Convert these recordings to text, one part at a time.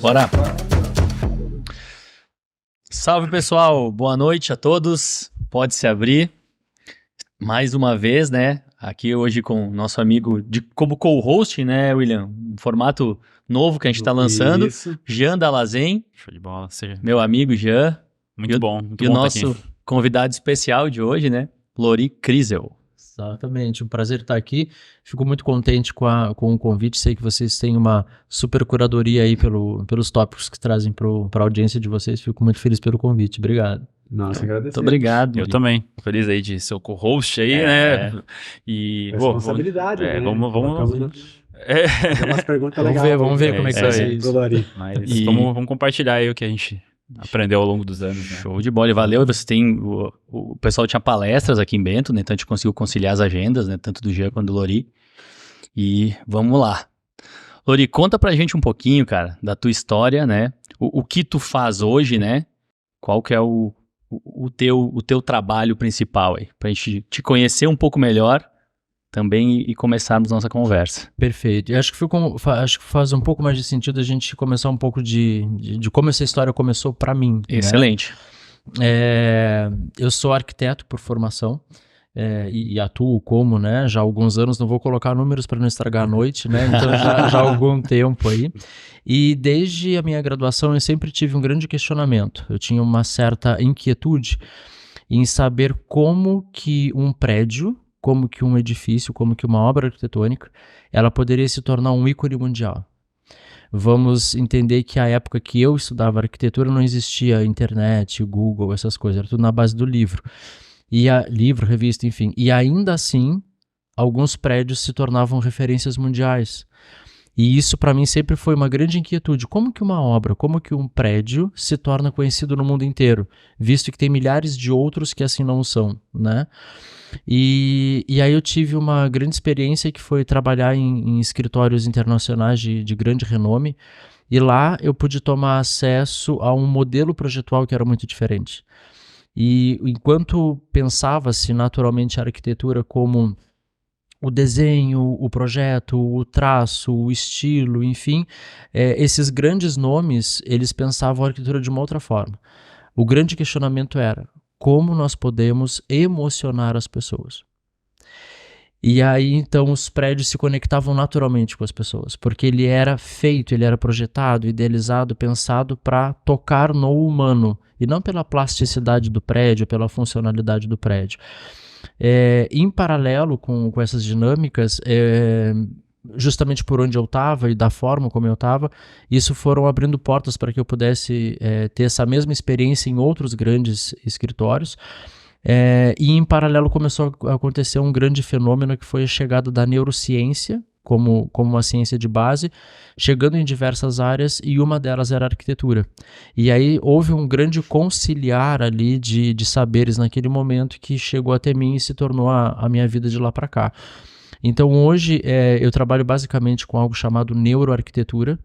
Bora! Salve, pessoal! Boa noite a todos. Pode se abrir. Mais uma vez, né? Aqui hoje com o nosso amigo como co-host, né, William? Um formato novo que a gente está lançando. Isso. Jean Dalazen. Show de bola. Meu amigo Jean. Muito bom. Muito bom. E o nosso convidado especial de hoje, né? Lori Krizel. Exatamente, um prazer estar aqui. Fico muito contente com o convite. Sei que vocês têm uma super curadoria aí pelos tópicos que trazem para a audiência de vocês. Fico muito feliz pelo convite. Obrigado. Nossa, agradeço. Muito obrigado. Eu também. Feliz aí de ser o co-host aí, né? E responsabilidade, né? Vamos umas perguntas legais. Vamos ver como é que vai ser isso. Mas vamos compartilhar aí o que a gente aprendeu ao longo dos anos, né? Show de bola, valeu. Você tem o pessoal tinha palestras aqui em Bento, né? Então a gente conseguiu conciliar as agendas, né? Tanto do Jean quanto do Lori. E vamos lá. Lori, conta pra gente um pouquinho, cara, da tua história, né? O que tu faz hoje, né? Qual que é o teu trabalho principal aí? Pra gente te conhecer um pouco melhor também e começarmos nossa conversa. Perfeito. Eu acho que faz um pouco mais de sentido a gente começar um pouco de como essa história começou para mim. Excelente. Né? Eu sou arquiteto por formação e atuo como, né? Já há alguns anos, não vou colocar números para não estragar a noite, né? Então já há algum tempo aí. E desde a minha graduação eu sempre tive um grande questionamento. Eu tinha uma certa inquietude em saber como que um prédio, como que um edifício, como que uma obra arquitetônica, ela poderia se tornar um ícone mundial. Vamos entender que a época que eu estudava arquitetura não existia internet, Google, essas coisas, era tudo na base do livro. Livro, revista, enfim. E ainda assim, alguns prédios se tornavam referências mundiais. E isso para mim sempre foi uma grande inquietude. Como que uma obra, como que um prédio se torna conhecido no mundo inteiro, visto que tem milhares de outros que assim não são, né? E aí eu tive uma grande experiência que foi trabalhar em escritórios internacionais de grande renome, e lá eu pude tomar acesso a um modelo projetual que era muito diferente. E enquanto pensava-se naturalmente a arquitetura como o desenho, o projeto, o traço, o estilo, enfim, esses grandes nomes, eles pensavam a arquitetura de uma outra forma. O grande questionamento era: como nós podemos emocionar as pessoas? E aí, então, os prédios se conectavam naturalmente com as pessoas, porque ele era feito, ele era projetado, idealizado, pensado para tocar no humano, e não pela plasticidade do prédio, pela funcionalidade do prédio. Em paralelo com essas dinâmicas, justamente por onde eu estava e da forma como eu estava, isso foram abrindo portas para que eu pudesse ter essa mesma experiência em outros grandes escritórios. E em paralelo começou a acontecer um grande fenômeno que foi a chegada da neurociência como uma ciência de base, chegando em diversas áreas, e uma delas era a arquitetura. E aí houve um grande conciliar ali de saberes naquele momento que chegou até mim e se tornou a minha vida de lá para cá. Então hoje eu trabalho basicamente com algo chamado neuroarquitetura,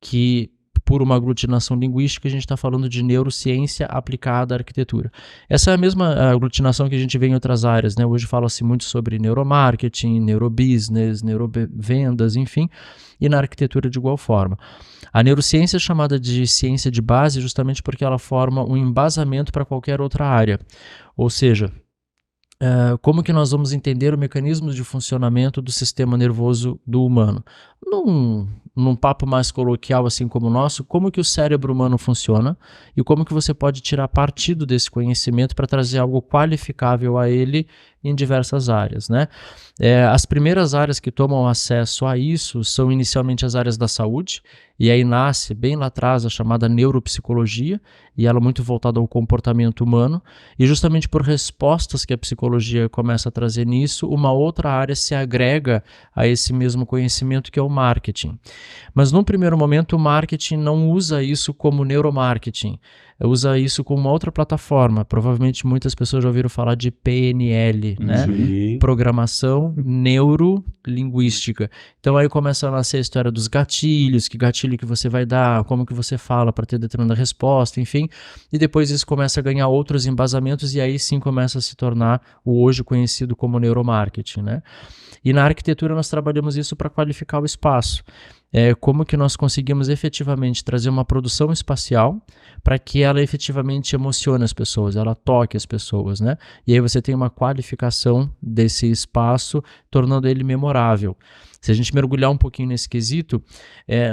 que por uma aglutinação linguística a gente está falando de neurociência aplicada à arquitetura. Essa é a mesma aglutinação que a gente vê em outras áreas, né? Hoje fala-se muito sobre neuromarketing, neurobusiness, neurovendas, enfim, e na arquitetura de igual forma. A neurociência é chamada de ciência de base justamente porque ela forma um embasamento para qualquer outra área, ou seja, como que nós vamos entender o mecanismo de funcionamento do sistema nervoso do humano? Num papo mais coloquial assim como o nosso, como que o cérebro humano funciona e como que você pode tirar partido desse conhecimento para trazer algo qualificável a ele em diversas áreas, né? As primeiras áreas que tomam acesso a isso são inicialmente as áreas da saúde, e aí nasce bem lá atrás a chamada neuropsicologia, e ela é muito voltada ao comportamento humano, e justamente por respostas que a psicologia começa a trazer nisso, uma outra área se agrega a esse mesmo conhecimento, que é o marketing. Mas num primeiro momento o marketing não usa isso como neuromarketing. usa isso como uma outra plataforma. Provavelmente muitas pessoas já ouviram falar de PNL, né? Programação Neurolinguística. Então aí começa a nascer a história dos gatilhos, que gatilho que você vai dar, como que você fala para ter determinada resposta, enfim. E depois isso começa a ganhar outros embasamentos e aí sim começa a se tornar o hoje conhecido como neuromarketing, né? E na arquitetura nós trabalhamos isso para qualificar o espaço. Como que nós conseguimos efetivamente trazer uma produção espacial para que ela efetivamente emocione as pessoas, ela toque as pessoas, né? E aí você tem uma qualificação desse espaço, tornando ele memorável. Se a gente mergulhar um pouquinho nesse quesito,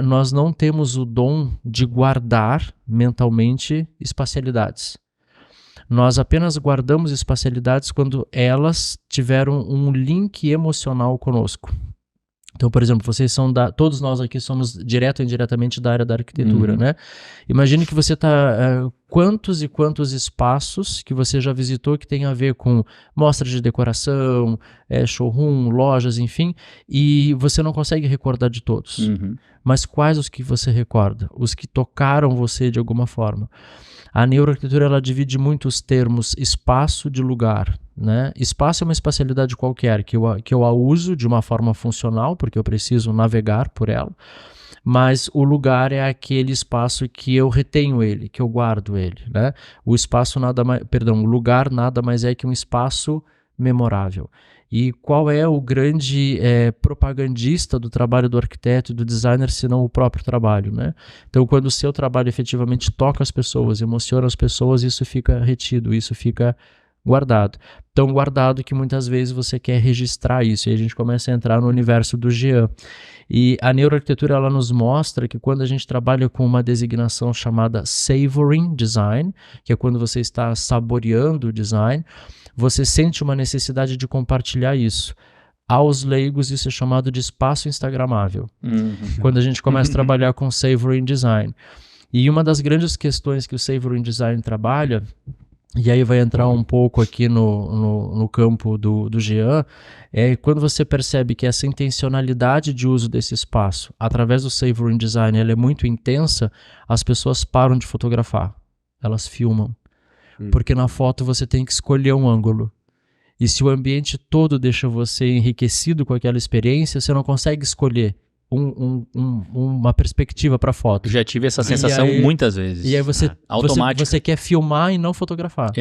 nós não temos o dom de guardar mentalmente espacialidades. Nós apenas guardamos espacialidades quando elas tiveram um link emocional conosco. Então, por exemplo, vocês são todos nós aqui somos direto ou indiretamente da área da arquitetura, né? Imagine que você está... quantos e quantos espaços que você já visitou que tem a ver com mostras de decoração, showroom, lojas, enfim, e você não consegue recordar de todos. Mas quais os que você recorda? Os que tocaram você de alguma forma. A neuroarquitetura ela divide muito os termos espaço de lugar, né? Espaço é uma espacialidade qualquer que eu a uso de uma forma funcional, porque eu preciso navegar por ela, mas o lugar é aquele espaço que eu retenho ele, que eu guardo ele, né? O lugar nada mais é que um espaço memorável. E qual é o grande propagandista do trabalho do arquiteto e do designer, se não o próprio trabalho, né? Então, quando o seu trabalho efetivamente toca as pessoas, emociona as pessoas, isso fica retido, isso fica guardado. Tão guardado que muitas vezes você quer registrar isso, e a gente começa a entrar no universo do Jean. E a neuroarquitetura ela nos mostra que quando a gente trabalha com uma designação chamada savoring design, que é quando você está saboreando o design, você sente uma necessidade de compartilhar isso. Aos leigos, isso é chamado de espaço instagramável. Quando a gente começa a trabalhar com Savoring Design. E uma das grandes questões que o Savoring Design trabalha, e aí vai entrar um pouco aqui no campo do Jean, é quando você percebe que essa intencionalidade de uso desse espaço, através do Savoring Design, ela é muito intensa, as pessoas param de fotografar. Elas filmam. Porque na foto você tem que escolher um ângulo. E se o ambiente todo deixa você enriquecido com aquela experiência, você não consegue escolher uma perspectiva para foto. Eu já tive essa sensação muitas vezes. E aí você quer filmar e não fotografar.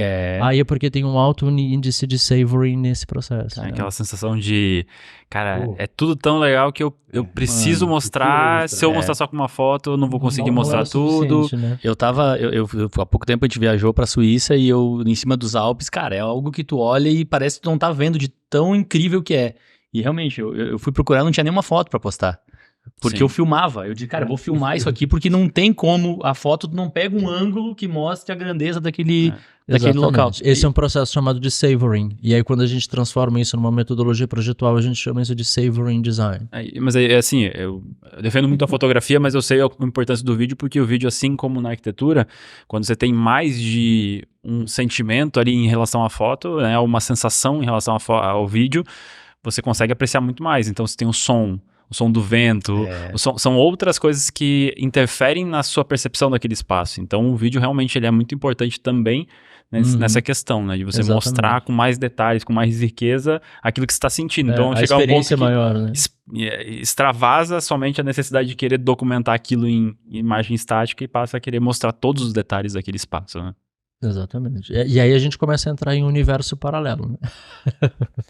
Aí é porque tem um alto índice de savoring nesse processo. Né? Aquela sensação de, cara, é tudo tão legal que eu preciso mostrar. Se eu mostrar só com uma foto, eu não vou conseguir mostrar tudo. Né? Eu há pouco tempo a gente viajou pra Suíça e eu, em cima dos Alpes, cara, é algo que tu olha e parece que tu não tá vendo de tão incrível que é. E realmente, eu fui procurar, não tinha nenhuma foto pra postar. Porque eu filmava, eu disse, cara, eu vou filmar isso aqui porque não tem como, a foto não pega um ângulo que mostre a grandeza daquele local. Esse é um processo chamado de savoring, e aí quando a gente transforma isso numa metodologia projetual, a gente chama isso de savoring design. Mas assim, eu defendo muito a fotografia, mas eu sei a importância do vídeo, porque o vídeo, assim como na arquitetura, quando você tem mais de um sentimento ali em relação à foto, né, uma sensação em relação ao vídeo, você consegue apreciar muito mais. Então você tem o som do vento, são outras coisas que interferem na sua percepção daquele espaço. Então o vídeo realmente ele é muito importante também nessa questão, né? De você mostrar com mais detalhes, com mais riqueza aquilo que você está sentindo. Então chega um ponto que maior, né? Extravasa somente a necessidade de querer documentar aquilo em imagem estática e passa a querer mostrar todos os detalhes daquele espaço, né? Exatamente. E aí a gente começa a entrar em um universo paralelo, né?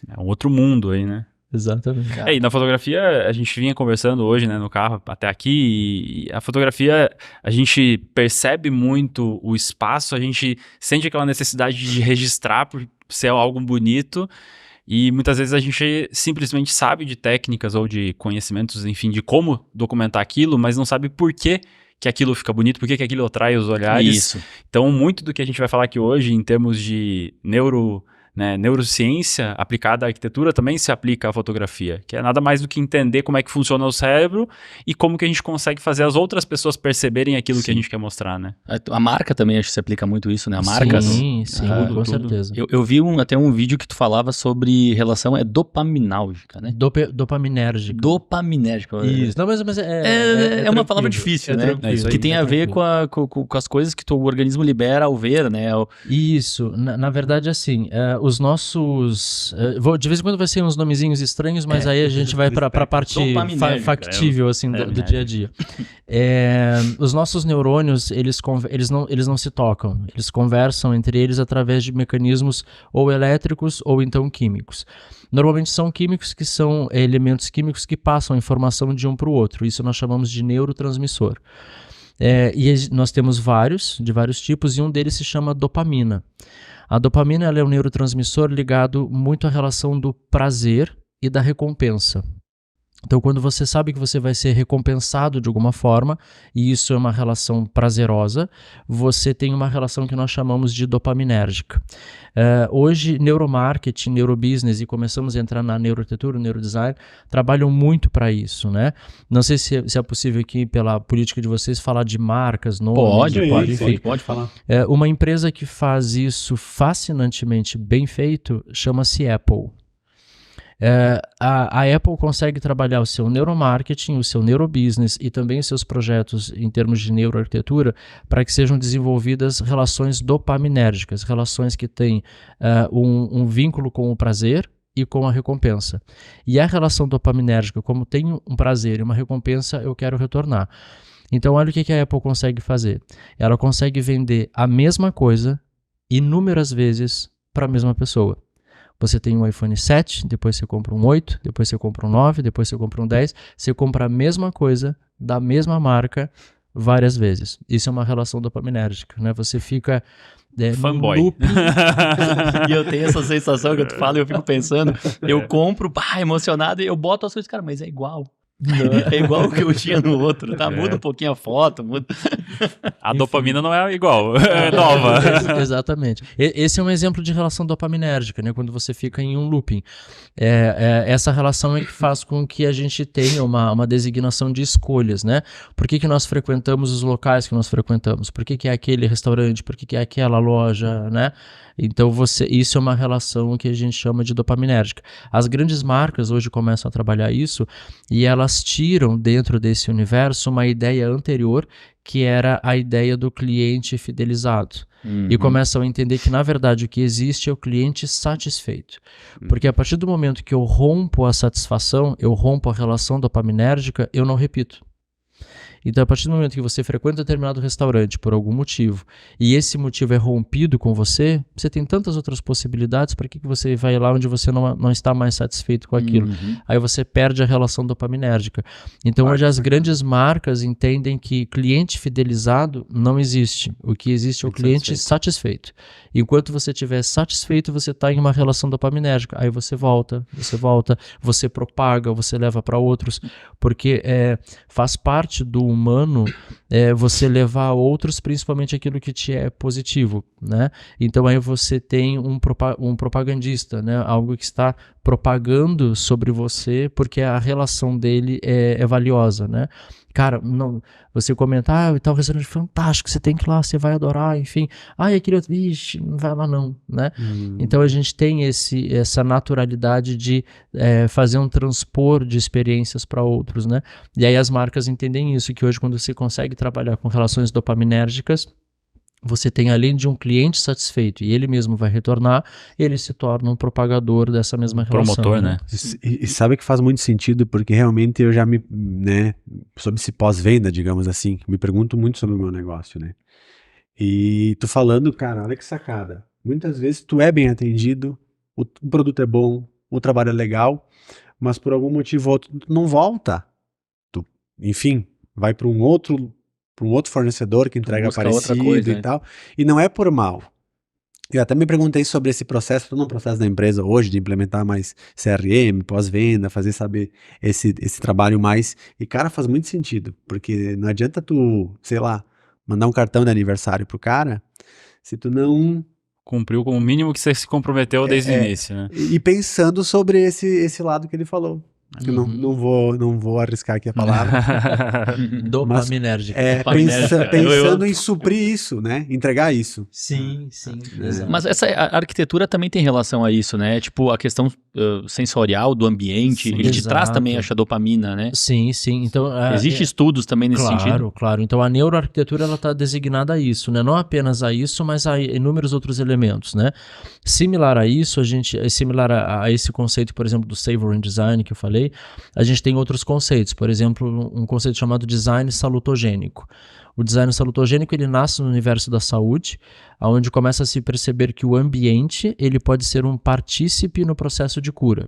É um outro mundo aí, né? Exatamente. E na fotografia, a gente vinha conversando hoje, né, no carro até aqui, e a fotografia, a gente percebe muito o espaço, a gente sente aquela necessidade de registrar por ser algo bonito, e muitas vezes a gente simplesmente sabe de técnicas ou de conhecimentos, enfim, de como documentar aquilo, mas não sabe por que aquilo fica bonito, por que aquilo atrai os olhares. Isso. Então, muito do que a gente vai falar aqui hoje, em termos de né? Neurociência aplicada à arquitetura também se aplica à fotografia, que é nada mais do que entender como é que funciona o cérebro e como que a gente consegue fazer as outras pessoas perceberem aquilo que a gente quer mostrar, né? A marca também, acho que se aplica muito isso, né? A marca. Sim, com tudo. certeza. Eu vi até um vídeo que tu falava sobre relação dopaminálgica, né? Dopaminérgica. Dopaminérgica. Isso. Não, mas É uma palavra tranquilo, difícil, é né? tranquilo. Isso aí, Que tem a ver tranquilo. com as coisas que o organismo libera ao ver, né? Isso, na verdade, assim, os nossos. De vez em quando vai ser uns nomezinhos estranhos, mas aí a gente vai para a parte Dopaminérgica, factível, assim, do dia a dia. Os nossos neurônios, eles não se tocam, eles conversam entre eles através de mecanismos ou elétricos ou então químicos. Normalmente são químicos que são elementos químicos que passam informação de um para o outro. Isso nós chamamos de neurotransmissor. Nós temos de vários tipos, e um deles se chama dopamina. A dopamina ela é um neurotransmissor ligado muito à relação do prazer e da recompensa. Então, quando você sabe que você vai ser recompensado de alguma forma, e isso é uma relação prazerosa, você tem uma relação que nós chamamos de dopaminérgica. Hoje, neuromarketing, neurobusiness, e começamos a entrar na neuroarquitetura, neurodesign, trabalham muito para isso, né? Não sei se é possível aqui, pela política de vocês, falar de marcas, nomes. Pode falar. Uma empresa que faz isso fascinantemente bem feito chama-se Apple. A Apple consegue trabalhar o seu neuromarketing, o seu neurobusiness e também os seus projetos em termos de neuroarquitetura para que sejam desenvolvidas relações dopaminérgicas, relações que têm um vínculo com o prazer e com a recompensa. E a relação dopaminérgica, como tem um prazer e uma recompensa, eu quero retornar. Então, olha o que a Apple consegue fazer. Ela consegue vender a mesma coisa inúmeras vezes para a mesma pessoa. Você tem um iPhone 7, depois você compra um 8, depois você compra um 9, depois você compra um 10. Você compra a mesma coisa, da mesma marca, várias vezes. Isso é uma relação dopaminérgica, né? Você fica fanboy. no looping. E eu tenho essa sensação que tu fala e eu fico pensando, eu compro, emocionado, e eu boto as coisas, cara, mas é igual. É igual o que eu tinha no outro, tá? Muda um pouquinho a foto, muda. A dopamina não é igual, é nova. Exatamente. Esse é um exemplo de relação dopaminérgica, né? Quando você fica em um looping. Essa relação é que faz com que a gente tenha uma designação de escolhas, né? Por que nós frequentamos os locais que nós frequentamos? Por que é aquele restaurante? Por que é aquela loja, né? Então, isso é uma relação que a gente chama de dopaminérgica. As grandes marcas hoje começam a trabalhar isso e elas tiram dentro desse universo uma ideia anterior, que era a ideia do cliente fidelizado. E começam a entender que, na verdade, o que existe é o cliente satisfeito. Porque a partir do momento que eu rompo a satisfação, eu rompo a relação dopaminérgica, eu não repito. Então, a partir do momento que você frequenta determinado restaurante por algum motivo, e esse motivo é rompido com você, você tem tantas outras possibilidades, para que você vai lá onde você não está mais satisfeito com aquilo? Aí você perde a relação dopaminérgica. Então, hoje as grandes marcas entendem que cliente fidelizado não existe. O que existe é o cliente satisfeito. Enquanto você estiver satisfeito, você está em uma relação dopaminérgica. Aí você volta, você propaga, você leva para outros, porque faz parte do humano você levar a outros principalmente aquilo que te é positivo, né? Então aí você tem um propagandista, né? Algo que está propagando sobre você porque a relação dele é valiosa, né? Cara, não, você comenta, tal restaurante fantástico, você tem que ir lá, você vai adorar, enfim. Aquele outro, ixi, não vai lá não, né? Então a gente tem essa naturalidade de fazer um transpor de experiências para outros, né? E aí as marcas entendem isso, que hoje quando você consegue trabalhar com relações dopaminérgicas, você tem, além de um cliente satisfeito e ele mesmo vai retornar, ele se torna um propagador dessa mesma relação. Promotor, né? E sabe que faz muito sentido, porque realmente eu já sobre esse pós-venda, digamos assim, me pergunto muito sobre o meu negócio, né? E tu falando, cara, olha que sacada. Muitas vezes tu é bem atendido, o produto é bom, o trabalho é legal, mas por algum motivo ou outro tu não volta. Tu, enfim, vai para um outro fornecedor que entrega parecido coisa, e tal, e não é por mal. Eu até me perguntei sobre esse processo, estou no processo da empresa hoje de implementar mais CRM, pós-venda, fazer, saber, esse trabalho mais, e cara, faz muito sentido, porque não adianta tu, sei lá, mandar um cartão de aniversário pro cara, se tu não cumpriu com o mínimo que você se comprometeu desde o início, né? E pensando sobre esse lado que ele falou. Que eu não vou arriscar aqui a palavra. Dopaminérgica. Pensando em suprir isso, né? Entregar isso. Sim. Exato. Mas essa a arquitetura também tem relação a isso, né? Tipo, a questão sensorial do ambiente, Sim, ele te traz exato. também essa dopamina, né? Sim. Então, Existem estudos também nesse sentido? Claro. Então, a neuroarquitetura ela está designada a isso, né? Não apenas a isso, mas a inúmeros outros elementos, né? Similar a isso, similar a esse conceito, por exemplo, do Savory Design que eu falei, a gente tem outros conceitos, por exemplo, um conceito chamado design salutogênico. O design salutogênico ele nasce no universo da saúde, onde começa a se perceber que o ambiente ele pode ser um partícipe no processo de cura.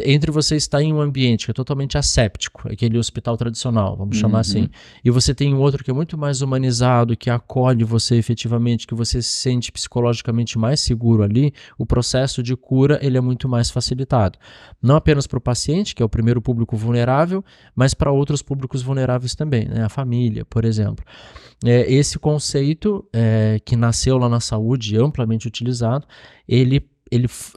Entre você estar em um ambiente que é totalmente asséptico, aquele hospital tradicional, vamos chamar assim, e você tem um outro que é muito mais humanizado, que acolhe você efetivamente, que você se sente psicologicamente mais seguro ali, o processo de cura ele é muito mais facilitado. Não apenas para o paciente, que é o primeiro público vulnerável, mas para outros públicos vulneráveis também, né? A família, por exemplo. Esse conceito que nasceu lá na saúde, amplamente utilizado, ele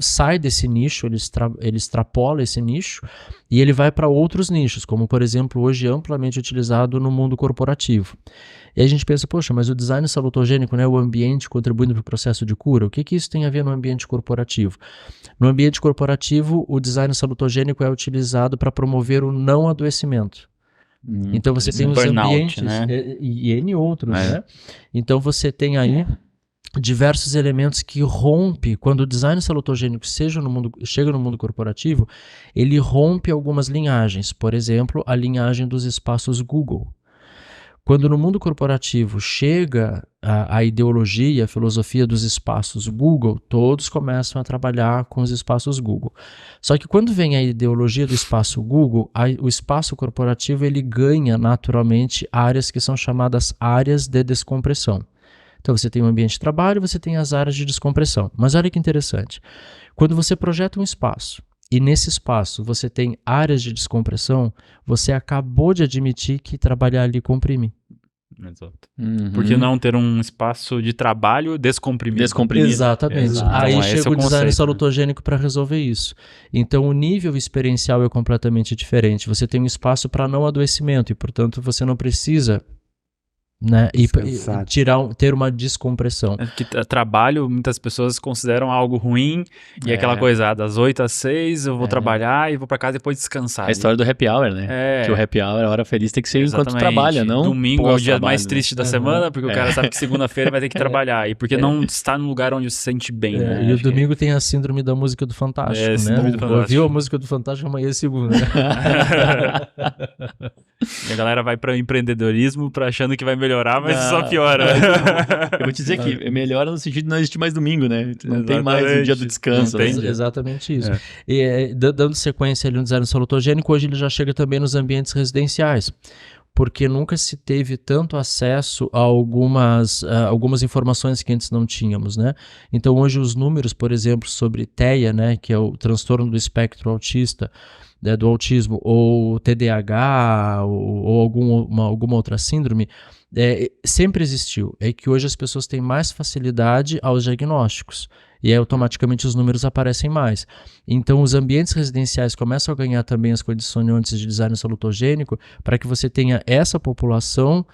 sai desse nicho, ele extrapola esse nicho e ele vai para outros nichos, como por exemplo hoje amplamente utilizado no mundo corporativo. E aí a gente pensa, poxa, mas o design salutogênico, né, o ambiente contribuindo para o processo de cura, o que isso tem a ver no ambiente corporativo? No ambiente corporativo, o design salutogênico é utilizado para promover o não adoecimento. Então você tem os burnout, ambientes, né? e N outros, né? Então você tem aí diversos elementos que rompe, quando o design salutogênico chega no mundo corporativo, ele rompe algumas linhagens, por exemplo, a linhagem dos espaços Google. Quando no mundo corporativo chega a ideologia, a filosofia dos espaços Google, todos começam a trabalhar com os espaços Google. Só que quando vem a ideologia do espaço Google, o espaço corporativo ele ganha naturalmente áreas que são chamadas áreas de descompressão. Então você tem o ambiente de trabalho, você tem as áreas de descompressão. Mas olha que interessante, quando você projeta um espaço e nesse espaço você tem áreas de descompressão, você acabou de admitir que trabalhar ali comprime. Exato. Por que não ter um espaço de trabalho descomprimido? Exatamente. Exato. Aí Então, chega o design salutogênico para resolver isso. Então o nível experiencial é completamente diferente. Você tem um espaço para não adoecimento e, portanto, você não precisa... né? E ter uma descompressão. Que trabalho, muitas pessoas consideram algo ruim, e aquela coisa, das 8 às 6 eu vou trabalhar e vou pra casa depois descansar. A história do happy hour, né? Que o happy hour, a hora feliz tem que ser enquanto trabalha, não domingo é o dia mais triste da semana, porque o cara sabe que segunda-feira vai ter que trabalhar, e porque não está no lugar onde se sente bem, né? E o domingo tem a síndrome da música do Fantástico, né? Ouviu a música do Fantástico, amanhã é segunda. E a galera vai para empreendedorismo achando que vai melhorar, mas só piora. Eu vou te dizer que melhora no sentido de não existir mais domingo, né? Não tem mais um dia do descanso. Exatamente isso. E dando sequência ali no design salutogênico, hoje ele já chega também nos ambientes residenciais, porque nunca se teve tanto acesso a algumas informações que antes não tínhamos, né? Então hoje os números, por exemplo, sobre TEA, né, que é o transtorno do espectro autista, do autismo, ou TDAH, ou alguma outra síndrome, sempre existiu. É que hoje as pessoas têm mais facilidade aos diagnósticos. E aí automaticamente os números aparecem mais. Então os ambientes residenciais começam a ganhar também as condicionantes de design salutogênico para que você tenha essa população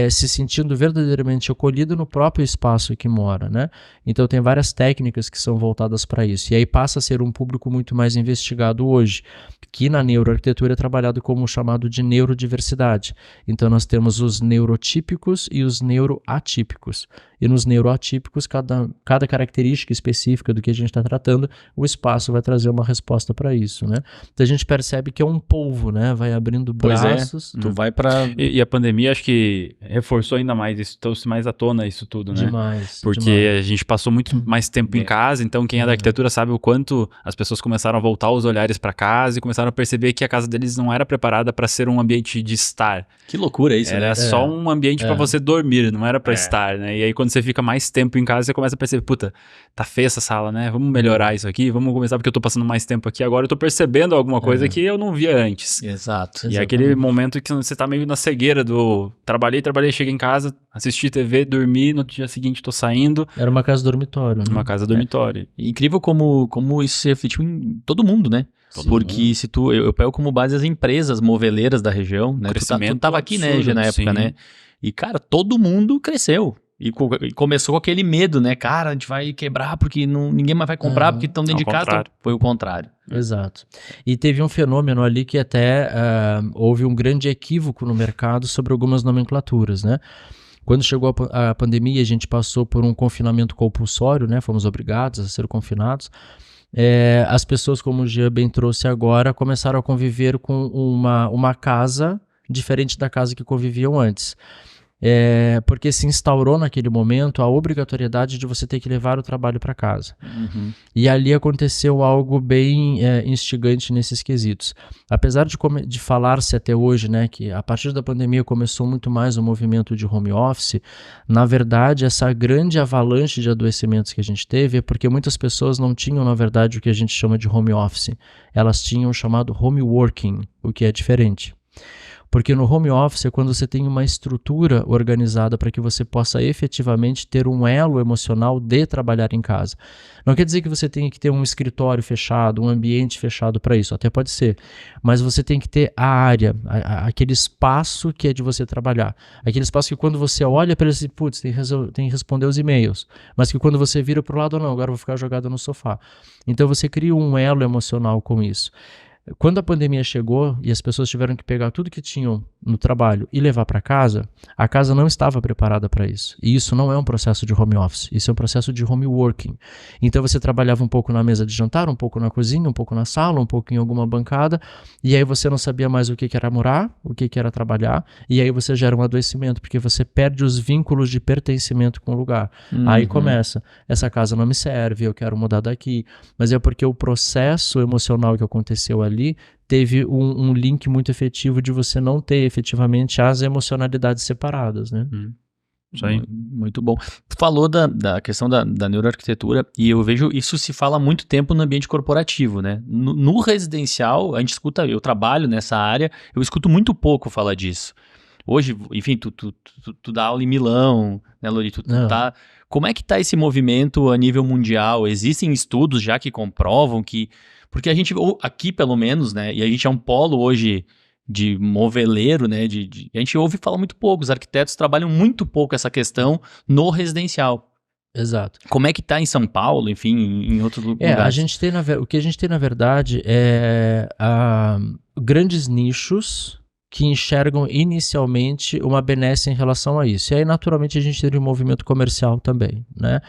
se sentindo verdadeiramente acolhida no próprio espaço que mora, né? Então tem várias técnicas que são voltadas para isso. E aí passa a ser um público muito mais investigado hoje, que na neuroarquitetura é trabalhado como chamado de neurodiversidade. Então nós temos os neurotípicos e os neuroatípicos. E nos neuroatípicos, cada característica específica do que a gente está tratando, o espaço vai trazer uma resposta para isso, né? Então a gente percebe que é um polvo, né? Vai abrindo braços. Tu vai para... E a pandemia acho que reforçou ainda mais isso, trouxe mais à tona isso tudo, né? Demais. Porque a gente passou muito mais tempo em casa, então quem é da arquitetura sabe o quanto as pessoas começaram a voltar os olhares para casa e começaram a perceber que a casa deles não era preparada para ser um ambiente de estar. Que loucura isso, era né? só um ambiente para você dormir, não era para estar, né? E aí quando quando você fica mais tempo em casa, você começa a perceber, puta, tá feia essa sala, né? Vamos melhorar isso aqui, vamos começar porque eu tô passando mais tempo aqui agora, eu tô percebendo alguma coisa que eu não via antes. Exato. E é aquele momento que você tá meio na cegueira do trabalhei, cheguei em casa, assisti TV, dormi, no dia seguinte tô saindo. Era uma casa dormitório, né? Uma casa dormitório. Incrível como isso se refletiu em todo mundo, né? Porque se tu, eu pego como base as empresas moveleiras da região, né? Tu tava aqui, né, Gê, na época, né? E, cara, todo mundo cresceu. E começou com aquele medo, né? Cara, a gente vai quebrar porque ninguém mais vai comprar porque estão dentro de casa. Então, foi o contrário. Exato. E teve um fenômeno ali que até houve um grande equívoco no mercado sobre algumas nomenclaturas, né? Quando chegou a pandemia, a gente passou por um confinamento compulsório, né? Fomos obrigados a ser confinados. As pessoas, como o Jean bem trouxe agora, começaram a conviver com uma casa diferente da casa que conviviam antes. Porque se instaurou naquele momento a obrigatoriedade de você ter que levar o trabalho para casa. Uhum. E ali aconteceu algo bem instigante nesses quesitos. Apesar de falar-se até hoje, né, que a partir da pandemia começou muito mais o movimento de home office, na verdade essa grande avalanche de adoecimentos que a gente teve é porque muitas pessoas não tinham, na verdade, o que a gente chama de home office. Elas tinham o chamado home working, o que é diferente. Porque no home office é quando você tem uma estrutura organizada para que você possa efetivamente ter um elo emocional de trabalhar em casa. Não quer dizer que você tenha que ter um escritório fechado, um ambiente fechado para isso, até pode ser. Mas você tem que ter a área, aquele espaço que é de você trabalhar. Aquele espaço que quando você olha para ele, putz, tem que responder os e-mails. Mas que quando você vira para o lado, não, agora eu vou ficar jogado no sofá. Então você cria um elo emocional com isso. Quando a pandemia chegou e as pessoas tiveram que pegar tudo que tinham no trabalho e levar para casa, a casa não estava preparada para isso. E isso não é um processo de home office, isso é um processo de home working. Então você trabalhava um pouco na mesa de jantar, um pouco na cozinha, um pouco na sala, um pouco em alguma bancada, e aí você não sabia mais o que era morar, o que era trabalhar, e aí você gera um adoecimento, porque você perde os vínculos de pertencimento com o lugar. Aí começa, essa casa não me serve, eu quero mudar daqui, mas é porque o processo emocional que aconteceu ali teve um link muito efetivo de você não ter efetivamente as emocionalidades separadas, né? Isso aí. Muito bom. Tu falou da questão da neuroarquitetura e eu vejo isso se fala há muito tempo no ambiente corporativo, né? No residencial, a gente escuta, eu trabalho nessa área, eu escuto muito pouco falar disso. Hoje, enfim, tu dá aula em Milão, né, Lori? Tá... Como é que tá esse movimento a nível mundial? Existem estudos já que comprovam que... Porque a gente, aqui pelo menos, né, e a gente é um polo hoje de moveleiro, né, a gente ouve falar muito pouco, os arquitetos trabalham muito pouco essa questão no residencial. Exato. Como é que tá em São Paulo, enfim, em outros lugares? O que a gente tem, na verdade, é grandes nichos que enxergam inicialmente uma benesse em relação a isso. E aí, naturalmente, a gente tem um movimento comercial também, né?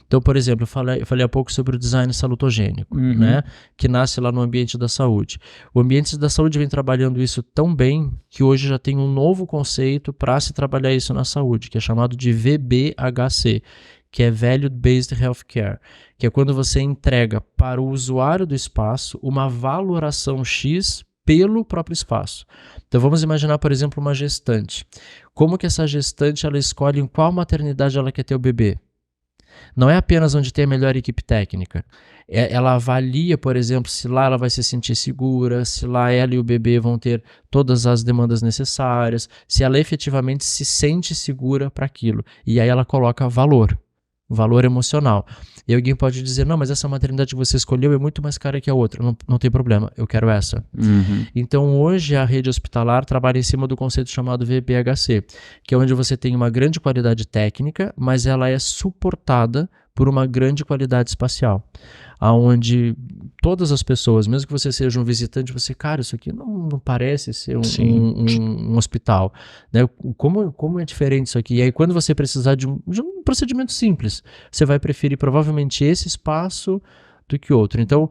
Então, por exemplo, eu falei há pouco sobre o design salutogênico, né? Que nasce lá no ambiente da saúde. O ambiente da saúde vem trabalhando isso tão bem que hoje já tem um novo conceito para se trabalhar isso na saúde, que é chamado de VBHC, que é Value Based Healthcare, que é quando você entrega para o usuário do espaço uma valoração X pelo próprio espaço. Então vamos imaginar, por exemplo, uma gestante. Como que essa gestante ela escolhe em qual maternidade ela quer ter o bebê? Não é apenas onde tem a melhor equipe técnica. Ela avalia, por exemplo, se lá ela vai se sentir segura, se lá ela e o bebê vão ter todas as demandas necessárias, se ela efetivamente se sente segura para aquilo. E aí ela coloca valor emocional. E alguém pode dizer, não, mas essa maternidade que você escolheu é muito mais cara que a outra. Não tem problema, eu quero essa. Então hoje a rede hospitalar trabalha em cima do conceito chamado VBHC, que é onde você tem uma grande qualidade técnica, mas ela é suportada por uma grande qualidade espacial, aonde todas as pessoas, mesmo que você seja um visitante, você, cara, isso aqui não parece ser um hospital, né? Como é diferente isso aqui? E aí quando você precisar de um procedimento simples, você vai preferir provavelmente esse espaço do que outro. Então,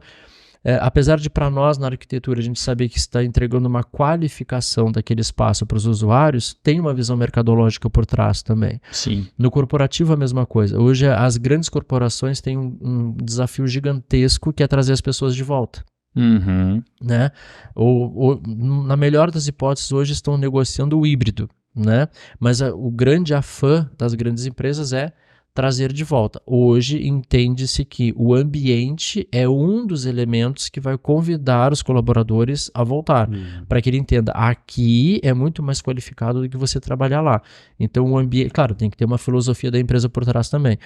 apesar de para nós na arquitetura a gente saber que está entregando uma qualificação daquele espaço para os usuários, tem uma visão mercadológica por trás também. Sim. No corporativo a mesma coisa. Hoje as grandes corporações têm um desafio gigantesco que é trazer as pessoas de volta. Né? Ou, na melhor das hipóteses, hoje estão negociando o híbrido, né? Mas o grande afã das grandes empresas é trazer de volta. Hoje entende-se que o ambiente é um dos elementos que vai convidar os colaboradores a voltar, para que ele entenda, aqui é muito mais qualificado do que você trabalhar lá. Então o ambiente, claro, tem que ter uma filosofia da empresa por trás também,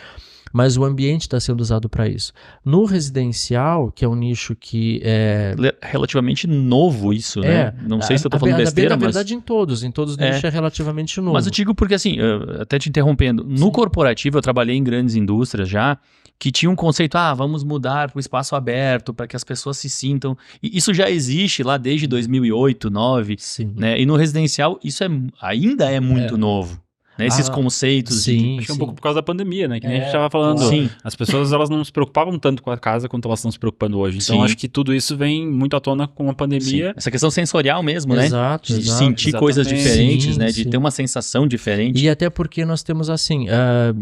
mas o ambiente está sendo usado para isso. No residencial, que é um nicho que é relativamente novo isso, né? Não sei se eu tô falando besteira, na verdade em todos os nichos é relativamente novo. Mas eu digo porque assim, até te interrompendo, no corporativo eu trabalhei em grandes indústrias já, que tinha um conceito, vamos mudar para o espaço aberto, para que as pessoas se sintam, e isso já existe lá desde 2008, 2009, né? E no residencial isso ainda é muito novo. Né, esses conceitos. Acho que é um pouco por causa da pandemia, né? Que nem a gente estava falando. As pessoas elas não se preocupavam tanto com a casa quanto elas estão se preocupando hoje. Então acho que tudo isso vem muito à tona com a pandemia. Essa questão sensorial mesmo, né? Exato. De sentir coisas diferentes, né? De ter uma sensação diferente. E até porque nós temos assim,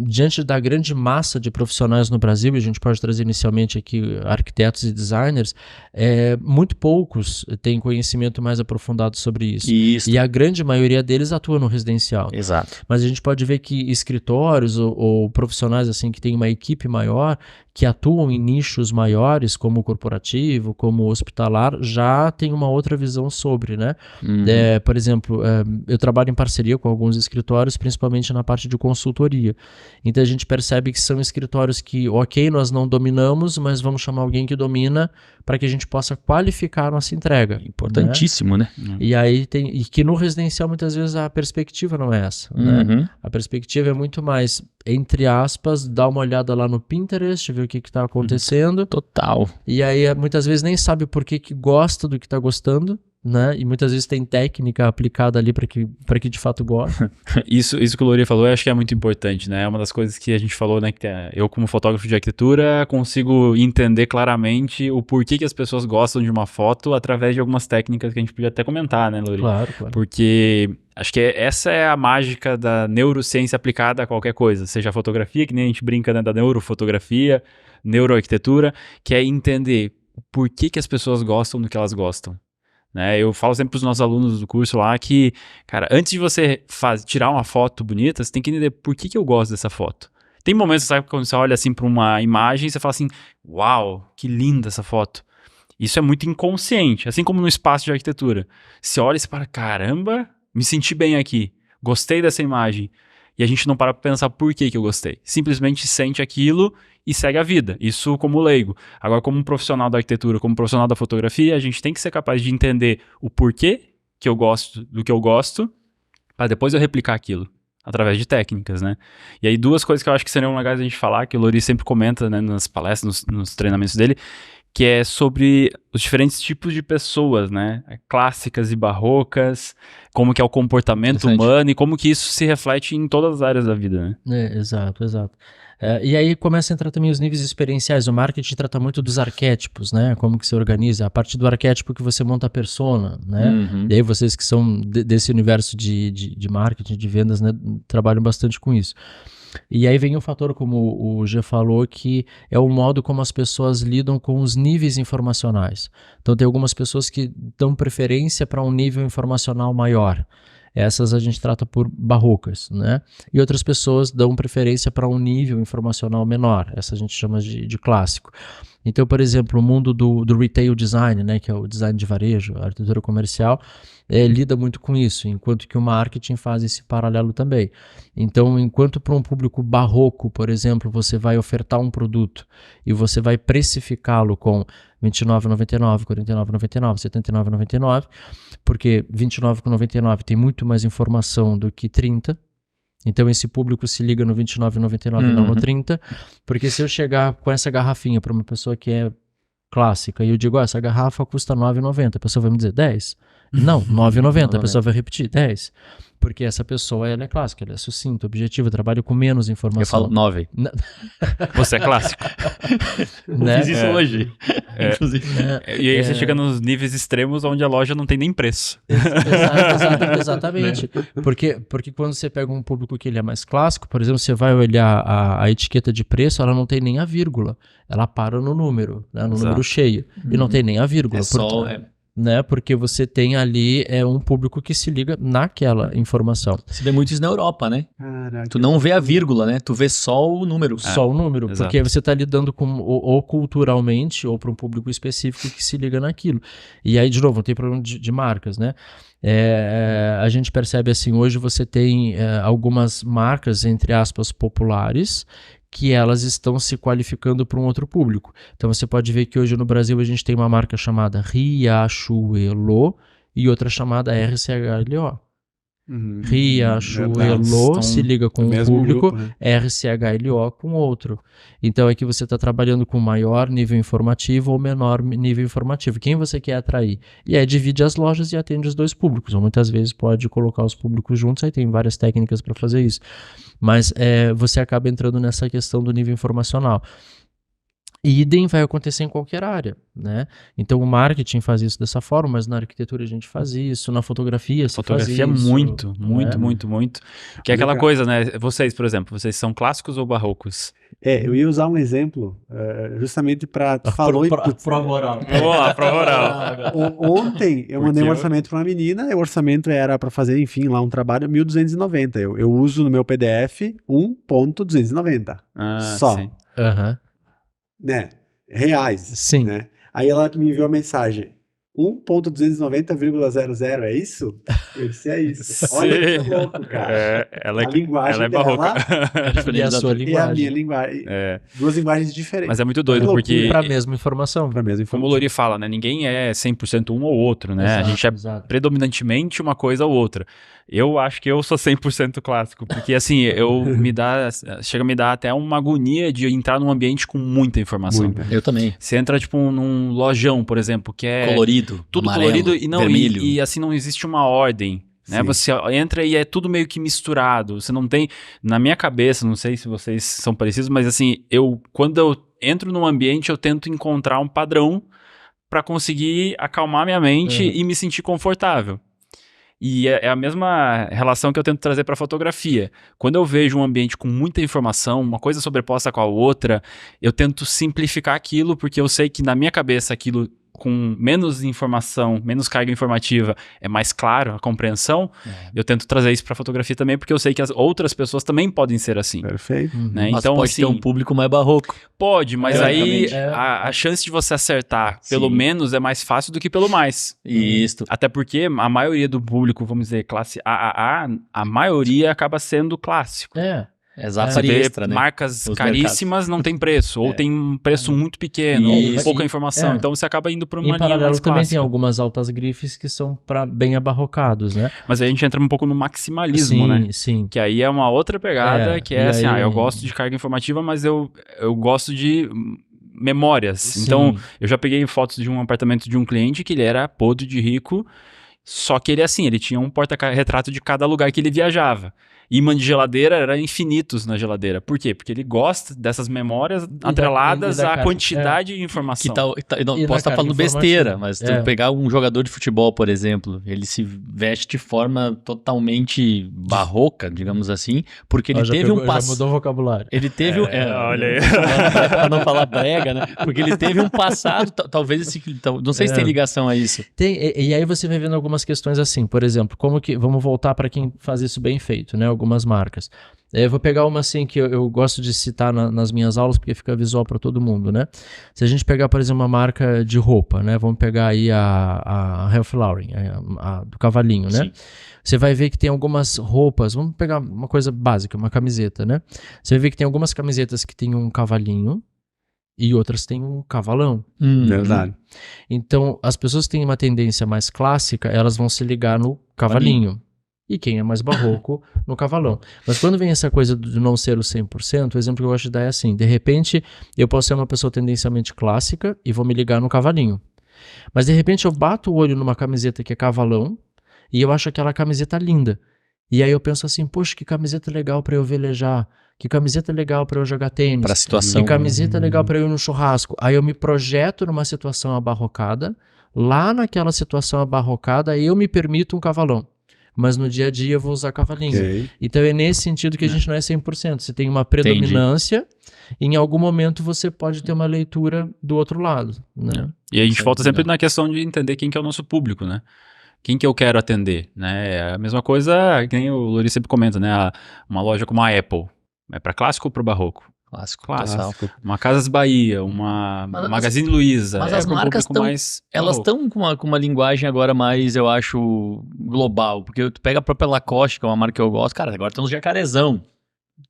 diante da grande massa de profissionais no Brasil, e a gente pode trazer inicialmente aqui arquitetos e designers, muito poucos têm conhecimento mais aprofundado sobre isso. E a grande maioria deles atua no residencial. Exato. Mas a gente pode ver que escritórios ou profissionais assim que têm uma equipe maior, que atuam em nichos maiores, como o corporativo, como o hospitalar, já tem uma outra visão sobre, né? Por exemplo, eu trabalho em parceria com alguns escritórios, principalmente na parte de consultoria. Então a gente percebe que são escritórios que, ok, nós não dominamos, mas vamos chamar alguém que domina para que a gente possa qualificar a nossa entrega. Importantíssimo, né? E aí e que no residencial muitas vezes a perspectiva não é essa, né? A perspectiva é muito mais, entre aspas, dar uma olhada lá no Pinterest, ver o que está acontecendo. Total. E aí muitas vezes nem sabe por que gosta do que está gostando, né? E muitas vezes tem técnica aplicada ali para que de fato gosta. Isso que o Lori falou, eu acho que é muito importante, né? É uma das coisas que a gente falou, né? Que eu, como fotógrafo de arquitetura, consigo entender claramente o porquê que as pessoas gostam de uma foto através de algumas técnicas que a gente podia até comentar, né, Lori? Claro. Porque acho que essa é a mágica da neurociência aplicada a qualquer coisa, seja a fotografia, que nem a gente brinca, né, da neurofotografia, neuroarquitetura, que é entender por que as pessoas gostam do que elas gostam. Né, eu falo sempre para os nossos alunos do curso lá que, cara, antes de você tirar uma foto bonita, você tem que entender por que eu gosto dessa foto. Tem momentos, sabe, quando você olha assim para uma imagem e você fala assim, uau, que linda essa foto. Isso é muito inconsciente, assim como no espaço de arquitetura. Você olha e você fala, caramba, me senti bem aqui, gostei dessa imagem. E a gente não para pra pensar por que eu gostei. Simplesmente sente aquilo e segue a vida. Isso como leigo. Agora, como um profissional da arquitetura, como um profissional da fotografia, a gente tem que ser capaz de entender o porquê que eu gosto do que eu gosto, para depois eu replicar aquilo, através de técnicas, né? E aí, duas coisas que eu acho que seriam legais a gente falar, que o Lori sempre comenta, né, nas palestras, nos treinamentos dele, que é sobre os diferentes tipos de pessoas, né? Clássicas e barrocas, como que é o comportamento humano e como que isso se reflete em todas as áreas da vida, né? Exato. E aí começa a entrar também os níveis experienciais. O marketing trata muito dos arquétipos, né? Como que se organiza. A partir do arquétipo que você monta a persona, né? E aí vocês que são desse universo de marketing, de vendas, né? Trabalham bastante com isso. E aí vem o fator, como o G falou, que é o modo como as pessoas lidam com os níveis informacionais. Então tem algumas pessoas que dão preferência para um nível informacional maior. Essas a gente trata por barrocas, né? E outras pessoas dão preferência para um nível informacional menor. Essa a gente chama de clássico. Então, por exemplo, o mundo do retail design, né, que é o design de varejo, a arquitetura comercial, lida muito com isso, enquanto que o marketing faz esse paralelo também. Então, enquanto para um público barroco, por exemplo, você vai ofertar um produto e você vai precificá-lo com R$ 29,99, R$ 49,99, R$ 79,99, porque R$ 29,99 tem muito mais informação do que 30. Então esse público se liga no R$ 29,99 e não no 30, porque se eu chegar com essa garrafinha para uma pessoa que é clássica e eu digo, essa garrafa custa R$ 9,90, a pessoa vai me dizer 10? Não, R$ 9,90, a pessoa vai repetir 10. Porque essa pessoa, ela é clássica, ela é sucinta, objetiva, trabalha com menos informação. Eu falo 9. Você é clássico. Né? Fiz isso hoje. Inclusive. E aí você chega nos níveis extremos onde a loja não tem nem preço. Exatamente. Porque quando você pega um público que ele é mais clássico, por exemplo, você vai olhar a etiqueta de preço, ela não tem nem a vírgula. Ela para no número, né, no número cheio. E não tem nem a vírgula. né? Porque você tem ali um público que se liga naquela informação. Se vê muito isso na Europa, né? Caraca. Tu não vê a vírgula, né? Tu vê só o número. Só o número, exato. porque você está lidando com ou culturalmente ou para um público específico que se liga naquilo. E aí, de novo, não tem problema de marcas, né? A gente percebe assim, hoje você tem algumas marcas, entre aspas, populares, que elas estão se qualificando para um outro público. Então você pode ver que hoje no Brasil a gente tem uma marca chamada Riachuelo e outra chamada RCHLO. Riachuelo se liga com um mesmo público, grupo, né? RCHLO com outro. Então é que você está trabalhando com maior nível informativo ou menor nível informativo. Quem você quer atrair? E aí divide as lojas e atende os dois públicos. Ou muitas vezes pode colocar os públicos juntos, aí tem várias técnicas para fazer isso. Mas você acaba entrando nessa questão do nível informacional. E idem vai acontecer em qualquer área, né? Então o marketing faz isso dessa forma, mas na arquitetura a gente faz isso, na fotografia se Fotografia faz isso. muito. Que é aquela Legal. coisa, né? Vocês, por exemplo, vocês são clássicos ou barrocos? Eu ia usar um exemplo justamente para tu falou Prova oral. Vamos lá, prova oral. Ontem eu mandei um Porque orçamento para uma menina, e o orçamento era para fazer, enfim, lá um trabalho 1.290. Eu uso no meu PDF 1.290. Só. Sim. Aham. Né? Reais. Sim. Né? Aí ela me enviou a mensagem: 1.290,00 é isso? Eu disse, é isso. Olha que louco, cara. Ela A linguagem é barroca. E a sua e a linguagem. minha linguagem. Duas linguagens diferentes. Mas é muito doido, Que porque, Para a mesma informação. Pra mesma como o informação. Lori fala, né? Ninguém é 100% um ou outro, né? Exato, A gente é exato. predominantemente uma coisa ou outra. Eu acho que eu sou 100% clássico, porque assim, chega a me dar até uma agonia de entrar num ambiente com muita informação. Muita. Eu também. Você entra, tipo, num lojão, por exemplo, que é Colorido, tudo amarelo, colorido vermelho. e assim não existe uma ordem, né? Sim. Você entra e é tudo meio que misturado. Você não tem, na minha cabeça, não sei se vocês são parecidos, mas assim, quando eu entro num ambiente, eu tento encontrar um padrão para conseguir acalmar minha mente e me sentir confortável. E é a mesma relação que eu tento trazer para fotografia. Quando eu vejo um ambiente com muita informação, uma coisa sobreposta com a outra, eu tento simplificar aquilo, porque eu sei que na minha cabeça aquilo com menos informação, menos carga informativa, é mais claro a compreensão. Eu tento trazer isso para fotografia também, porque eu sei que as outras pessoas também podem ser assim. Perfeito. Né? Mas Então, pode assim, ter um público mais barroco. pode, mas aí Teoricamente. a chance de você acertar pelo Sim. menos é mais fácil do que pelo mais. Isso. Até porque a maioria do público, vamos dizer, classe AAA, a maioria acaba sendo clássico. Exato. Você vê Extra, né? marcas Os caríssimas não tem preço, ou tem um preço muito pequeno, ou Isso. pouca informação. É. Então você acaba indo para uma Em linha paralelo mais também tem clássica. algumas altas grifes que são bem abarrocados, né? Mas aí a gente entra um pouco no maximalismo, né? Sim. Que aí é uma outra pegada, que é e assim, aí- eu gosto de carga informativa, mas eu gosto de memórias. Sim. Então, eu já peguei fotos de um apartamento de um cliente que ele era podre de rico, só que ele tinha um porta-retrato de cada lugar que ele viajava. Imã de geladeira era infinitos na geladeira. Por quê? Porque ele gosta dessas memórias atreladas à quantidade de informação. Eu não E posso na estar carga falando besteira, informativa. mas tu pegar um jogador de futebol, por exemplo, ele se veste de forma totalmente barroca, digamos assim, porque ele teve um Já passado. mudou o vocabulário. Ele teve olha aí. pra não falar brega, né? Porque ele teve um passado, talvez não sei se tem ligação a isso. E aí você vai vendo algumas questões assim, por exemplo, vamos voltar para quem faz isso bem feito, né? Algumas marcas. Eu vou pegar uma assim que eu gosto de citar nas minhas aulas, porque fica visual para todo mundo, né? Se a gente pegar, por exemplo, uma marca de roupa, né? Vamos pegar aí a Ralph Lauren, a do cavalinho, né? Sim. Você vai ver que tem algumas roupas, vamos pegar uma coisa básica, uma camiseta, né? Você vai ver que tem algumas camisetas que tem um cavalinho e outras têm um cavalão. Verdade. Então, as pessoas que têm uma tendência mais clássica, elas vão se ligar no cavalinho. E quem é mais barroco, no cavalão. Mas quando vem essa coisa de não ser o 100%, o exemplo que eu gosto de dar é assim, de repente, eu posso ser uma pessoa tendencialmente clássica e vou me ligar no cavalinho. Mas de repente eu bato o olho numa camiseta que é cavalão e eu acho aquela camiseta linda. E aí eu penso assim, poxa, que camiseta legal para eu velejar, que camiseta legal para eu jogar tênis, Pra situação. que camiseta legal para eu ir no churrasco. Aí eu me projeto numa situação abarrocada, lá naquela situação abarrocada eu me permito um cavalão. Mas no dia a dia eu vou usar cavalinho. Ok. Então é nesse sentido que a gente não é 100%. Você tem uma predominância e em algum momento você pode ter uma leitura do outro lado, né? E a gente Isso volta é sempre legal. na questão de entender quem que é o nosso público, né? Quem que eu quero atender, né? É a mesma coisa que nem o Lori sempre comenta, né? Uma loja como a Apple. É para clássico ou para barroco? Clássico, Clássico. total. Clássico. Uma Casas Bahia, uma Mas Magazine Luiza. mas é as para um marcas público mais elas barroco. estão com uma linguagem agora mais, eu acho, global. Porque tu pega a própria Lacoste, que é uma marca que eu gosto, cara, agora tem uns jacarezão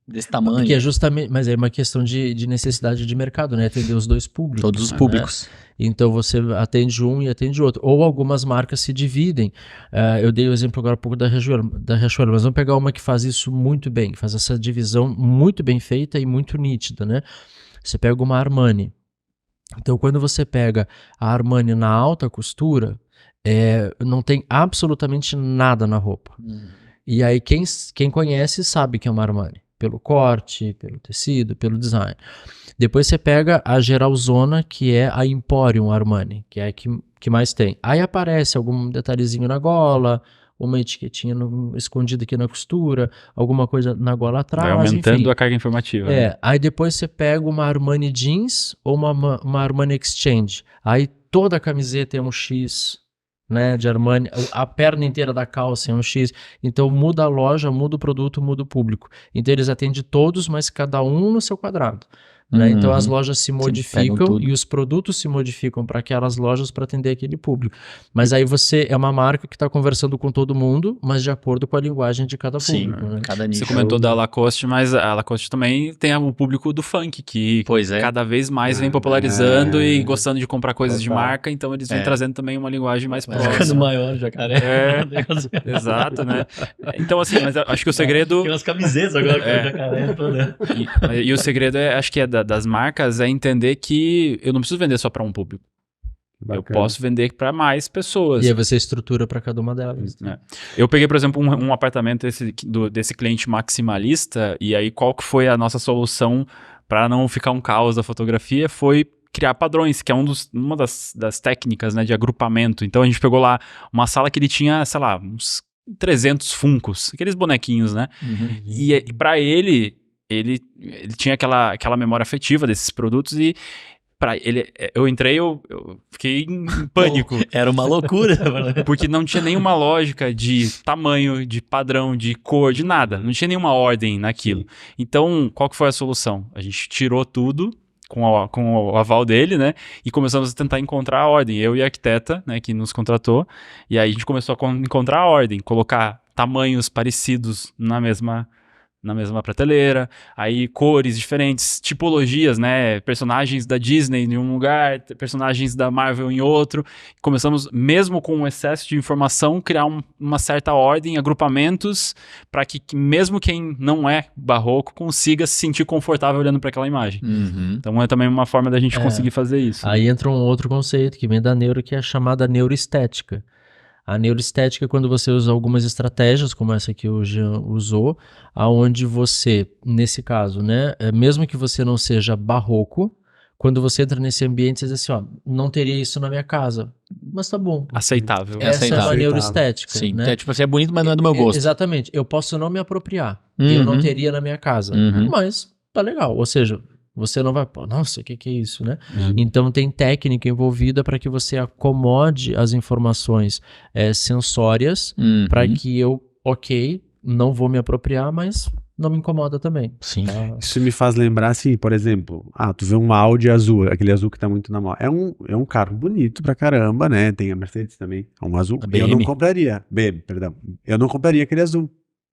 desse tamanho. Porque é justamente, mas é uma questão de necessidade de mercado, né? Atender os dois públicos. Todos os né? públicos. Então você atende um e atende outro. Ou algumas marcas se dividem. Eu dei o exemplo agora há pouco da Riachuelo, mas vamos pegar uma que faz isso muito bem, que faz essa divisão muito bem feita e muito nítida, né? Você pega uma Armani. Então quando você pega a Armani na alta costura, não tem absolutamente nada na roupa. E aí quem conhece sabe que é uma Armani. Pelo corte, pelo tecido, pelo design. Depois você pega a Geralzona, que é a Emporium Armani, que é a que mais tem. Aí aparece algum detalhezinho na gola, uma etiquetinha escondida aqui na costura, alguma coisa na gola atrás, Vai aumentando enfim. a carga informativa. né? Aí depois você pega uma Armani Jeans ou uma Armani Exchange. Aí toda a camiseta é um X, né, de Armani, a perna inteira da calça é um X. Então muda a loja, muda o produto, muda o público. Então eles atendem todos, mas cada um no seu quadrado. Né? Então as lojas se pegam modificam tudo. e os produtos se modificam para aquelas lojas para atender aquele público. Mas aí você é uma marca que está conversando com todo mundo, mas de acordo com a linguagem de cada Sim, público. Né? cada nicho. Você comentou da Lacoste, mas a Lacoste também tem o público do funk, que Pois é. cada vez mais vem popularizando É. e gostando de comprar coisas de Total. marca, então eles vêm É. trazendo também uma linguagem mais Ficando próxima. maior, jacaré. Exato, né? Então, assim, mas eu acho que o segredo... Tem umas camisetas agora com É. jacaré toda. E o segredo, acho que das marcas, é entender que eu não preciso vender só para um público. Eu Bacana. posso vender para mais pessoas. E aí você estrutura para cada uma delas. É. Eu peguei, por exemplo, um apartamento desse cliente maximalista, e aí qual que foi a nossa solução para não ficar um caos da fotografia? Foi criar padrões, que é uma das técnicas, né, de agrupamento. Então a gente pegou lá uma sala que ele tinha, sei lá, uns 300 funcos, aqueles bonequinhos, né? E para ele tinha aquela memória afetiva desses produtos e para ele, eu entrei, eu fiquei em pânico. Era uma loucura. Porque não tinha nenhuma lógica de tamanho, de padrão, de cor, de nada. Não tinha nenhuma ordem naquilo. Sim. Então, qual que foi a solução? A gente tirou tudo com o aval dele, né? E começamos a tentar encontrar a ordem. Eu e a arquiteta, né, que nos contratou. E aí a gente começou a encontrar a ordem, colocar tamanhos parecidos na mesma prateleira, aí cores diferentes, tipologias, né, personagens da Disney em um lugar, personagens da Marvel em outro. Começamos, mesmo com um excesso de informação, criar uma certa ordem, agrupamentos, para que mesmo quem não é barroco consiga se sentir confortável olhando para aquela imagem. Então é também uma forma da gente conseguir fazer isso. Aí entra um outro conceito que vem da neuro, que é a chamada neuroestética. A neuroestética é quando você usa algumas estratégias, como essa que o Jean usou, aonde você, nesse caso, né, mesmo que você não seja barroco, quando você entra nesse ambiente, você diz assim, ó, não teria isso na minha casa, mas tá bom. Aceitável. É Essa é uma aceitável. neuroestética. Sim, né? tipo assim, é bonito, mas não é do meu gosto. Exatamente. Eu posso não me apropriar. Eu não teria na minha casa, mas tá legal. Ou seja, você não vai, pô, nossa, o que é isso, né? Então tem técnica envolvida para que você acomode as informações sensórias para que eu, não vou me apropriar, mas não me incomoda também. Sim. Tá? Isso me faz lembrar, assim, por exemplo, tu vê um Audi azul, aquele azul que tá muito na moda. É um carro bonito pra caramba, né? Tem a Mercedes também, é um azul. A Eu BM. não compraria, perdão. Eu não compraria aquele azul.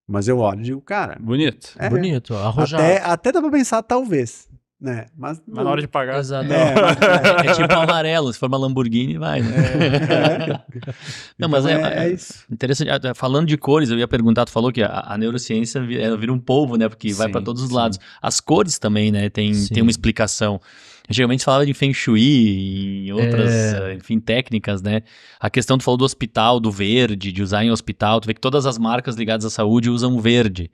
Mas eu olho e digo, cara, Bonito. Bonito, arrojado. até dá pra pensar, talvez, né? Mas Mas na hora de pagar... Exato. É tipo um amarelo, se for uma Lamborghini, vai, né? Não, mas Então é isso. interessante. Falando de cores, eu ia perguntar, tu falou que a neurociência ela vira um polvo, né? Porque vai Sim, para todos os sim. lados. As cores também, né? Tem uma explicação. Antigamente se falava de Feng Shui e outras, enfim, técnicas, né? A questão, tu falou do hospital, do verde, de usar em hospital. Tu vê que todas as marcas ligadas à saúde usam verde,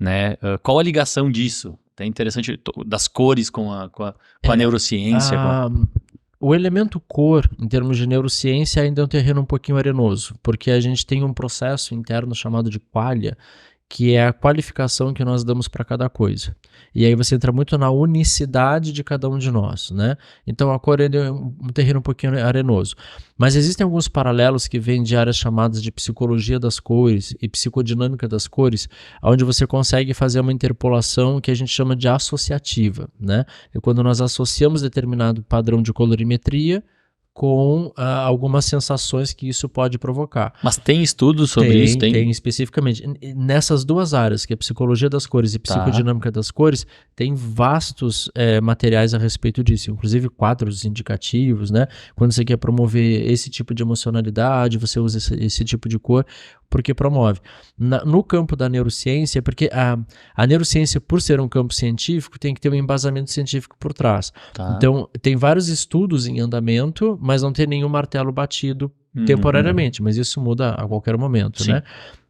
né? Qual a ligação disso? É interessante, das cores com a neurociência. O elemento cor, em termos de neurociência, ainda é um terreno um pouquinho arenoso, porque a gente tem um processo interno chamado de qualia, que é a qualificação que nós damos para cada coisa. E aí você entra muito na unicidade de cada um de nós, né? Então a cor é um terreno um pouquinho arenoso. Mas existem alguns paralelos que vêm de áreas chamadas de psicologia das cores e psicodinâmica das cores, onde você consegue fazer uma interpolação que a gente chama de associativa, né? É quando nós associamos determinado padrão de colorimetria com algumas sensações que isso pode provocar. Mas tem estudos sobre isso? Tem especificamente. Nessas duas áreas, que é psicologia das cores e psicodinâmica das cores, tem vastos materiais a respeito disso, inclusive quadros indicativos, né? Quando você quer promover esse tipo de emocionalidade, você usa esse tipo de cor, porque promove. No campo da neurociência, porque a neurociência, por ser um campo científico, tem que ter um embasamento científico por trás. Tá. Então, tem vários estudos em andamento, mas não tem nenhum martelo batido temporariamente, mas isso muda a qualquer momento, né?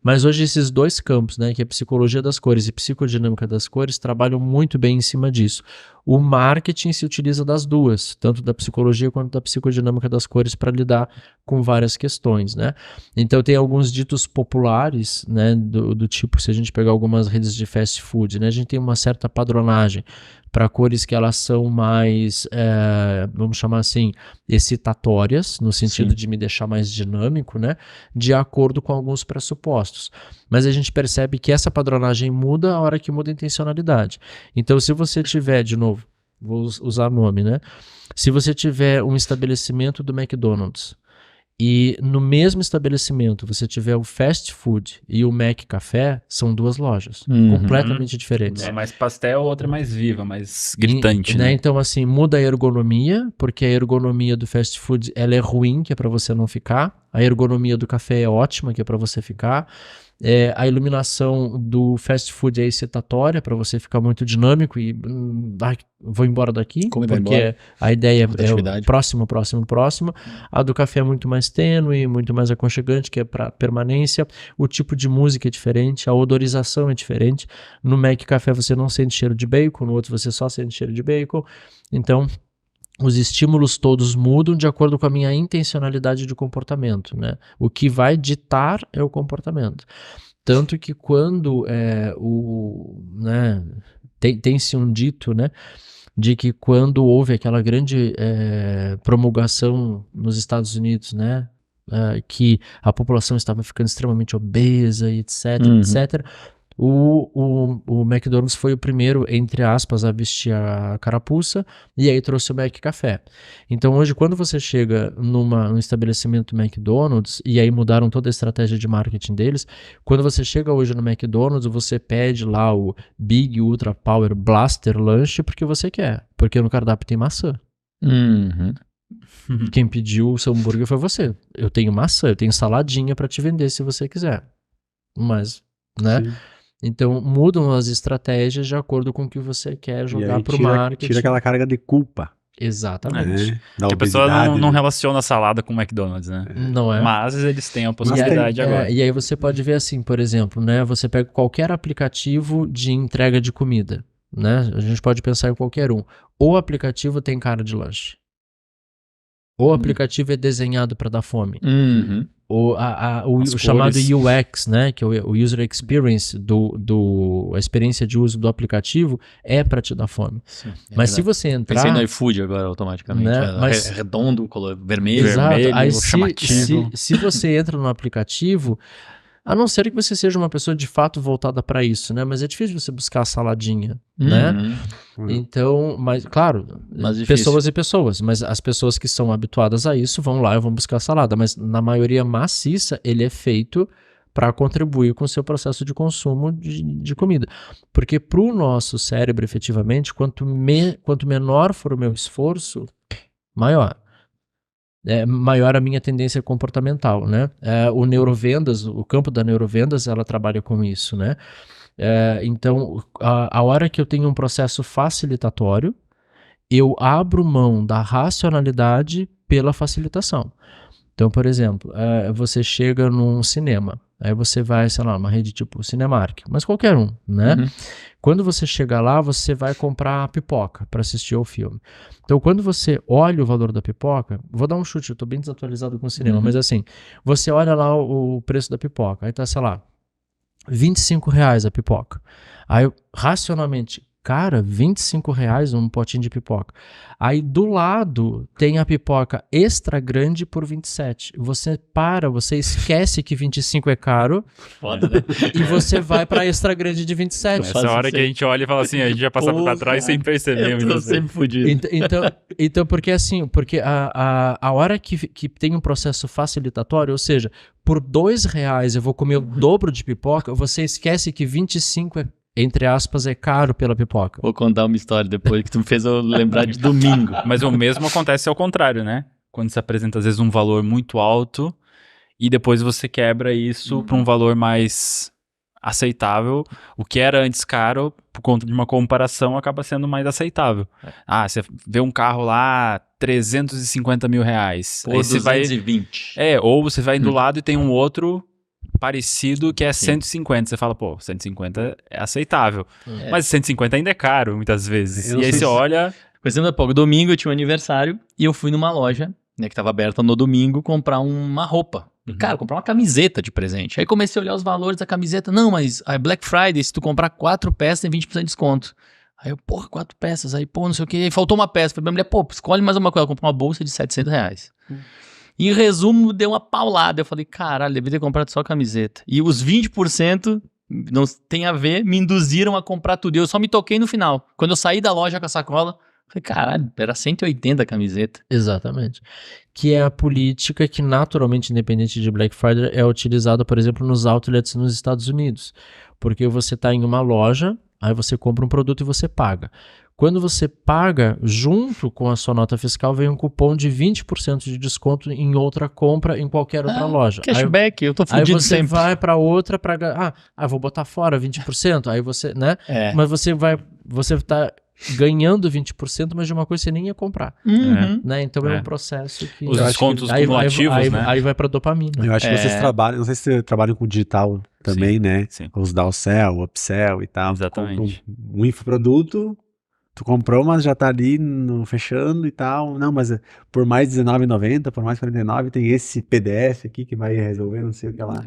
Mas hoje esses dois campos, né, que é psicologia das cores e psicodinâmica das cores, trabalham muito bem em cima disso. O marketing se utiliza das duas, tanto da psicologia quanto da psicodinâmica das cores, para lidar com várias questões, né? Então tem alguns ditos populares, né, do tipo, se a gente pegar algumas redes de fast food, né, a gente tem uma certa padronagem para cores que elas são mais, vamos chamar assim, excitatórias, no sentido de me deixar mais dinâmico, né, de acordo com alguns pressupostos. Mas a gente percebe que essa padronagem muda a hora que muda a intencionalidade. Então, se você tiver, de novo, vou usar nome, né? Se você tiver um estabelecimento do McDonald's e no mesmo estabelecimento você tiver o fast food e o Mac Café, são duas lojas completamente diferentes. É mais pastel, outra é mais viva, mais gritante, né? né? Então, assim, muda a ergonomia, porque a ergonomia do fast food ela é ruim, que é para você não ficar. A ergonomia do café é ótima, que é para você ficar. A iluminação do fast food é excitatória, para você ficar muito dinâmico e vou embora daqui, Como vai porque embora? a ideia Rotatividade. é próximo. A do café é muito mais tênue, muito mais aconchegante, que é para permanência. O tipo de música é diferente, a odorização é diferente. No Mac Café você não sente cheiro de bacon, no outro você só sente cheiro de bacon. Então, os estímulos todos mudam de acordo com a minha intencionalidade de comportamento, né? O que vai ditar é o comportamento. Tanto que quando tem-se um dito, né, de que quando houve aquela grande promulgação nos Estados Unidos, né, que a população estava ficando extremamente obesa e etc. O McDonald's foi o primeiro, entre aspas, a vestir a carapuça e aí trouxe o Mac Café. Então hoje, quando você chega num estabelecimento McDonald's, e aí mudaram toda a estratégia de marketing deles, quando você chega hoje no McDonald's, você pede lá o Big Ultra Power Blaster Lanche porque você quer, porque no cardápio tem maçã. Quem pediu o seu hambúrguer foi você. Eu tenho maçã, eu tenho saladinha para te vender se você quiser. Mas, né? Sim. Então, mudam as estratégias de acordo com o que você quer jogar para o marketing. Tira aquela carga de culpa. Exatamente. Né? Da Porque a pessoa obesidade, não né? relaciona a salada com o McDonald's, né? Não é? Mas eles têm a possibilidade agora. E aí você pode ver assim, por exemplo, né? Você pega qualquer aplicativo de entrega de comida, né? A gente pode pensar em qualquer um. O aplicativo tem cara de lanche. O aplicativo é desenhado para dar fome. O chamado UX, né, que é o User Experience, a experiência de uso do aplicativo, é para te dar fome. Sim, mas se você entrar... Pensei no iFood agora automaticamente. Né, mas... redondo, color vermelho. Exato. Aí chamativo. se você entra no aplicativo, a não ser que você seja uma pessoa de fato voltada para isso, né? Mas é difícil você buscar a saladinha, né? Então, mas claro, pessoas e pessoas, mas as pessoas que são habituadas a isso vão lá e vão buscar a salada, mas na maioria maciça ele é feito para contribuir com o seu processo de consumo de comida. Porque para o nosso cérebro, efetivamente, quanto menor for o meu esforço, maior. Maior a minha tendência comportamental, né? O neurovendas, o campo da neurovendas, ela trabalha com isso, né? Então, a hora que eu tenho um processo facilitatório, eu abro mão da racionalidade pela facilitação. Então, por exemplo, você chega num cinema, aí você vai, sei lá, uma rede tipo Cinemark, mas qualquer um, né? Quando você chega lá, você vai comprar pipoca para assistir ao filme. Então, quando você olha o valor da pipoca, vou dar um chute, eu tô bem desatualizado com o cinema, mas assim, você olha lá o preço da pipoca, aí tá, sei lá, R$25 a pipoca. Aí, racionalmente, cara, R$25 um potinho de pipoca. Aí, do lado, tem a pipoca extra grande por 27. Você esquece que 25 é caro Foda, né? e você vai pra extra grande de 27. Essa hora que a gente olha e fala assim, a gente já passava pra trás sem perceber. Eu tô muitas vezes. sempre fudido. Então, porque assim, porque a hora que tem um processo facilitatório, ou seja, por R$2 eu vou comer o dobro de pipoca, você esquece que 25 entre aspas, é caro pela pipoca. Vou contar uma história depois que tu me fez eu lembrar de domingo. Mas o mesmo acontece ao contrário, né? Quando você apresenta, às vezes, um valor muito alto e depois você quebra isso para um valor mais aceitável. O que era antes caro, por conta de uma comparação, acaba sendo mais aceitável. Ah, você vê um carro lá, R$350 mil. Aí você vai... 220. Ou você vai do lado e tem um outro parecido que é 150. Você fala, pô, 150 é aceitável. Mas 150 ainda é caro, muitas vezes. E aí você olha... Por exemplo, pouco domingo eu tinha um aniversário e eu fui numa loja, né, que tava aberta no domingo, comprar uma roupa. Cara, comprar uma camiseta de presente. Aí comecei a olhar os valores da camiseta. Não, mas a Black Friday, se tu comprar 4 peças, tem 20% de desconto. Aí eu, porra, 4 peças. Aí, pô, não sei o que. Aí faltou uma peça. Falei pra mulher, pô, escolhe mais uma coisa. Eu comprei uma bolsa de R$700. Em resumo, deu uma paulada. Eu falei, caralho, devia ter comprado só a camiseta. E os 20% não tem a ver, me induziram a comprar tudo. Eu só me toquei no final. Quando eu saí da loja com a sacola, falei, caralho, era 180 a camiseta. Exatamente. Que é a política que naturalmente, independente de Black Friday, é utilizada, por exemplo, nos outlets nos Estados Unidos. Porque você está em uma loja, aí você compra um produto e você paga. Quando você paga, junto com a sua nota fiscal, vem um cupom de 20% de desconto em outra compra em qualquer outra loja. Cashback, eu tô Aí fudido você sempre. vai para outra para vou botar fora 20%. Aí você, né? Mas você tá ganhando 20%, mas de uma coisa que você nem ia comprar. Né? Então é um processo que... Os descontos cumulativos, né? Aí vai para dopamina. Eu acho que vocês trabalham, não sei se vocês trabalham com digital também, né? Sim. Os downsell, upsell e tal. Exatamente. Um infoproduto, tu comprou, mas já tá ali no fechando e tal. Não, mas por mais R$19,90, por mais R$49, tem esse PDF aqui que vai resolver, não sei o que lá.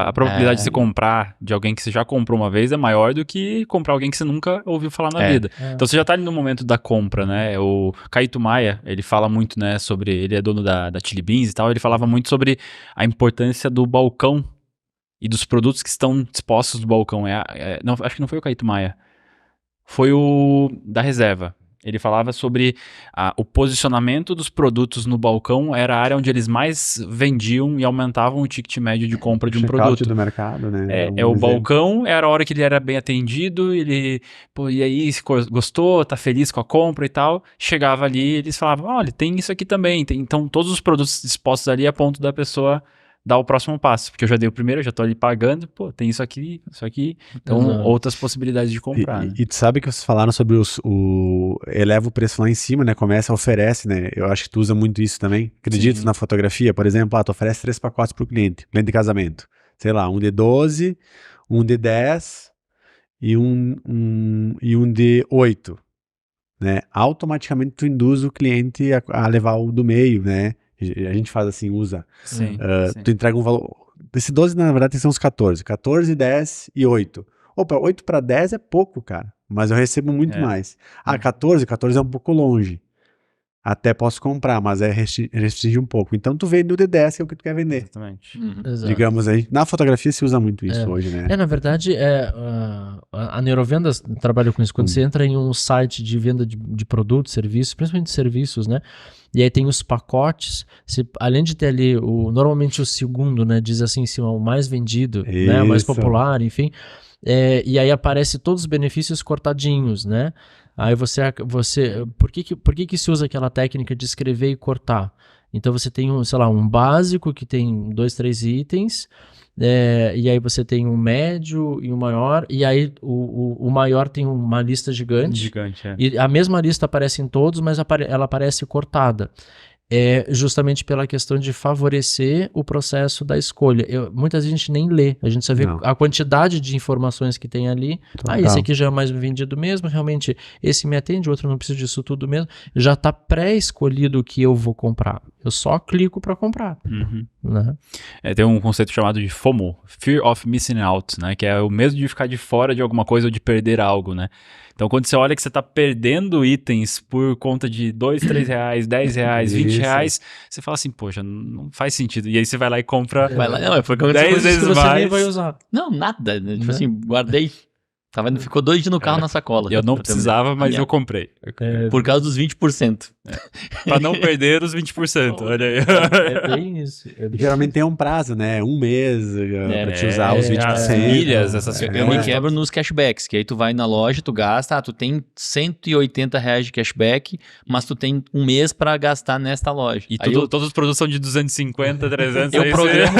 A probabilidade de você comprar de alguém que você já comprou uma vez é maior do que comprar alguém que você nunca ouviu falar na vida. Então você já tá ali no momento da compra, né? O Caíto Maia, ele fala muito, né, sobre... Ele é dono da Chili Beans e tal, ele falava muito sobre a importância do balcão e dos produtos que estão dispostos no balcão. Não, acho que não foi o Caíto Maia. Foi o da Reserva. Ele falava sobre o posicionamento dos produtos no balcão, era a área onde eles mais vendiam e aumentavam o ticket médio de compra de um produto. Do mercado, né? O balcão era a hora que ele era bem atendido, ele, pô, e aí, gostou, tá feliz com a compra e tal, chegava ali, eles falavam, olha, tem isso aqui também, então todos os produtos dispostos ali a ponto da pessoa dar o próximo passo, porque eu já dei o primeiro, eu já tô ali pagando, pô, tem isso aqui, então outras possibilidades de comprar. E tu sabe que vocês falaram sobre eleva o preço lá em cima, né, começa, oferece, né, eu acho que tu usa muito isso também, acredito na fotografia, por exemplo, tu oferece 3 pacotes pro cliente de casamento, sei lá, um de 12, um de 10 e um de 8, né, automaticamente tu induz o cliente a levar o do meio, né. A gente faz assim, usa. Sim. Tu entrega um valor. Esse 12, na verdade, tem que ser uns 14. 14, 10 e 8. Opa, 8 para 10 é pouco, cara. Mas eu recebo muito mais. 14 é um pouco longe. Até posso comprar, mas restringe um pouco. Então tu vende o de 10, que é o que tu quer vender. Exatamente. Digamos aí. Na fotografia se usa muito isso hoje, né? Na verdade, a Neurovendas trabalha com isso. Quando você entra em um site de venda de produtos, serviços, principalmente serviços, né? E aí tem os pacotes, além de ter ali, normalmente o segundo, né? Diz assim em cima, o mais vendido, né? O mais popular, enfim. E aí aparece todos os benefícios cortadinhos, né? Aí por que se usa aquela técnica de escrever e cortar? Então você tem um básico que tem 2, 3 itens, e aí você tem um médio e um maior, e aí o maior tem uma lista gigante. E a mesma lista aparece em todos, mas ela aparece cortada. Justamente pela questão de favorecer o processo da escolha. Muita gente nem lê, a gente só vê a quantidade de informações que tem ali. Esse aqui já é mais vendido mesmo, realmente esse me atende, o outro não precisa disso tudo mesmo. Já está pré-escolhido o que eu vou comprar. Eu só clico para comprar, né? Tem um conceito chamado de FOMO, Fear of Missing Out, né? Que é o medo de ficar de fora de alguma coisa ou de perder algo, né? Então, quando você olha que você tá perdendo itens por conta de 2, 3 reais, 10 reais, 20 reais, você fala assim, poxa, não faz sentido. E aí você vai lá e compra Vai lá, não, foi como 10 vezes que você mais. nem vai usar. Não, nada, né? Tipo Né? assim, guardei. Ficou 2 dias no carro na sacola. Eu não Pra ter uma precisava, ideia. mas eu comprei. Por causa dos 20%. Pra não perder os 20%, olha aí. É bem isso. Geralmente tem um prazo, né? Um mês pra te usar os 20%. As milhas, essas Eu me quebro nos cashbacks, que aí tu vai na loja, tu gasta, tu tem 180 reais de cashback, mas tu tem um mês pra gastar nesta loja. E Aí todos os produtos são de 250, 300. eu aí programo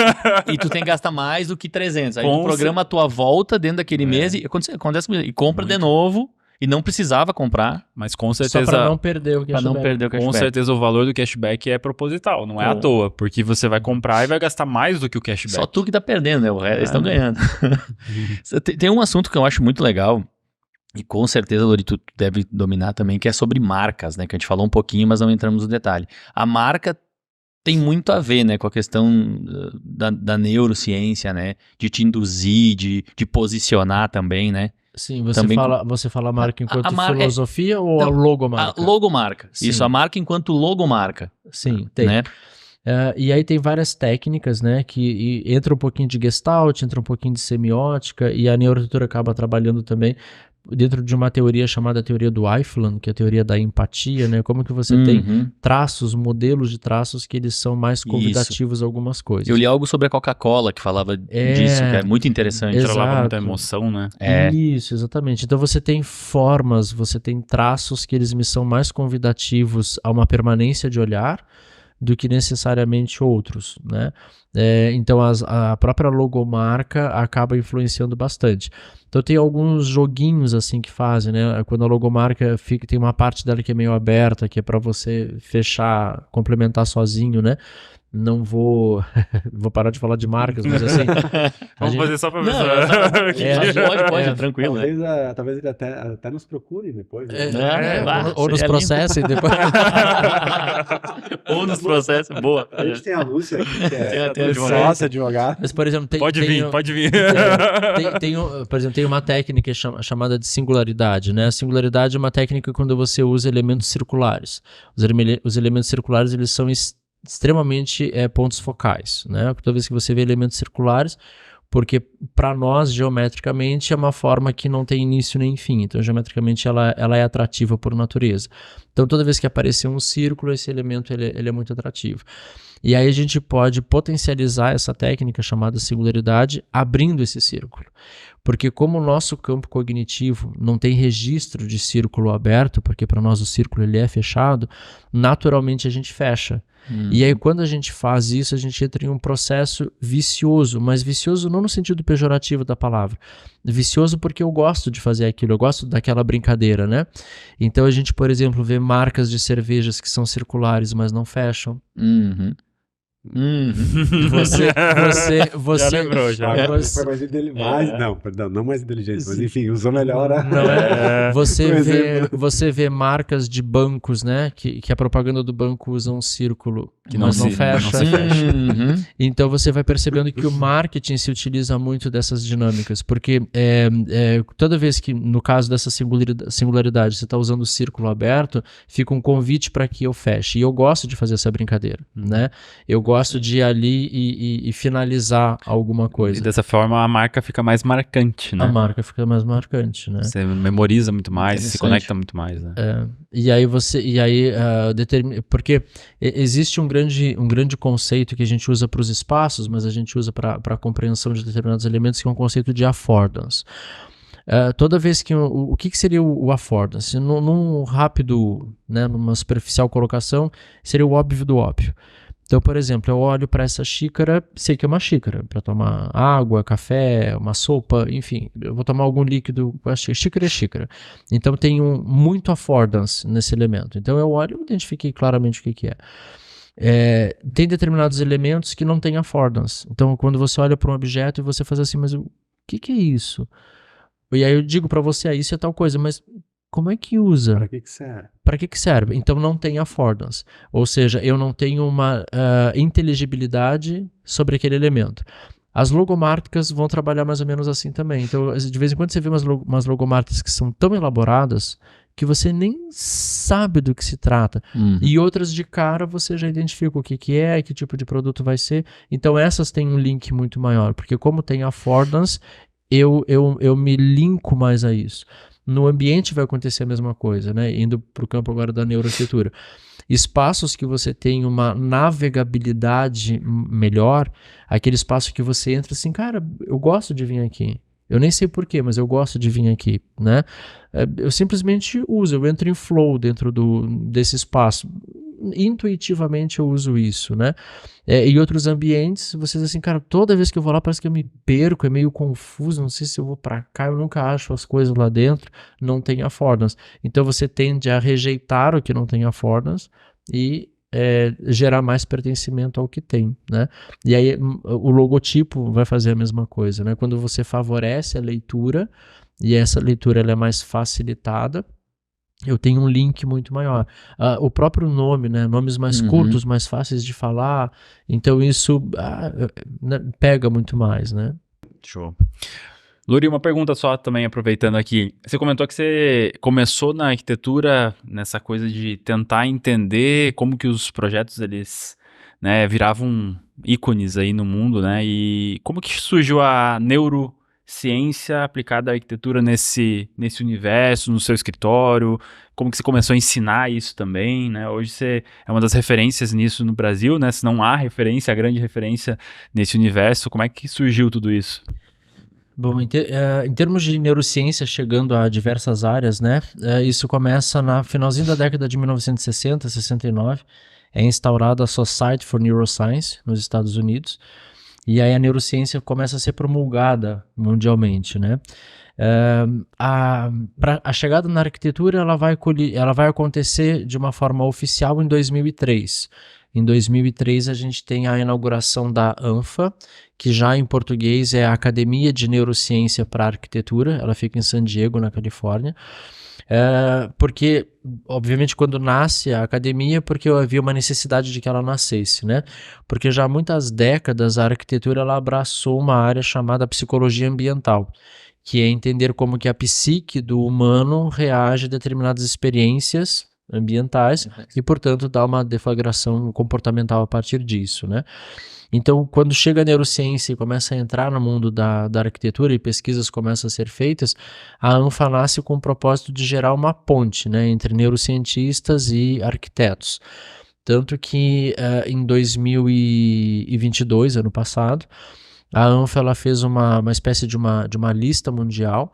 e tu tem que gastar mais do que 300. Aí tu Com programa a tua volta dentro daquele mês e acontece comigo. E compra de novo e não precisava comprar Mas com Só certeza... para não perder o pra não perder o Com cashback. certeza o valor do cashback é proposital, não é à toa, porque você vai comprar e vai gastar mais do que o cashback. Só tu que tá perdendo, né? O resto, eles estão ganhando. Tem um assunto que eu acho muito legal, e com certeza, Lori, tu deve dominar também, que é sobre marcas, né? Que a gente falou um pouquinho, mas não entramos no detalhe. A marca tem muito a ver, né, com a questão da neurociência, né? De te induzir, de posicionar também, né? Sim, Também você fala a marca enquanto a marca filosofia ou não, a logomarca? A logomarca. Sim. Isso, a marca enquanto logomarca. Sim, tem. Né? E aí tem várias técnicas, né, que entra um pouquinho de Gestalt, entra um pouquinho de semiótica, e a neuroarquitetura acaba trabalhando também dentro de uma teoria chamada teoria do Eifeland, que é a teoria da empatia, né, como que você tem traços, modelos de traços que eles são mais convidativos a algumas coisas. Eu li algo sobre a Coca-Cola que falava disso, que é muito interessante. Trolava muita emoção, né? Isso, exatamente. Então você tem formas, você tem traços que eles me são mais convidativos a uma permanência de olhar do que necessariamente outros, né? Então a própria logomarca acaba influenciando bastante. Então tem alguns joguinhos assim que fazem, né? Quando a logomarca tem uma parte dela que é meio aberta, que é para você fechar, complementar sozinho, né? Não vou parar de falar de marcas, mas assim... Vamos fazer só pra ver. Pode, tranquilo. Talvez ele até nos procure depois. Né? Ou nos processem depois. Ou nos processem, boa. A gente tem a Lúcia aqui, que Tem sócia advogada. Mas, por exemplo, Pode vir. Por exemplo, tem uma técnica chamada de singularidade, né? A singularidade é uma técnica quando você usa elementos circulares. Os elementos circulares, eles são extremamente pontos focais, né? Toda vez que você vê elementos circulares, porque para nós, geometricamente, é uma forma que não tem início nem fim. Então, geometricamente, ela é atrativa por natureza. Então, toda vez que aparecer um círculo, esse elemento ele é muito atrativo. E aí a gente pode potencializar essa técnica chamada singularidade abrindo esse círculo. Porque como o nosso campo cognitivo não tem registro de círculo aberto, porque para nós o círculo ele é fechado, naturalmente a gente fecha. E aí quando a gente faz isso, a gente entra em um processo vicioso, mas vicioso não no sentido pejorativo da palavra. Vicioso porque eu gosto de fazer aquilo, eu gosto daquela brincadeira, né? Então a gente, por exemplo, vê marcas de cervejas que são circulares, mas não fecham. Já lembrou, já. Foi mais inteligente. Não mais inteligente, mas enfim, usou melhor. Você vê marcas de bancos, né? Que a propaganda do banco usa um círculo, mas não fecha. Então você vai percebendo que o marketing se utiliza muito dessas dinâmicas, porque toda vez que, no caso dessa singularidade, você está usando o círculo aberto, fica um convite para que eu feche. E eu gosto de fazer essa brincadeira, né? Eu gosto de ir ali e finalizar alguma coisa. E dessa forma a marca fica mais marcante, né? A marca fica mais marcante, né? Você memoriza muito mais, se conecta muito mais, né? Porque existe um grande conceito que a gente usa para os espaços, mas a gente usa para a compreensão de determinados elementos, que é um conceito de affordance. Toda vez que o que seria o affordance? Num rápido, né, numa superficial colocação, seria o óbvio do óbvio. Então, por exemplo, eu olho para essa xícara, sei que é uma xícara, para tomar água, café, uma sopa, enfim, eu vou tomar algum líquido com a xícara. Xícara é xícara. Então, tem muito affordance nesse elemento. Então, eu olho e identifiquei claramente o que é. Tem determinados elementos que não têm affordance. Então, quando você olha para um objeto e você faz assim, mas o que é isso? E aí eu digo para você, isso é tal coisa, mas como é que usa? Para que serve? Para que serve? Então não tem affordance. Ou seja, eu não tenho uma inteligibilidade sobre aquele elemento. As logomarcas vão trabalhar mais ou menos assim também. Então, de vez em quando você vê umas logomarcas que são tão elaboradas que você nem sabe do que se trata. E outras de cara você já identifica o que é, que tipo de produto vai ser. Então essas têm um link muito maior, porque como tem affordance, eu me linko mais a isso. No ambiente vai acontecer a mesma coisa, né? Indo para o campo agora da neuroarquitetura. Espaços que você tem uma navegabilidade melhor, aquele espaço que você entra assim, cara, eu gosto de vir aqui. Eu nem sei porquê, mas eu gosto de vir aqui, né? Eu simplesmente uso, eu entro em flow dentro desse espaço. Intuitivamente eu uso isso, né? Em outros ambientes, vocês assim, cara, toda vez que eu vou lá parece que eu me perco, é meio confuso, não sei se eu vou pra cá, eu nunca acho as coisas lá dentro, não tem affordance. Então você tende a rejeitar o que não tem affordance e gerar mais pertencimento ao que tem, né? E aí o logotipo vai fazer a mesma coisa, né? Quando você favorece a leitura e essa leitura ela é mais facilitada, eu tenho um link muito maior. O próprio nome, né? Nomes mais curtos, mais fáceis de falar, então isso pega muito mais, né? Show. Luri, uma pergunta só também, aproveitando aqui. Você comentou que você começou na arquitetura nessa coisa de tentar entender como que os projetos, eles, né, viravam ícones aí no mundo, né? E como que surgiu a neurociência aplicada à arquitetura nesse universo, no seu escritório? Como que você começou a ensinar isso também, né? Hoje você é uma das referências nisso no Brasil, né? Se não há referência, a grande referência nesse universo, como é que surgiu tudo isso? Bom, em termos de neurociência, chegando a diversas áreas, né? Isso começa no finalzinho da década de 1960, 69. É instaurada a Society for Neuroscience nos Estados Unidos. E aí a neurociência começa a ser promulgada mundialmente, né? A chegada na arquitetura ela vai acontecer de uma forma oficial em 2003. Em 2003 a gente tem a inauguração da ANFA, que já em português é a Academia de Neurociência para Arquitetura, ela fica em San Diego, na Califórnia. Porque, obviamente, quando nasce a academia, porque havia uma necessidade de que ela nascesse, né? Porque já há muitas décadas a arquitetura ela abraçou uma área chamada psicologia ambiental, que é entender como que a psique do humano reage a determinadas experiências ambientais e, portanto, dá uma deflagração comportamental a partir disso, né? Então, quando chega a neurociência e começa a entrar no mundo da arquitetura e pesquisas começam a ser feitas, a ANFA nasce com o propósito de gerar uma ponte, né, entre neurocientistas e arquitetos. Tanto que em 2022, ano passado, a ANFA ela fez uma espécie de uma lista mundial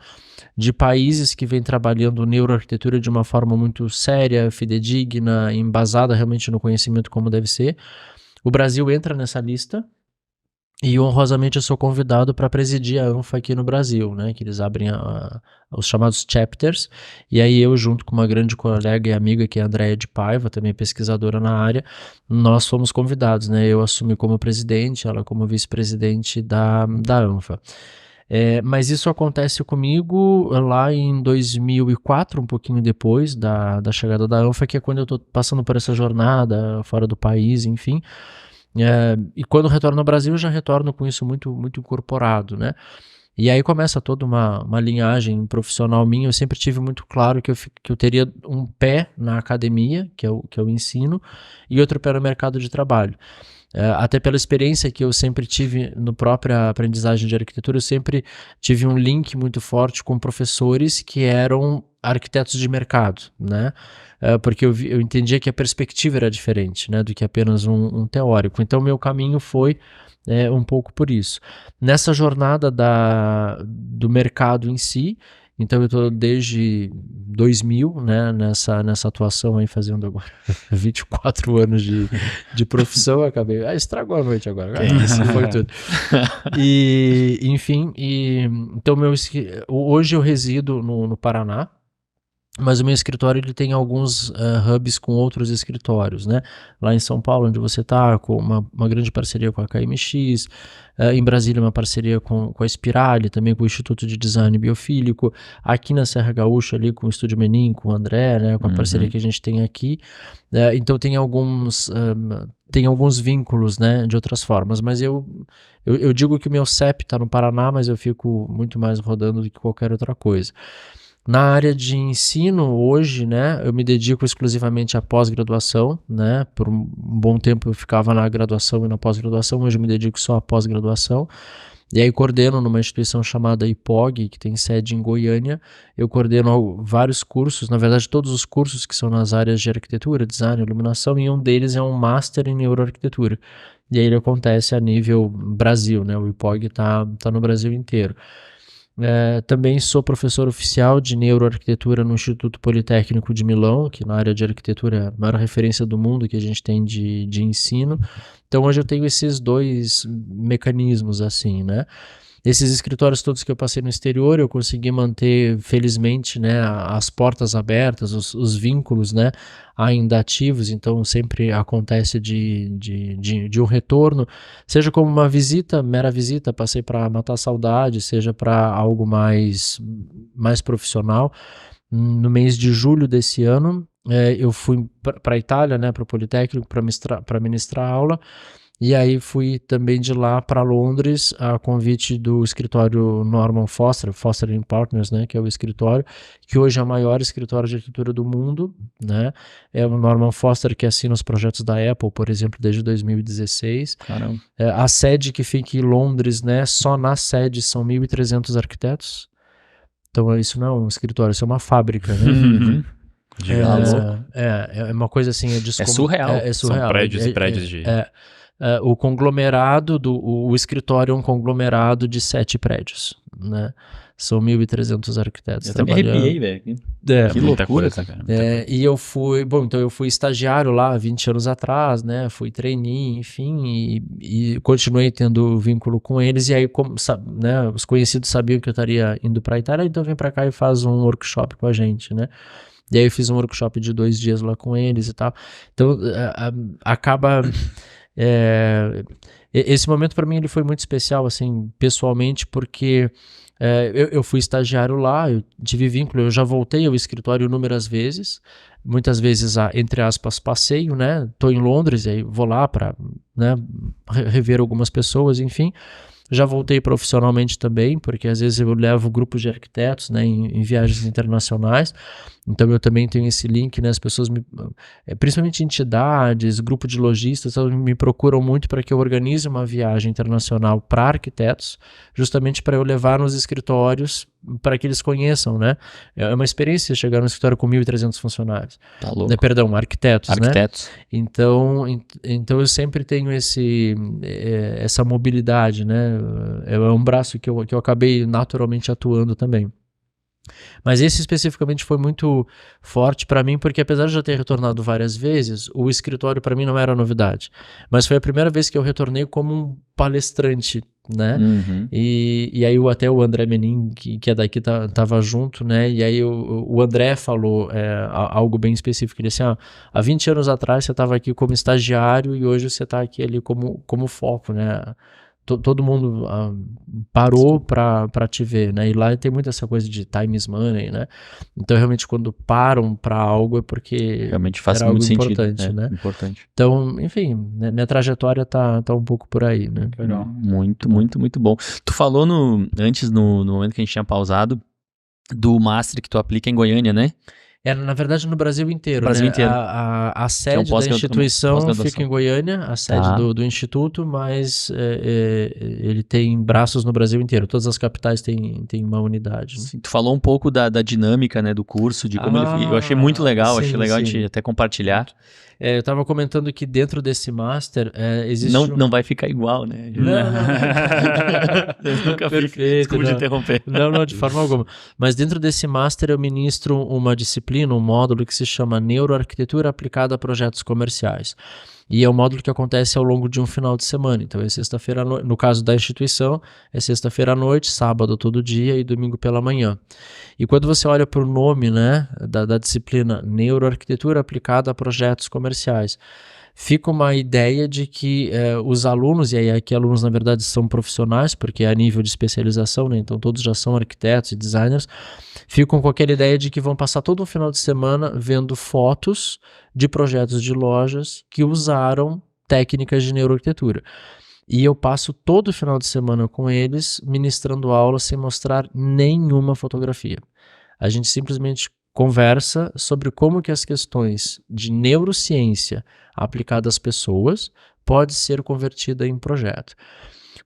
de países que vêm trabalhando neuroarquitetura de uma forma muito séria, fidedigna, embasada realmente no conhecimento como deve ser. O Brasil entra nessa lista e honrosamente eu sou convidado para presidir a ANFA aqui no Brasil, né? Que eles abrem os chamados chapters, e aí eu junto com uma grande colega e amiga que é a Andréia de Paiva, também pesquisadora na área, nós fomos convidados, né? Eu assumi como presidente, ela como vice-presidente da ANFA. Mas isso acontece comigo lá em 2004, um pouquinho depois da chegada da ANFA, que é quando eu estou passando por essa jornada fora do país, enfim. E quando eu retorno ao Brasil, eu já retorno com isso muito, muito incorporado, né? E aí começa toda uma linhagem profissional minha. Eu sempre tive muito claro que eu teria um pé na academia, que é o ensino, e outro pé no mercado de trabalho. Até pela experiência que eu sempre tive no própria aprendizagem de arquitetura, eu sempre tive um link muito forte com professores que eram arquitetos de mercado, né? Porque eu entendia que a perspectiva era diferente, né, do que apenas um teórico. Então, meu caminho foi um pouco por isso. Nessa jornada do mercado em si, então eu estou desde 2000, né, nessa atuação aí, fazendo agora 24 anos de profissão, acabei, estragou a noite agora, isso foi tudo. E, enfim, então hoje eu resido no Paraná, Mas o meu escritório ele tem alguns hubs com outros escritórios, né? Lá em São Paulo, onde você está, com uma grande parceria com a KMX, em Brasília uma parceria com a Spirale, também com o Instituto de Design Biofílico, aqui na Serra Gaúcha ali com o Estúdio Menin, com o André, né? Com a parceria que a gente tem aqui. Então tem alguns vínculos, né? De outras formas, mas eu digo que o meu CEP está no Paraná, mas eu fico muito mais rodando do que qualquer outra coisa. Na área de ensino, hoje, né, eu me dedico exclusivamente à pós-graduação, né, por um bom tempo eu ficava na graduação e na pós-graduação, hoje eu me dedico só à pós-graduação, e aí coordeno numa instituição chamada IPOG, que tem sede em Goiânia, eu coordeno vários cursos, na verdade todos os cursos que são nas áreas de arquitetura, design, iluminação, e um deles é um Master em Neuroarquitetura, e aí ele acontece a nível Brasil, né, o IPOG tá no Brasil inteiro. Também sou professor oficial de neuroarquitetura no Instituto Politécnico de Milão, que na área de arquitetura é a maior referência do mundo que a gente tem de ensino. Então hoje eu tenho esses dois mecanismos assim, né? Esses escritórios todos que eu passei no exterior, eu consegui manter, felizmente, né, as portas abertas, os vínculos, né, ainda ativos, então sempre acontece de um retorno, seja como uma visita, mera visita, passei para matar saudade, seja para algo mais profissional. No mês de julho desse ano, eu fui para a Itália, né, para o Politécnico, para ministrar aula. E aí fui também de lá para Londres a convite do escritório Norman Foster & Partners, né, que é o escritório, que hoje é o maior escritório de arquitetura do mundo, né, é o Norman Foster que assina os projetos da Apple, por exemplo, desde 2016. Caramba. A sede que fica em Londres, né, só na sede são 1.300 arquitetos, então isso não é um escritório, isso é uma fábrica, né? É uma coisa assim, é surreal. É surreal. São prédios e prédios de... o conglomerado, o escritório é um conglomerado de 7 prédios, né? São 1.300 arquitetos eu trabalhando. Eu também arrepiei, velho. Que loucura, cara. E eu fui estagiário lá há 20 anos atrás, né? Fui trainee, enfim, e continuei tendo vínculo com eles. E aí, né, os conhecidos sabiam que eu estaria indo para a Itália, então vem para cá e faz um workshop com a gente, né? E aí eu fiz um workshop de 2 dias lá com eles e tal. Então, acaba... esse momento para mim ele foi muito especial, assim, pessoalmente, porque eu fui estagiário lá, eu tive vínculo, eu já voltei ao escritório inúmeras vezes, muitas vezes entre aspas, passeio, né? Tô em Londres, aí vou lá para, né, rever algumas pessoas, enfim. Já voltei profissionalmente também, porque às vezes eu levo grupos de arquitetos, né, em viagens internacionais, então eu também tenho esse link, né, as pessoas, principalmente entidades, grupo de lojistas, me procuram muito para que eu organize uma viagem internacional para arquitetos, justamente para eu levar nos escritórios, para que eles conheçam, né, é uma experiência chegar no escritório com 1.300 funcionários. Tá louco. Perdão, arquitetos, né? Então eu sempre tenho essa mobilidade, né, é um braço que eu acabei naturalmente atuando também. Mas esse especificamente foi muito forte para mim, porque apesar de eu ter retornado várias vezes, o escritório para mim não era novidade. Mas foi a primeira vez que eu retornei como um palestrante, né? Uhum. E aí até o André Menin, que é daqui, tava junto, né? E aí o André falou algo bem específico. Ele disse, há 20 anos atrás você estava aqui como estagiário e hoje você está aqui ali como foco, né? Todo mundo parou para te ver, né? E lá tem muito essa coisa de time is money, né? Então, realmente, quando param para algo é porque realmente faz era muito algo sentido, importante, né? Importante. Então, enfim, minha trajetória tá um pouco por aí, né? Legal. Muito bom. Tu falou antes, no momento que a gente tinha pausado, do Master que tu aplica em Goiânia, né? Na verdade, no Brasil inteiro. Brasil né? inteiro. A sede da instituição fica em Goiânia, a sede do Instituto, mas ele tem braços no Brasil inteiro. Todas as capitais têm uma unidade. Né? Sim, tu falou um pouco da dinâmica, né, do curso, de como eu achei muito legal, sim, achei legal sim. a gente até compartilhar. Eu estava comentando que dentro desse Master existe... Não vai ficar igual, né? Não. Nunca Perfeito, fica. Desculpa te interromper. Não, de forma alguma. Mas dentro desse Master eu ministro uma disciplina, um módulo que se chama Neuroarquitetura aplicada a projetos comerciais. E é um módulo que acontece ao longo de um final de semana. Então é sexta-feira à noite, no caso da instituição, é sexta-feira à noite, sábado todo dia e domingo pela manhã. E quando você olha para o nome, né, da disciplina Neuroarquitetura aplicada a projetos comerciais, fica uma ideia de que os alunos, e aí aqui alunos na verdade são profissionais, porque é a nível de especialização, né, então todos já são arquitetos e designers, ficam com aquela ideia de que vão passar todo um final de semana vendo fotos de projetos de lojas que usaram técnicas de neuroarquitetura. E eu passo todo final de semana com eles ministrando aula sem mostrar nenhuma fotografia. A gente simplesmente conversa sobre como que as questões de neurociência aplicada às pessoas pode ser convertida em projeto.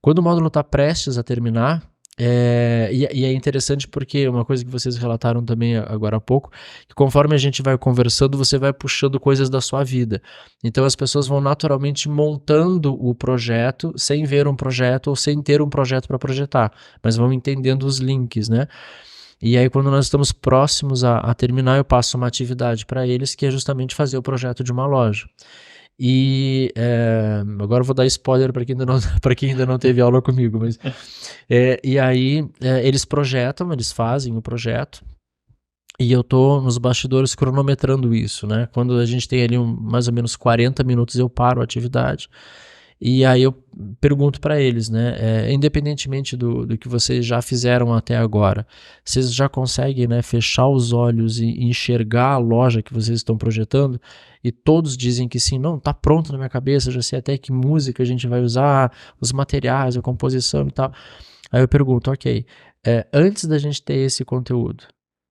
Quando o módulo está prestes a terminar, e é interessante porque uma coisa que vocês relataram também agora há pouco, que conforme a gente vai conversando, você vai puxando coisas da sua vida. Então as pessoas vão naturalmente montando o projeto sem ver um projeto ou sem ter um projeto para projetar, mas vão entendendo os links, né? E aí quando nós estamos próximos a terminar, eu passo uma atividade para eles que é justamente fazer o projeto de uma loja. E agora eu vou dar spoiler para quem ainda não teve aula comigo, mas e aí eles projetam, eles fazem o projeto e eu tô nos bastidores cronometrando isso, né? Quando a gente tem ali mais ou menos 40 minutos eu paro a atividade e aí eu pergunto para eles, né? Independentemente do que vocês já fizeram até agora, vocês já conseguem, né, fechar os olhos e enxergar a loja que vocês estão projetando? E todos dizem que sim, não, tá pronto na minha cabeça, já sei até que música a gente vai usar, os materiais, a composição e tal. Aí eu pergunto, ok, antes da gente ter esse conteúdo,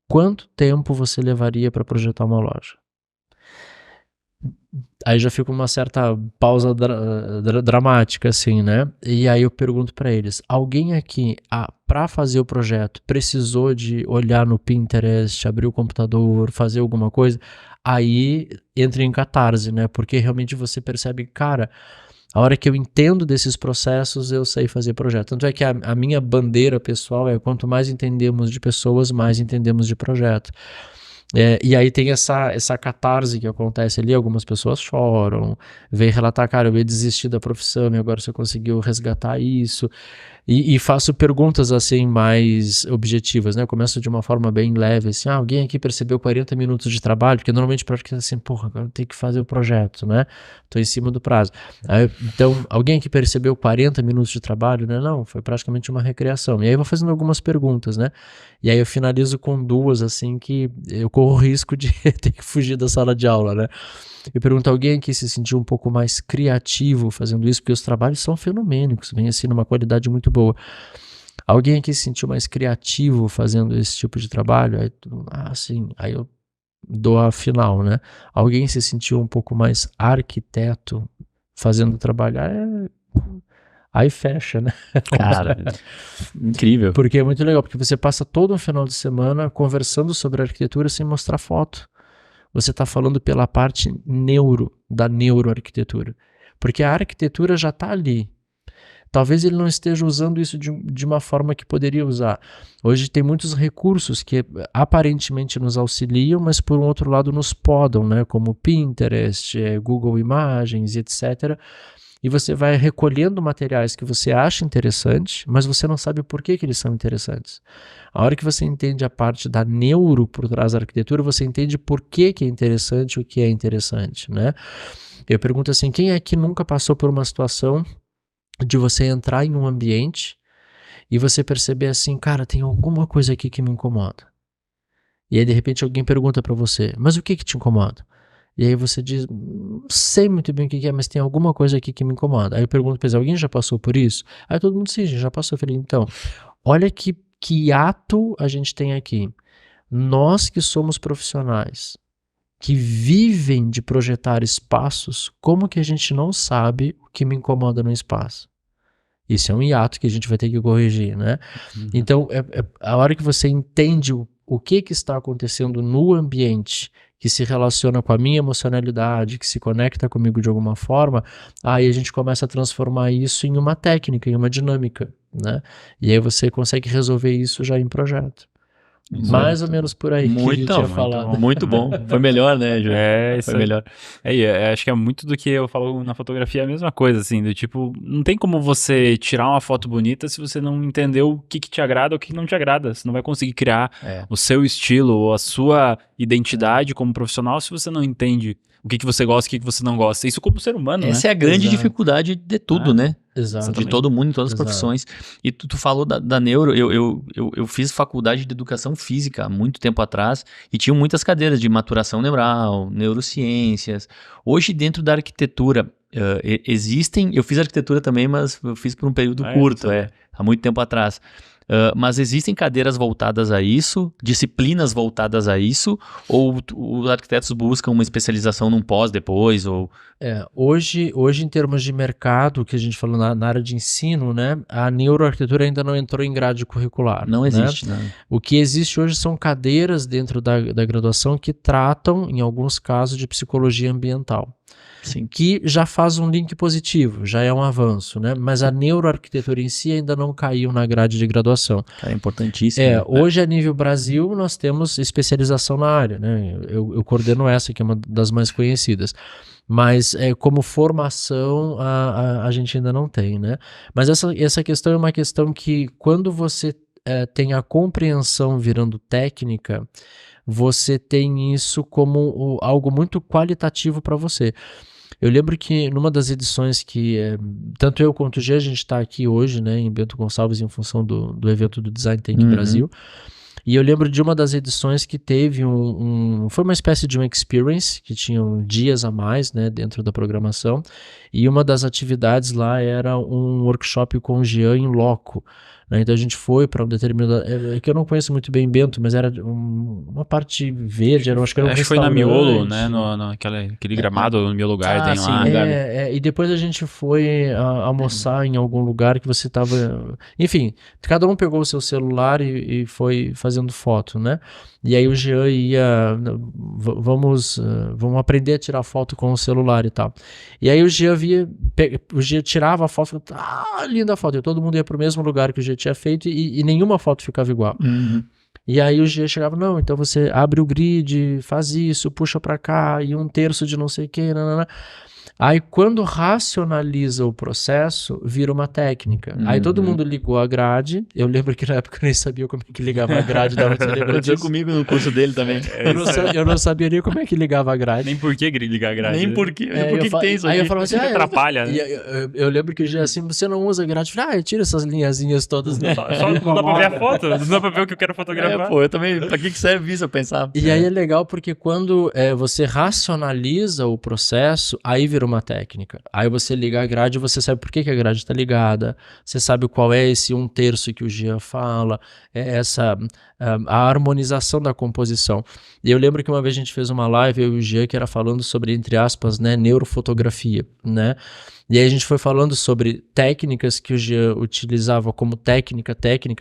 quanto tempo você levaria para projetar uma loja? Aí já fica uma certa pausa dramática, assim, né? E aí eu pergunto para eles, alguém aqui, para fazer o projeto, precisou de olhar no Pinterest, abrir o computador, fazer alguma coisa? Aí entra em catarse, né? Porque realmente você percebe, cara, a hora que eu entendo desses processos, eu sei fazer projeto. Tanto é que a minha bandeira pessoal é quanto mais entendemos de pessoas, mais entendemos de projeto. E aí tem essa catarse que acontece ali, algumas pessoas choram, vêm relatar, cara, eu ia desistir da profissão e agora você conseguiu resgatar isso, e faço perguntas assim mais objetivas, né? Eu começo de uma forma bem leve, assim, alguém aqui percebeu 40 minutos de trabalho? Porque normalmente para que assim, porra, agora eu tenho que fazer o projeto, né? Tô em cima do prazo. Aí, então, alguém aqui percebeu 40 minutos de trabalho? Né? Não, foi praticamente uma recreação. E aí eu vou fazendo algumas perguntas, né? E aí eu finalizo com duas, assim, que eu corro o risco de ter que fugir da sala de aula, né? Eu pergunto, alguém aqui se sentiu um pouco mais criativo fazendo isso? Porque os trabalhos são fenomênicos, vem assim numa qualidade muito boa. Alguém aqui se sentiu mais criativo fazendo esse tipo de trabalho? Aí, sim. Aí eu dou a final, né? Alguém se sentiu um pouco mais arquiteto fazendo o trabalho? Aí fecha, né? Cara, incrível. Porque é muito legal, porque você passa todo um final de semana conversando sobre arquitetura sem mostrar foto. Você está falando pela parte da neuroarquitetura. Porque a arquitetura já está ali. Talvez ele não esteja usando isso de uma forma que poderia usar. Hoje tem muitos recursos que aparentemente nos auxiliam, mas por um outro lado nos podam, né? Como Pinterest, Google Imagens, etc. E você vai recolhendo materiais que você acha interessante, mas você não sabe por que eles são interessantes. A hora que você entende a parte da neuro por trás da arquitetura, você entende por que é interessante o que é interessante, né? Eu pergunto assim, quem é que nunca passou por uma situação de você entrar em um ambiente e você perceber assim, cara, tem alguma coisa aqui que me incomoda. E aí de repente alguém pergunta para você, mas o que te incomoda? E aí você diz, não sei muito bem o que é, mas tem alguma coisa aqui que me incomoda. Aí eu pergunto para eles, alguém já passou por isso? Aí todo mundo, sim, já passou. Eu falei, então, olha que ato a gente tem aqui. Nós que somos profissionais, que vivem de projetar espaços, como que a gente não sabe o que me incomoda no espaço? Isso é um hiato que a gente vai ter que corrigir, né? Então, a hora que você entende o que está acontecendo no ambiente que se relaciona com a minha emocionalidade, que se conecta comigo de alguma forma, aí a gente começa a transformar isso em uma técnica, em uma dinâmica, né? E aí você consegue resolver isso já em projeto. Mais ou menos por aí que a gente Muito, tinha muito falado. Muito bom. Foi melhor, né, Ju? Isso Foi melhor. acho que é muito do que eu falo na fotografia, a mesma coisa, assim, do tipo, não tem como você tirar uma foto bonita se você não entender o que te agrada ou o que não te agrada. Você não vai conseguir criar o seu estilo ou a sua identidade como profissional se você não entende o que você gosta e o que você não gosta. Isso como ser humano, Essa é a grande dificuldade de tudo, né? Exato. De todo mundo, em todas as profissões. E tu falou da neuro, eu fiz faculdade de educação física há muito tempo atrás e tinha muitas cadeiras de maturação neural, neurociências. Hoje, dentro da arquitetura, existem, eu fiz arquitetura também, mas eu fiz por um período curto, há muito tempo atrás. Mas existem cadeiras voltadas a isso, disciplinas voltadas a isso, ou os arquitetos buscam uma especialização num pós depois, ou... Hoje, em termos de mercado, que a gente falou na área de ensino, né, a neuroarquitetura ainda não entrou em grade curricular. Não existe, né? O que existe hoje são cadeiras dentro da graduação que tratam, em alguns casos, de psicologia ambiental. Sim. Que já faz um link positivo, já é um avanço, né? Mas a neuroarquitetura em si ainda não caiu na grade de graduação. É importantíssimo. Né? Hoje, a nível Brasil, nós temos especialização na área, né? Eu coordeno essa, que é uma das mais conhecidas. Mas como formação, a gente ainda não tem, né? Mas essa questão é uma questão que, quando você tem a compreensão virando técnica, você tem isso como algo muito qualitativo para você. Eu lembro que numa das edições que tanto eu quanto o G, a gente está aqui hoje, né, em Bento Gonçalves, em função do evento do Design Tank Brasil, e eu lembro de uma das edições que teve foi uma espécie de um experience, que tinham dias a mais, né, dentro da programação, e uma das atividades lá era um workshop com o Jean em loco. Então a gente foi para um determinado... que eu não conheço muito bem Bento, mas era uma parte verde, acho que era um Acho que foi na restaurante. Miolo, né? Aquele gramado no meu lugar, tem lá. E depois a gente foi almoçar em algum lugar que você tava... Enfim, cada um pegou o seu celular e foi fazendo foto, né? E aí o Jean ia... Vamos aprender a tirar foto com o celular e tal. E aí o Jean tirava a foto, linda a foto. E todo mundo ia pro mesmo lugar que o Jean tinha feito e nenhuma foto ficava igual. E aí o Jean chegava, não, então você abre o grid, faz isso, puxa pra cá, e 1/3 de não sei o que, nanana. Aí quando racionaliza o processo, vira uma técnica. Aí todo mundo ligou a grade. Eu lembro que na época eu nem sabia como é que ligava a grade. Aconteceu comigo no curso dele também. Eu não sabia nem como é que ligava a grade. Nem por que ligar a grade. Nem por que tem isso aí aqui. eu falava assim, atrapalha, né? Eu lembro que o Jean assim, você não usa grade. Eu falei, tira essas linhazinhas todas. Né? Só não dá pra ver a foto, não dá pra ver o que eu quero fotografar. Eu também, pra que serve isso, eu pensava. E aí é legal porque quando você racionaliza o processo, aí vira uma técnica. Aí você liga a grade, você sabe por que a grade está ligada, você sabe qual é esse 1/3 que o Jean fala, a harmonização da composição. E eu lembro que uma vez a gente fez uma live, eu e o Jean, que era falando sobre, entre aspas, né, neurofotografia, né? E aí a gente foi falando sobre técnicas que o Jean utilizava como técnica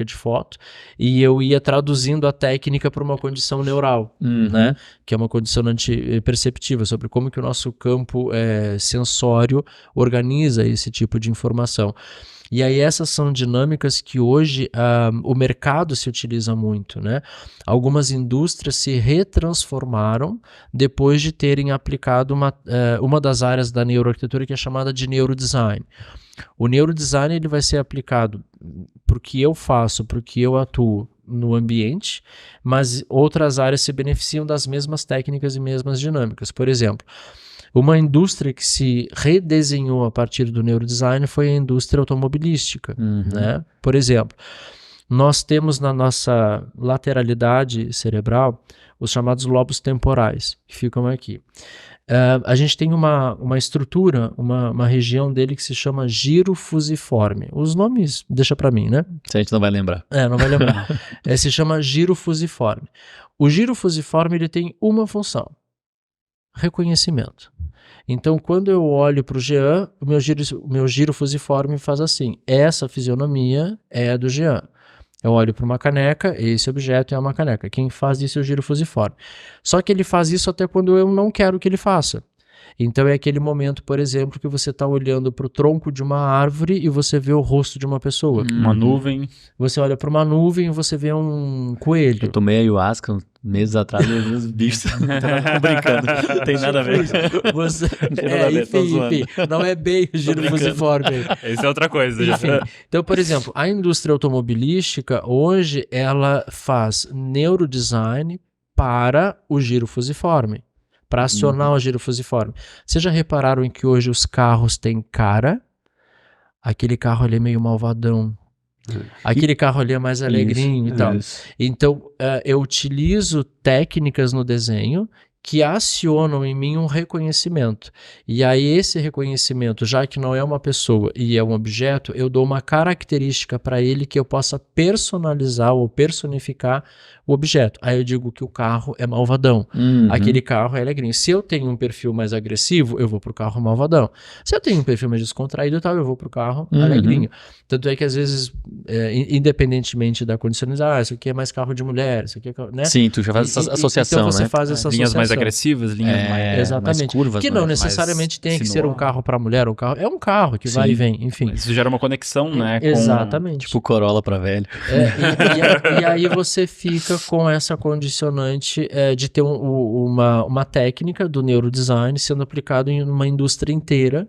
de foto, e eu ia traduzindo a técnica para uma condição neural, né? Que é uma condicionante perceptiva, sobre como que o nosso campo sensório organiza esse tipo de informação. E aí essas são dinâmicas que hoje o mercado se utiliza muito, né? Algumas indústrias se retransformaram depois de terem aplicado uma das áreas da neuroarquitetura que é chamada de neurodesign. O neurodesign ele vai ser aplicado para o que eu faço, para o que eu atuo no ambiente, mas outras áreas se beneficiam das mesmas técnicas e mesmas dinâmicas. Por exemplo, uma indústria que se redesenhou a partir do neurodesign foi a indústria automobilística, né? Por exemplo, nós temos na nossa lateralidade cerebral os chamados lobos temporais, que ficam aqui. A gente tem uma estrutura, uma região dele que se chama giro fusiforme. Os nomes deixa para mim, né? A gente não vai lembrar. Não vai lembrar. Se chama giro fusiforme. O giro fusiforme ele tem uma função: reconhecimento. Então, quando eu olho para o Jean, o meu giro fusiforme faz assim. Essa fisionomia é a do Jean. Eu olho para uma caneca, esse objeto é uma caneca. Quem faz isso é o giro fusiforme. Só que ele faz isso até quando eu não quero que ele faça. Então é aquele momento, por exemplo, que você está olhando para o tronco de uma árvore e você vê o rosto de uma pessoa. Uma nuvem. Você olha para uma nuvem e você vê um coelho. Eu tomei ayahuasca meses atrás e eu vi os bichos. Tô brincando. Não tem nada a ver. Você... Tem nada a ver, tô zoando. enfim, não é bem o giro fusiforme. Essa é outra coisa. Já. Enfim, então, por exemplo, a indústria automobilística hoje ela faz neurodesign para o giro fusiforme, para acionar o giro fusiforme. Vocês já repararam em que hoje os carros têm cara? Aquele carro ali é meio malvadão. Aquele carro ali é mais alegrinho e tal. Então, eu utilizo técnicas no desenho que acionam em mim um reconhecimento. E aí esse reconhecimento, já que não é uma pessoa e é um objeto, eu dou uma característica para ele que eu possa personalizar ou personificar o objeto. Aí eu digo que o carro é malvadão. Aquele carro é alegrinho. Se eu tenho um perfil mais agressivo, eu vou pro carro malvadão. Se eu tenho um perfil mais descontraído e tal, eu vou pro carro alegrinho. Tanto é que às vezes, independentemente da condicionalidade, isso aqui é mais carro de mulher, isso aqui é carro, né? Sim, tu já faz essa associação, então você né? faz essa Linhas mais associação. agressivas, linhas mais... Exatamente. mais curvas. Que não mais necessariamente tem que ser um sinuoso. carro para mulher, é um carro que vai Sim. e vem, enfim. Isso gera uma conexão, né? Exatamente. tipo Corolla pra velho. E aí você fica com essa condicionante de ter uma técnica do neurodesign sendo aplicado em uma indústria inteira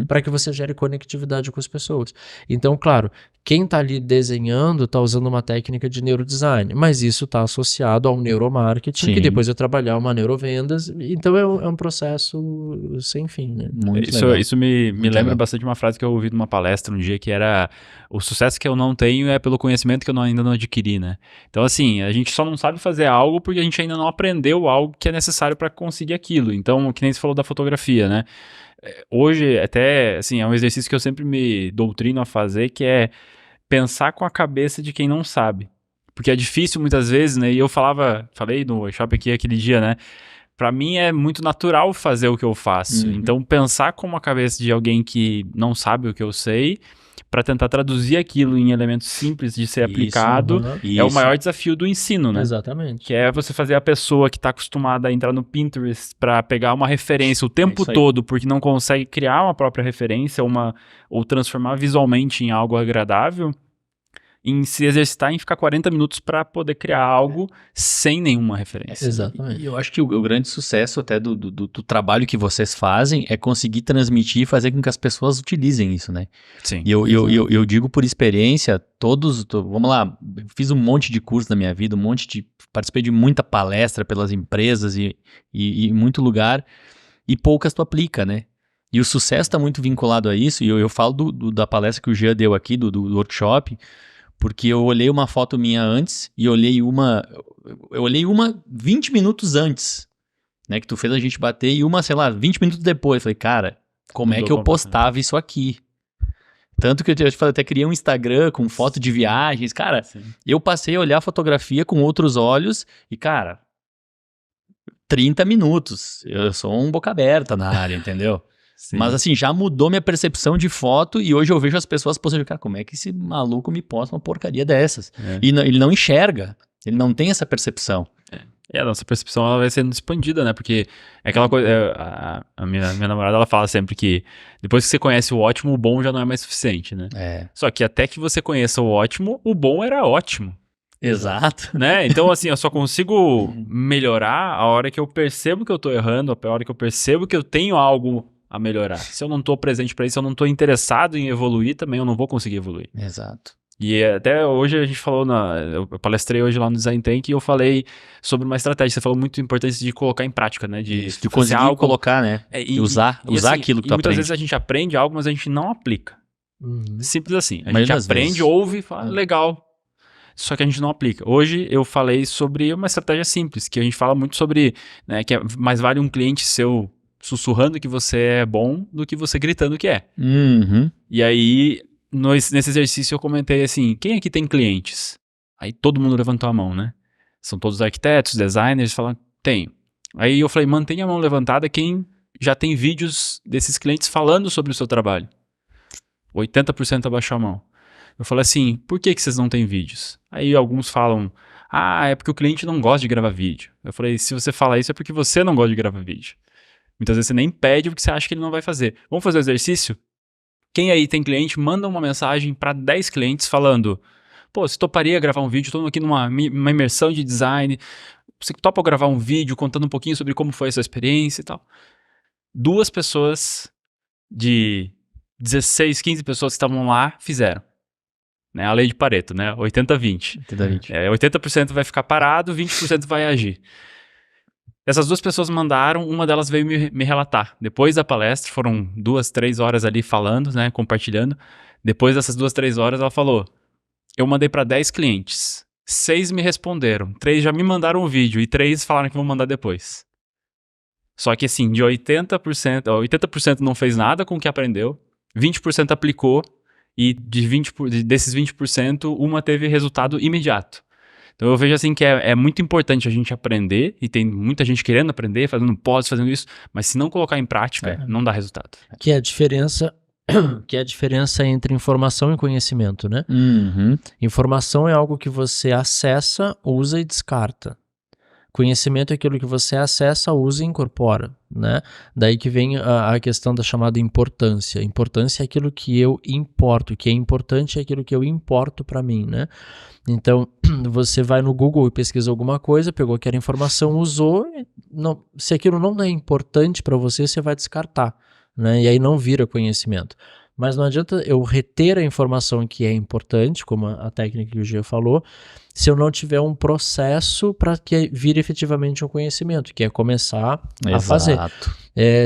para que você gere conectividade com as pessoas. Então, claro, quem está ali desenhando está usando uma técnica de neurodesign, mas isso está associado ao neuromarketing, Sim. que depois vai trabalhar uma neurovendas. Então é um processo sem fim, né? Muito legal. Isso me lembra legal. bastante uma frase que eu ouvi numa palestra um dia, que era: o sucesso que eu não tenho é pelo conhecimento que eu ainda não adquiri, né? Então, assim, a gente só não sabe fazer algo porque a gente ainda não aprendeu algo que é necessário para conseguir aquilo. Então, que nem você falou da fotografia, né? Hoje, até, assim, é um exercício que eu sempre me doutrino a fazer, que é pensar com a cabeça de quem não sabe. Porque é difícil muitas vezes, né? E eu falei no workshop aqui aquele dia, né? Pra mim é muito natural fazer o que eu faço. Então, pensar com a cabeça de alguém que não sabe o que eu sei, para tentar traduzir aquilo em elementos simples de ser aplicado, é o maior desafio do ensino, né? Exatamente. Que é você fazer a pessoa que está acostumada a entrar no Pinterest para pegar uma referência o tempo isso aí. todo, porque não consegue criar uma própria referência ou transformar visualmente em algo agradável, em se exercitar em ficar 40 minutos para poder criar algo sem nenhuma referência. Exatamente. E eu acho que o grande sucesso até do trabalho que vocês fazem é conseguir transmitir e fazer com que as pessoas utilizem isso, né? Sim. E eu digo por experiência, vamos lá, fiz um monte de curso na minha vida, participei de muita palestra pelas empresas e muito lugar, e poucas tu aplica, né? E o sucesso está muito vinculado a isso, e eu falo da palestra que o Jean deu aqui, do workshop, porque eu olhei uma foto minha antes e eu olhei uma 20 minutos antes, né, que tu fez a gente bater, e uma, sei lá, 20 minutos depois. Falei, cara, como é que eu postava isso aqui? Tanto que eu até criei um Instagram com foto de viagens. Cara, eu passei a olhar a fotografia com outros olhos e, cara, 30 minutos. Eu sou um boca aberta na área, entendeu? Sim. Mas assim, já mudou minha percepção de foto e hoje eu vejo as pessoas postando, cara, como é que esse maluco me posta uma porcaria dessas? E ele não enxerga, ele não tem essa percepção. A nossa percepção ela vai sendo expandida, né? Porque é aquela coisa. A minha namorada ela fala sempre que depois que você conhece o ótimo, o bom já não é mais suficiente, né? Só que até que você conheça o ótimo, o bom era ótimo. Exato. Né? Então, assim, eu só consigo melhorar a hora que eu percebo que eu tô errando, a hora que eu percebo que eu tenho algo a melhorar. Se eu não tô presente para isso, se eu não tô interessado em evoluir, também eu não vou conseguir evoluir. Exato. E até hoje a gente falou, eu palestrei hoje lá no Design Tank e eu falei sobre uma estratégia. Você falou muito importante de colocar em prática, né? De conseguir algo, colocar, né? E usar assim, aquilo que tu muitas aprende. vezes a gente aprende algo, mas a gente não aplica. Simples assim. A gente das aprende, vezes. ouve e fala, legal. Só que a gente não aplica. Hoje eu falei sobre uma estratégia simples, que a gente fala muito sobre, né, que mais vale um cliente seu sussurrando que você é bom do que você gritando que é. E aí, nesse exercício eu comentei assim, quem aqui tem clientes? Aí todo mundo levantou a mão, né? São todos arquitetos, designers, falam, tenho. Aí eu falei, mantenha a mão levantada quem já tem vídeos desses clientes falando sobre o seu trabalho. 80% abaixou a mão. Eu falei assim, por que vocês não têm vídeos? Aí alguns falam, é porque o cliente não gosta de gravar vídeo. Eu falei, se você fala isso é porque você não gosta de gravar vídeo. Muitas vezes você nem pede porque você acha que ele não vai fazer. Vamos fazer o exercício? Quem aí tem cliente, manda uma mensagem para 10 clientes falando: pô, você toparia gravar um vídeo? Estou aqui numa imersão de design. Você topa gravar um vídeo contando um pouquinho sobre como foi essa experiência e tal? 2 pessoas de 16, 15 pessoas que estavam lá fizeram. Né? A lei de Pareto, né? 80-20. 80% vai ficar parado, 20% vai agir. Essas 2 pessoas mandaram, uma delas veio me relatar. Depois da palestra, foram 2, 3 horas ali falando, né, compartilhando. Depois dessas 2, 3 horas, ela falou: eu mandei para 10 clientes, 6 me responderam, 3 já me mandaram o vídeo e 3 falaram que vão mandar depois. Só que assim, de 80% não fez nada com o que aprendeu, 20% aplicou e desses 20%, uma teve resultado imediato. Então eu vejo assim que é muito importante a gente aprender, e tem muita gente querendo aprender, fazendo pós, fazendo isso, mas se não colocar em prática, não dá resultado. Que é a diferença entre informação e conhecimento, né? Uhum. Informação é algo que você acessa, usa e descarta. Conhecimento é aquilo que você acessa, usa e incorpora, né? Daí que vem a questão da chamada importância. Importância é aquilo que eu importo, o que é importante é aquilo que eu importo para mim, né? Então, você vai no Google e pesquisa alguma coisa, pegou aquela informação, usou, se aquilo não é importante para você, você vai descartar, né? E aí não vira conhecimento. Mas não adianta eu reter a informação que é importante, como a técnica que o Gia falou, se eu não tiver um processo para que vire efetivamente um conhecimento, que é começar a fazer.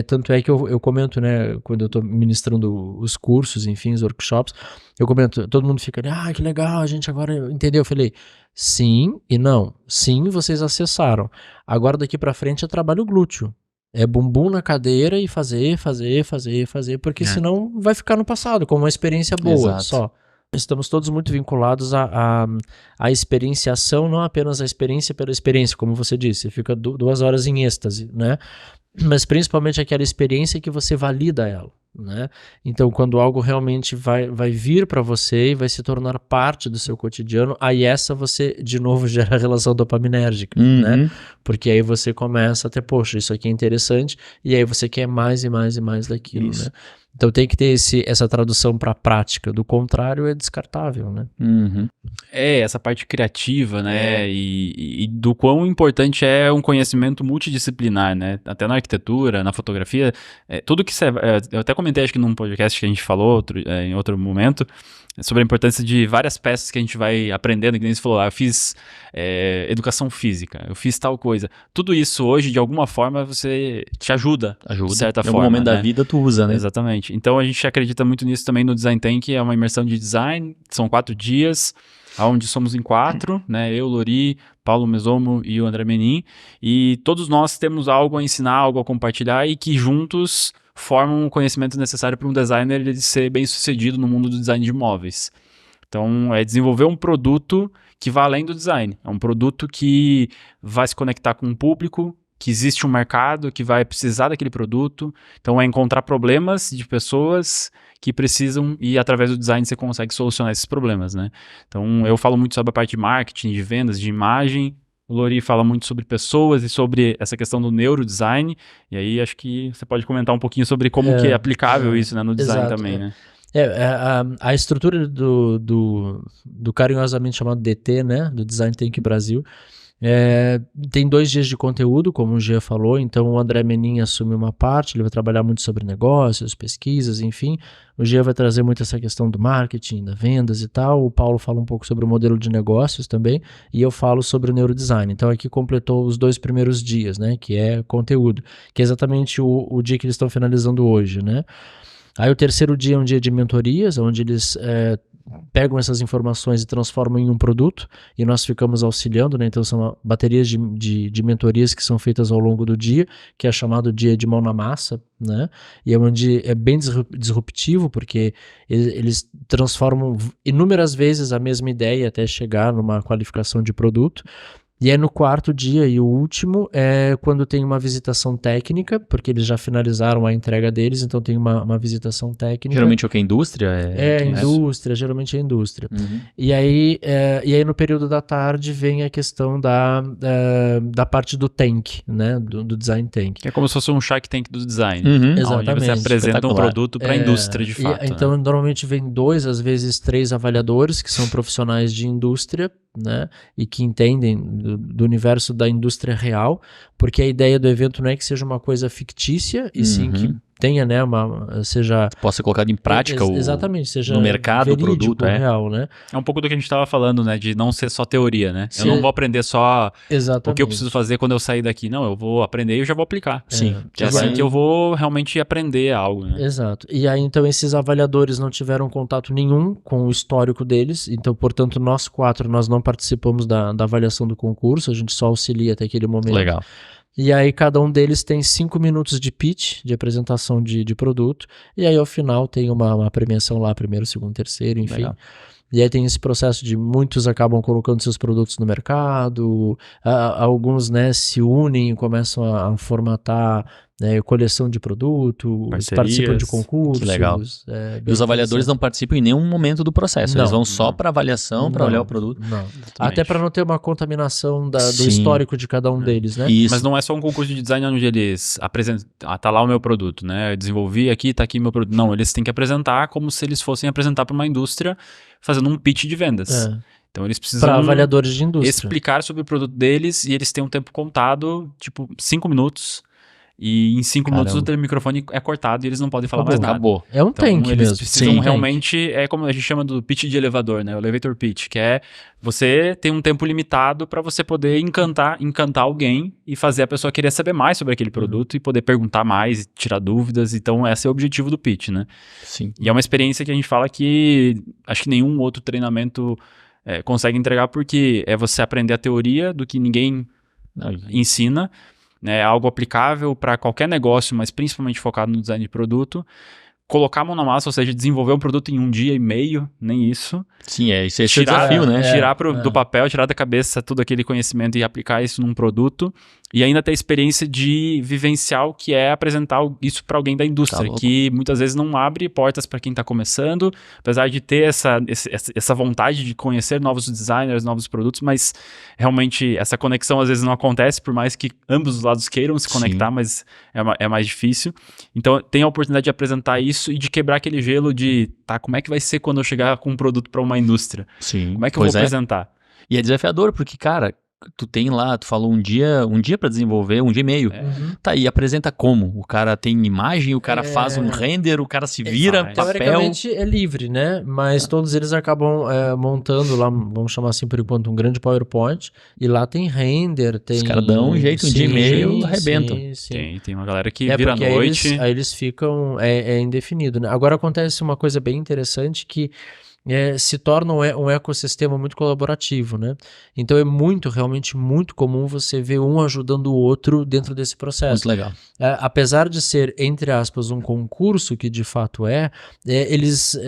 Tanto é que eu comento, né, quando eu estou ministrando os cursos, enfim, os workshops, eu comento, todo mundo fica, que legal, a gente agora entendeu. Eu falei, sim e não. Sim, vocês acessaram. Agora daqui para frente é trabalho glúteo. É bumbum na cadeira e fazer, porque senão vai ficar no passado, como uma experiência boa só. Estamos todos muito vinculados à experienciação, não apenas a experiência pela experiência, como você disse, você fica 2 horas em êxtase, né? Mas principalmente aquela experiência que você valida ela, né? Então, quando algo realmente vai vir para você e vai se tornar parte do seu cotidiano, aí você de novo gera a relação dopaminérgica, né? Porque aí você começa a ter, poxa, isso aqui é interessante, e aí você quer mais e mais e mais daquilo, né? Então tem que ter essa tradução para a prática, do contrário é descartável, né? Essa parte criativa, né? E do quão importante é um conhecimento multidisciplinar, né? Até na arquitetura, na fotografia, tudo que você... eu até comentei, acho que num podcast que a gente falou em outro momento, sobre a importância de várias peças que a gente vai aprendendo, que nem você falou, eu fiz educação física, eu fiz tal coisa. Tudo isso hoje, de alguma forma, você te ajuda. De certa forma. Em algum momento da vida tu usa, né? Exatamente. Então a gente acredita muito nisso também no Design Tank, é uma imersão de design, são 4 dias, onde somos em 4, né? Eu, Lori, Paulo Mesomo e o André Menin, e todos nós temos algo a ensinar, algo a compartilhar, e que juntos formam o conhecimento necessário para um designer ele ser bem sucedido no mundo do design de imóveis. Então, é desenvolver um produto que vá além do design. É um produto que vai se conectar com o público, que existe um mercado que vai precisar daquele produto. Então, é encontrar problemas de pessoas que precisam e através do design você consegue solucionar esses problemas, né? Então, eu falo muito sobre a parte de marketing, de vendas, de imagem. O Lori fala muito sobre pessoas e sobre essa questão do neurodesign, e aí acho que você pode comentar um pouquinho sobre como que é aplicável isso, né, no design também, né? A estrutura do carinhosamente chamado DT, né, do Design Tank Brasil, tem 2 dias de conteúdo, como o Gia falou, então o André Menin assume uma parte, ele vai trabalhar muito sobre negócios, pesquisas, enfim. O Gia vai trazer muito essa questão do marketing, das vendas e tal. O Paulo fala um pouco sobre o modelo de negócios também, e eu falo sobre o neurodesign. Então aqui completou os 2 primeiros dias, né, que é conteúdo, que é exatamente o dia que eles estão finalizando hoje, né. Aí o 3º dia é um dia de mentorias, onde eles pegam essas informações e transformam em um produto, e nós ficamos auxiliando, né? Então são baterias de mentorias que são feitas ao longo do dia, que é chamado dia de mão na massa, né? E é onde é bem disruptivo, porque eles transformam inúmeras vezes a mesma ideia até chegar numa qualificação de produto. E aí no quarto dia e o último é quando tem uma visitação técnica, porque eles já finalizaram a entrega deles, então tem uma visitação técnica. Geralmente o que é indústria? Indústria, geralmente é indústria. Uhum. E aí no período da tarde vem a questão da parte do tank, né? Do design tank. Que é como se fosse um Shark Tank do design. Uhum. Onde Exatamente. você apresenta um produto para a indústria, de fato. Então, normalmente vem 2, às vezes 3 avaliadores, que são profissionais de indústria, né? E que entendem do universo da indústria real, porque a ideia do evento não é que seja uma coisa fictícia, e sim que tenha, né, seja... Possa ser colocado em prática exatamente, seja no mercado o produto, real, né? É um pouco do que a gente estava falando, né, de não ser só teoria, né? Sim. Eu não vou aprender só Exatamente. o que eu preciso fazer quando eu sair daqui. Não, eu vou aprender e eu já vou aplicar. Sim. É assim que eu vou realmente aprender algo, né? Exato. E aí, então, esses avaliadores não tiveram contato nenhum com o histórico deles, então, portanto, nós 4, nós não participamos da avaliação do concurso, a gente só auxilia até aquele momento. Legal. E aí cada um deles tem 5 minutos de pitch, de apresentação de produto, e aí ao final tem uma premiação lá, primeiro, segundo, terceiro, enfim. Legal. E aí tem esse processo de muitos acabam colocando seus produtos no mercado, alguns, né, se unem e começam a formatar, né, coleção de produto, participam de concursos. Que legal. E os avaliadores não participam em nenhum momento do processo, eles vão só para avaliação, para olhar o produto. Não. Até para não ter uma contaminação do histórico de cada um deles, né? Mas não é só um concurso de design onde eles apresentam, tá lá o meu produto, né? Eu desenvolvi aqui, tá aqui meu produto. Não, eles têm que apresentar como se eles fossem apresentar para uma indústria fazendo um pitch de vendas. Então eles precisam para avaliadores de indústria explicar sobre o produto deles e eles têm um tempo contado, tipo 5 minutos. E em 5 minutos o microfone é cortado e eles não podem falar mais nada. Acabou. É um tank eles mesmo. precisam realmente, é como a gente chama do pitch de elevador, né? O elevator pitch, que é você tem um tempo limitado para você poder encantar alguém e fazer a pessoa querer saber mais sobre aquele produto e poder perguntar mais, tirar dúvidas. Então esse é o objetivo do pitch, né? Sim. E é uma experiência que a gente fala que acho que nenhum outro treinamento consegue entregar, porque é você aprender a teoria do que ninguém ensina, né, algo aplicável para qualquer negócio, mas principalmente focado no design de produto, colocar a mão na massa, ou seja, desenvolver um produto em 1 dia e meio, nem isso. Sim, esse é o desafio, né? Tirar do papel, tirar da cabeça todo aquele conhecimento e aplicar isso num produto, e ainda ter a experiência de vivenciar o que é apresentar isso para alguém da indústria, que muitas vezes não abre portas para quem está começando, apesar de ter essa vontade de conhecer novos designers, novos produtos, mas realmente essa conexão às vezes não acontece, por mais que ambos os lados queiram se conectar, mas é mais difícil. Então tem a oportunidade de apresentar isso e de quebrar aquele gelo de, como é que vai ser quando eu chegar com um produto para uma indústria? Sim. Como é que eu vou apresentar? E é desafiador, porque, cara, tu tem lá, tu falou um dia para desenvolver, 1 dia e meio. Tá aí, apresenta como? O cara tem imagem, o cara faz um render, o cara se vira, papel. Teoricamente é livre, né? Mas todos eles acabam montando lá, vamos chamar assim por enquanto, um grande PowerPoint, e lá tem render, tem... Os caras dão um jeito, 1 dia e meio, arrebentam. Tem uma galera que vira à noite. Aí eles ficam, indefinido, né? Agora acontece uma coisa bem interessante que se torna um ecossistema muito colaborativo, né? Então é realmente muito comum você ver um ajudando o outro dentro desse processo. Muito legal. Apesar de ser, entre aspas, um concurso, que de fato eles...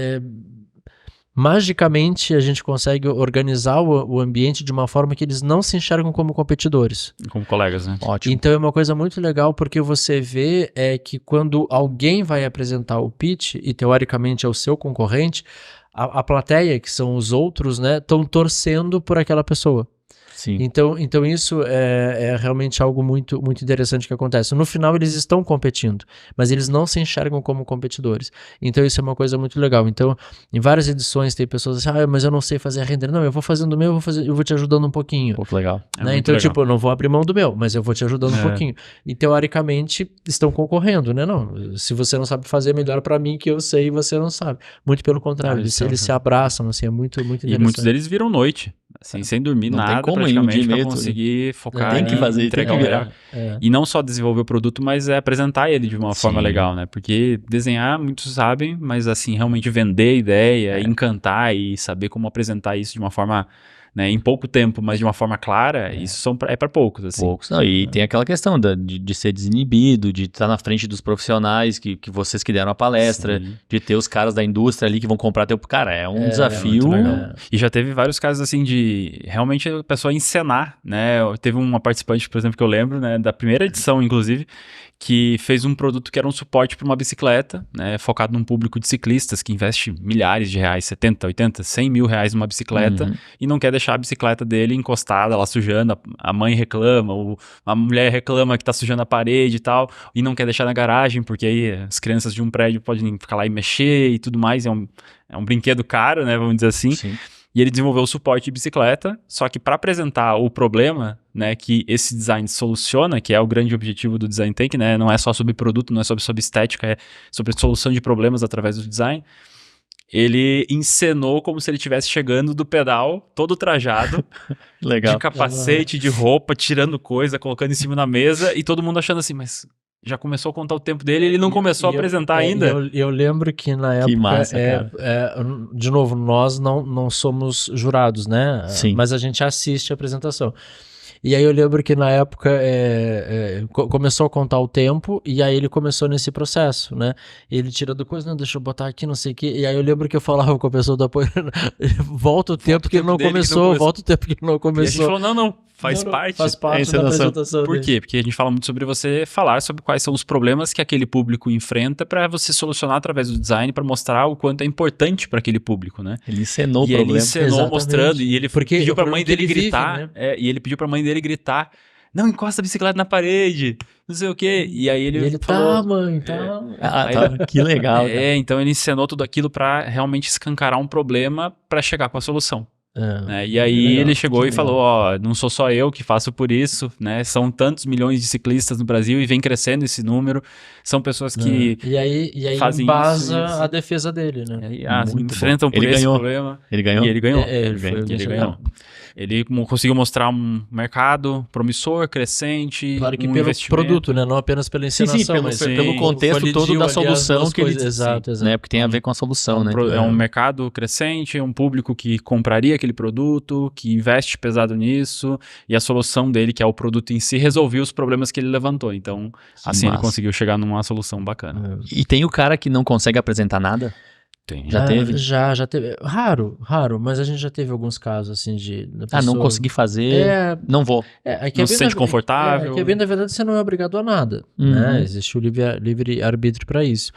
magicamente a gente consegue organizar o ambiente de uma forma que eles não se enxergam como competidores. Como colegas, né? Ótimo. Então é uma coisa muito legal, porque você vê que quando alguém vai apresentar o pitch, e teoricamente é o seu concorrente, a plateia, que são os outros, né, estão torcendo por aquela pessoa. Sim. Então isso é realmente algo muito, muito interessante que acontece. No final eles estão competindo, mas eles não se enxergam como competidores. Então isso é uma coisa muito legal. Então em várias edições tem pessoas assim, mas eu não sei fazer render. Não, eu vou fazendo o meu, eu vou te ajudando um pouquinho. Pô, que legal. Né? Então legal. Tipo, eu não vou abrir mão do meu, mas eu vou te ajudando um pouquinho. E teoricamente estão concorrendo, né? Não, se você não sabe fazer, melhor pra mim que eu sei e você não sabe. Muito pelo contrário, eles se abraçam, assim, é muito, muito interessante. E muitos deles viram noite, assim, sem dormir não nada, tem como praticamente, pra conseguir focar tem que fazer, entregar tem que virar. E não só desenvolver o produto, mas apresentar ele de uma forma legal, né? Porque desenhar, muitos sabem, mas assim, realmente vender a ideia, encantar e saber como apresentar isso de uma forma, né, em pouco tempo, mas de uma forma clara, isso é para poucos, assim. Poucos. Não, e tem aquela questão de ser desinibido, de estar na frente dos profissionais, que vocês que deram a palestra, Sim. de ter os caras da indústria ali que vão comprar teu... Cara, é um desafio... muito legal. E já teve vários casos, assim, de realmente a pessoa encenar, né? Teve uma participante, por exemplo, que eu lembro, né, da primeira edição, inclusive, que fez um produto que era um suporte para uma bicicleta, né, focado num público de ciclistas que investe milhares de reais, 70, 80, 100 mil reais numa bicicleta e não quer deixar a bicicleta dele encostada, lá sujando, a mãe reclama, ou a mulher reclama que tá sujando a parede e tal, e não quer deixar na garagem, porque aí as crianças de um prédio podem ficar lá e mexer e tudo mais, é um brinquedo caro, né, vamos dizer assim. Sim. E ele desenvolveu o suporte de bicicleta, só que para apresentar o problema, né, que esse design soluciona, que é o grande objetivo do Design Tank, né, não é só sobre produto, não é sobre estética, é sobre solução de problemas através do design. Ele encenou como se ele estivesse chegando do pedal, todo trajado, Legal. de capacete, de roupa, tirando coisa, colocando em cima da mesa, e todo mundo achando assim, mas já começou a contar o tempo dele, ele não começou a apresentar ainda. Eu lembro que na época, massa, cara. de novo, nós não somos jurados, né? Sim. Mas a gente assiste a apresentação. E aí eu lembro que na época começou a contar o tempo e aí ele começou nesse processo, né? Ele tirando coisa, não, deixa eu botar aqui, não sei o quê. E aí eu lembro que eu falava com a pessoa do apoio, volta o tempo que ele não começou, volta o tempo que ele não E a gente começou. falou, não, faz parte. Faz parte da apresentação Por dele. quê? Porque a gente fala muito sobre você falar sobre quais são os problemas que aquele público enfrenta para você solucionar através do design, para mostrar o quanto é importante para aquele público, né? Ele encenou o E ele problema. encenou Exatamente. mostrando, e ele Porque pediu o pra problema mãe é que dele ele vive, gritar, né? e ele pediu pra mãe dele gritar, não encosta a bicicleta na parede, não sei o quê. E aí E ele, ele, falou... tá, mãe, tá. Ah, tá. Que legal, cara. Então ele encenou tudo aquilo pra realmente escancarar um problema pra chegar com a solução. Né? E aí legal, ele chegou que e falou, ó, não sou só eu que faço por isso, né? São tantos milhões de ciclistas no Brasil e vem crescendo esse número. São pessoas que E aí fazem embasa isso. a defesa dele, né? Muito enfrentam bom. por Ele esse ganhou. problema. Ele ganhou? E ele ganhou. Ele foi o Ele vencedor. ganhou. Ele conseguiu mostrar um mercado promissor, crescente, Claro que um pelo investimento. produto, né? Não apenas pela encenação, pelo, mas pelo contexto todo colidiu da ali as solução duas que ele... coisas. Exato, exato. Né? Porque tem a ver com a solução, né? É um mercado crescente, um público que compraria aquele produto, que investe pesado nisso, e a solução dele, que é o produto em si, resolveu os problemas que ele levantou. Então, assim ele massa. conseguiu chegar numa solução bacana. E tem o cara que não consegue apresentar nada? Tem. Já teve? Já teve. Raro, mas a gente já teve alguns casos assim da Ah, não pessoa- consegui fazer, não vou. que Não é se bem sente na- confortável. que bem, na verdade, você não é obrigado a nada, Uhum. né? Existe o livre arbítrio para isso.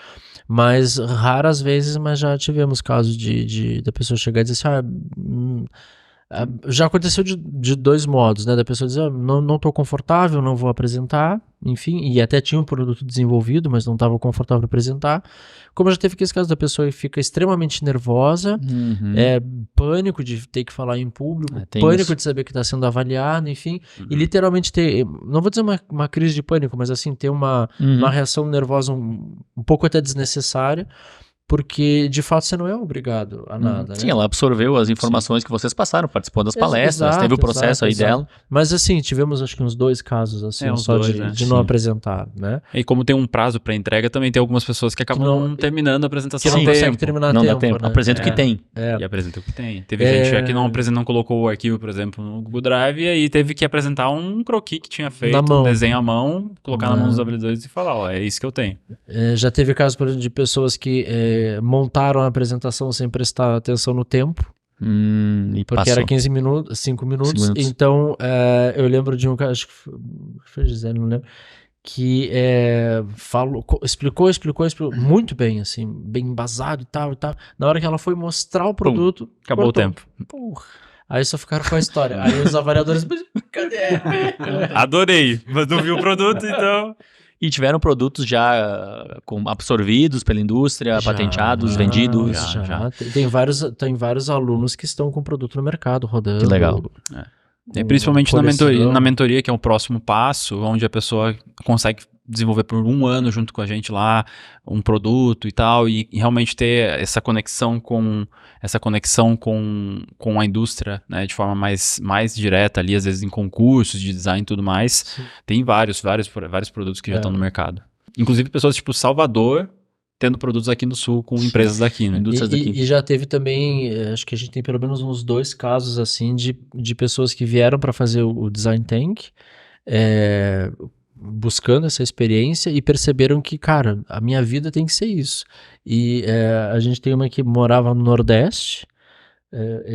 Mas raras vezes, mas já tivemos casos da pessoa chegar e dizer assim, já aconteceu de dois modos, né? Da pessoa dizer, não tô confortável, não vou apresentar, enfim, e até tinha um produto desenvolvido, mas não estava confortável para apresentar. Como já teve esse caso da pessoa que fica extremamente nervosa, Uhum. pânico de ter que falar em público, Tem pânico isso. de saber que está sendo avaliado, enfim, e literalmente ter, não vou dizer uma crise de pânico, mas assim, ter uma reação nervosa um pouco até desnecessária, porque de fato você não é obrigado a nada, Sim, né? ela absorveu as informações que vocês passaram, participou das palestras, Exato, teve o processo aí exato. dela. Mas assim, tivemos acho que uns 2 casos assim, uns só dois, de, né? de não Sim. apresentar, né? E como tem um prazo para entrega, também tem algumas pessoas que acabam não- não terminando a Que apresentação não a consegue tempo. terminar Não tempo, dá tempo. né? Apresenta o que tem. E apresenta o que tem. Teve gente já que não colocou o arquivo, por exemplo, no Google Drive, e aí teve que apresentar um croquis que tinha feito, Na mão. um desenho à mão, colocar na mão dos habilidadores e falar, ó, é isso que eu tenho. Já teve casos, por exemplo, de pessoas que montaram a apresentação sem prestar atenção no tempo, E porque passou. era 15 minutos, 5 minutos. 5 minutos. Então, eu lembro de um caso, acho que foi Gisele, não lembro, que explicou muito bem, assim, bem embasado e tal. Na hora que ela foi mostrar o produto, Acabou cortou. o tempo. Aí só ficaram com a história. Aí os avaliadores, cadê? Adorei, mas não viu o produto, então... E tiveram produtos já absorvidos pela indústria, Já, patenteados, vendidos. Já. Tem vários alunos que estão com o produto no mercado rodando. Que legal. E principalmente coleção. na mentoria, que é o próximo passo, onde a pessoa consegue desenvolver por 1 ano junto com a gente lá um produto e tal, e realmente ter essa conexão com a indústria, né, de forma mais direta ali, às vezes em concursos de design e tudo mais. Sim. Tem vários produtos que já estão no mercado. Inclusive pessoas tipo Salvador tendo produtos aqui no Sul com empresas daqui, né? Indústrias daqui. E já teve também, acho que a gente tem pelo menos uns 2 casos assim de pessoas que vieram para fazer o Design Tank, buscando essa experiência e perceberam que, cara, a minha vida tem que ser isso. E a gente tem uma que morava no Nordeste,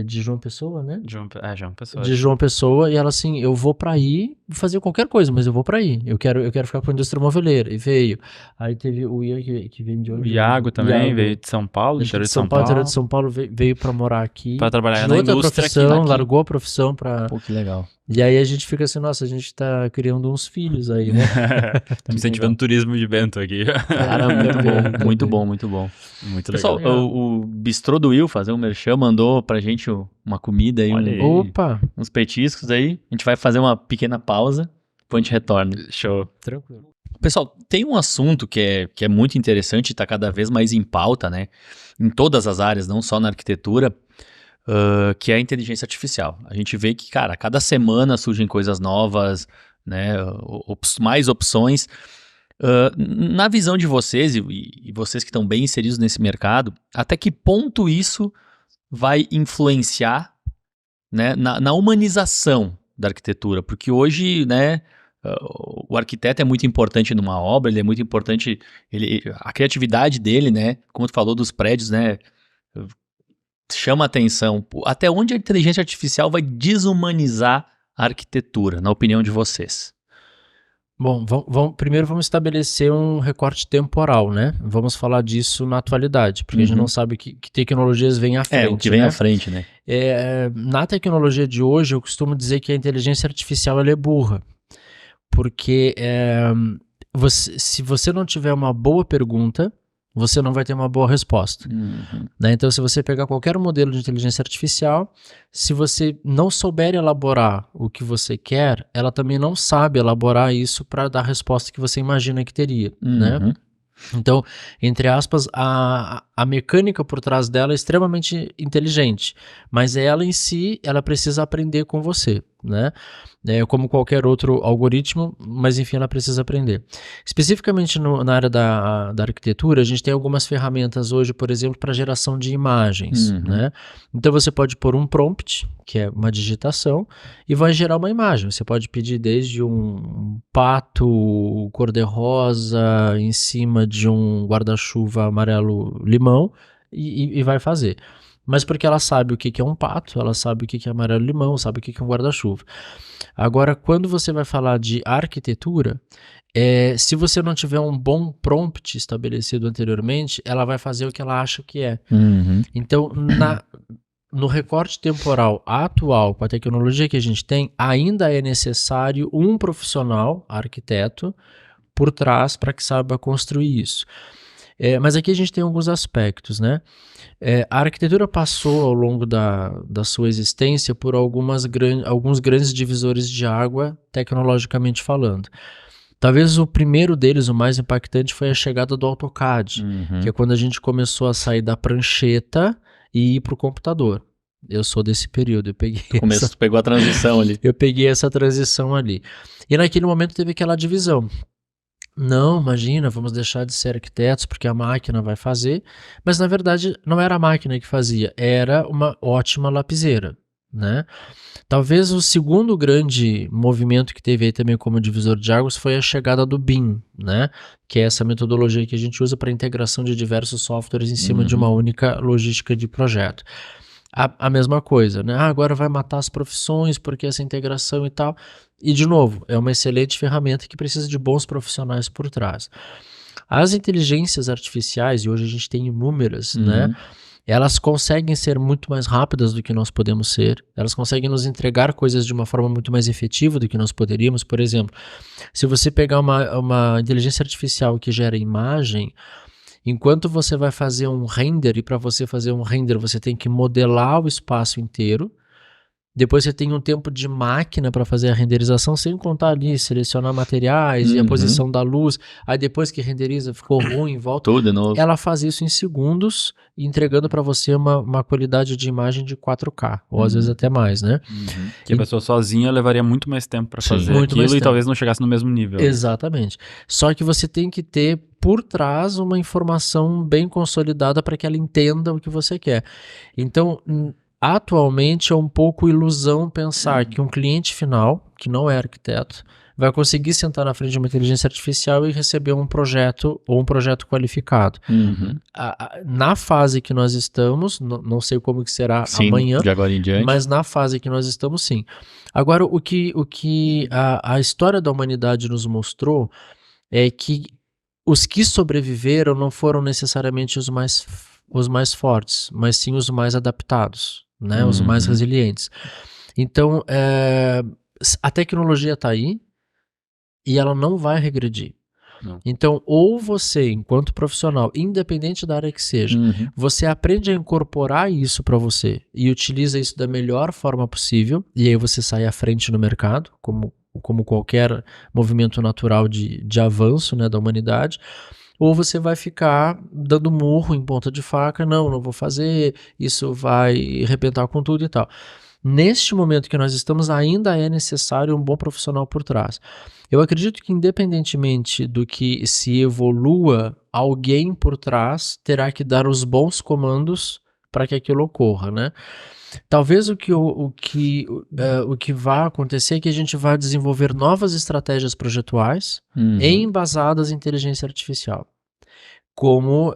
de João Pessoa, né? João Pessoa. De João Pessoa, e ela assim, eu vou pra aí fazer qualquer coisa, mas eu vou pra aí. Eu quero ficar com a indústria moveleira. E veio. Aí teve o Ian que veio de O onde? Iago também Iago. veio de São Paulo, Acho que interior de de São interior Paulo. de São Paulo veio pra morar aqui. Pra trabalhar De na outra indústria aqui, profissão, aqui. largou a profissão pra... Pô, que legal. E aí a gente fica assim, nossa, a gente tá criando uns filhos aí, né? Estamos incentivando turismo de Bento aqui. Cara, muito bom, muito bom, muito bom. Muito Pessoal, legal. o Bistrô do Will, fazer um merchan, mandou pra gente uma comida aí, Olha aí. Opa! uns petiscos aí. A gente vai fazer uma pequena pausa, depois a gente retorna. Show. Tranquilo. Pessoal, tem um assunto que é muito interessante e está cada vez mais em pauta, né? Em todas as áreas, não só na arquitetura, que é a inteligência artificial. A gente vê que, cara, a cada semana surgem coisas novas, né? Mais opções. Na visão de vocês, e vocês que estão bem inseridos nesse mercado, até que ponto isso vai influenciar, né, na humanização da arquitetura? Porque hoje, né, o arquiteto é muito importante numa obra, ele é muito importante, a criatividade dele, né, como tu falou dos prédios, né, chama atenção. Até onde a inteligência artificial vai desumanizar a arquitetura, na opinião de vocês? Bom, primeiro vamos estabelecer um recorte temporal, né? Vamos falar disso na atualidade, porque a gente não sabe que tecnologias vêm à frente. O que vem né? à frente, né? Na tecnologia de hoje, eu costumo dizer que a inteligência artificial ela é burra, porque se você não tiver uma boa pergunta, você não vai ter uma boa resposta. Né? Então, se você pegar qualquer modelo de inteligência artificial, se você não souber elaborar o que você quer, ela também não sabe elaborar isso para dar a resposta que você imagina que teria. Né? Então, entre aspas, a mecânica por trás dela é extremamente inteligente, mas ela em si, ela precisa aprender com você, né? Como qualquer outro algoritmo, mas enfim, ela precisa aprender. Especificamente na área da arquitetura, a gente tem algumas ferramentas hoje, por exemplo, para geração de imagens, né? Então você pode pôr um prompt, que é uma digitação, e vai gerar uma imagem. Você pode pedir desde um pato cor-de-rosa em cima de um guarda-chuva amarelo-limão e vai fazer. Mas porque ela sabe o que é um pato, ela sabe o que é amarelo-limão, sabe o que é um guarda-chuva. Agora, quando você vai falar de arquitetura, se você não tiver um bom prompt estabelecido anteriormente, ela vai fazer o que ela acha que é. Então, no recorte temporal atual, com a tecnologia que a gente tem, ainda é necessário um profissional, arquiteto, por trás para que saiba construir isso. Mas aqui a gente tem alguns aspectos, né? A arquitetura passou ao longo da sua existência por alguns grandes divisores de água, tecnologicamente falando. Talvez o primeiro deles, o mais impactante, foi a chegada do AutoCAD, que é quando a gente começou a sair da prancheta e ir para o computador. Eu sou desse período, eu peguei Tu pegou a transição ali. Eu peguei essa transição ali. E naquele momento teve aquela divisão. Não, imagina, vamos deixar de ser arquitetos porque a máquina vai fazer. Mas na verdade não era a máquina que fazia, era uma ótima lapiseira, né? Talvez o segundo grande movimento que teve aí também como divisor de águas foi a chegada do BIM, né? Que é essa metodologia que a gente usa para integração de diversos softwares em cima de uma única logística de projeto. A mesma coisa, né? Agora vai matar as profissões porque essa integração e tal. E, de novo, é uma excelente ferramenta que precisa de bons profissionais por trás. As inteligências artificiais, e hoje a gente tem inúmeras, né? Elas conseguem ser muito mais rápidas do que nós podemos ser. Elas conseguem nos entregar coisas de uma forma muito mais efetiva do que nós poderíamos. Por exemplo, se você pegar uma inteligência artificial que gera imagem, enquanto você vai fazer um render, e para você fazer um render você tem que modelar o espaço inteiro, Depois você tem um tempo de máquina para fazer a renderização, sem contar ali, selecionar materiais e a posição da luz. Aí depois que renderiza, ficou ruim, volta. Tudo de novo. Ela faz isso em segundos, entregando para você uma qualidade de imagem de 4K, ou às vezes até mais, né? Que a pessoa sozinha levaria muito mais tempo para Sim. fazer Muito mais aquilo e tempo. talvez não chegasse no mesmo nível. Exatamente. Só que você tem que ter por trás uma informação bem consolidada para que ela entenda o que você quer. Então, atualmente é um pouco ilusão pensar que um cliente final, que não é arquiteto, vai conseguir sentar na frente de uma inteligência artificial e receber um projeto ou um projeto qualificado. Na fase que nós estamos, não sei como que será Sim, amanhã, de agora em diante. mas na fase que nós estamos, sim. Agora, o que a história da humanidade nos mostrou é que os que sobreviveram não foram necessariamente os mais fortes, mas sim os mais adaptados, né? Os mais resilientes. Então, a tecnologia está aí e ela não vai regredir. Não. Então, ou você, enquanto profissional, independente da área que seja, você aprende a incorporar isso para você e utiliza isso da melhor forma possível, e aí você sai à frente no mercado, como qualquer movimento natural de avanço, né, da humanidade, ou você vai ficar dando murro em ponta de faca, não vou fazer, isso vai arrebentar com tudo e tal. Neste momento que nós estamos, ainda é necessário um bom profissional por trás. Eu acredito que, independentemente do que se evolua, alguém por trás terá que dar os bons comandos para que aquilo ocorra, né? Talvez o que vai acontecer é que a gente vai desenvolver novas estratégias projetuais embasadas em inteligência artificial. Como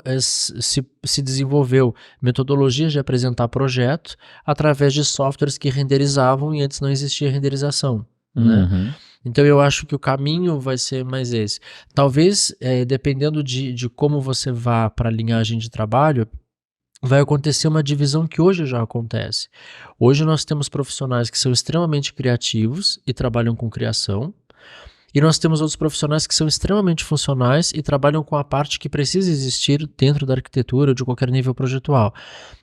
se desenvolveu metodologias de apresentar projeto através de softwares que renderizavam e antes não existia renderização, né? Então eu acho que o caminho vai ser mais esse. Talvez, dependendo de como você vá para a linhagem de trabalho, vai acontecer uma divisão que hoje já acontece. Hoje nós temos profissionais que são extremamente criativos e trabalham com criação, e nós temos outros profissionais que são extremamente funcionais e trabalham com a parte que precisa existir dentro da arquitetura ou de qualquer nível projetual.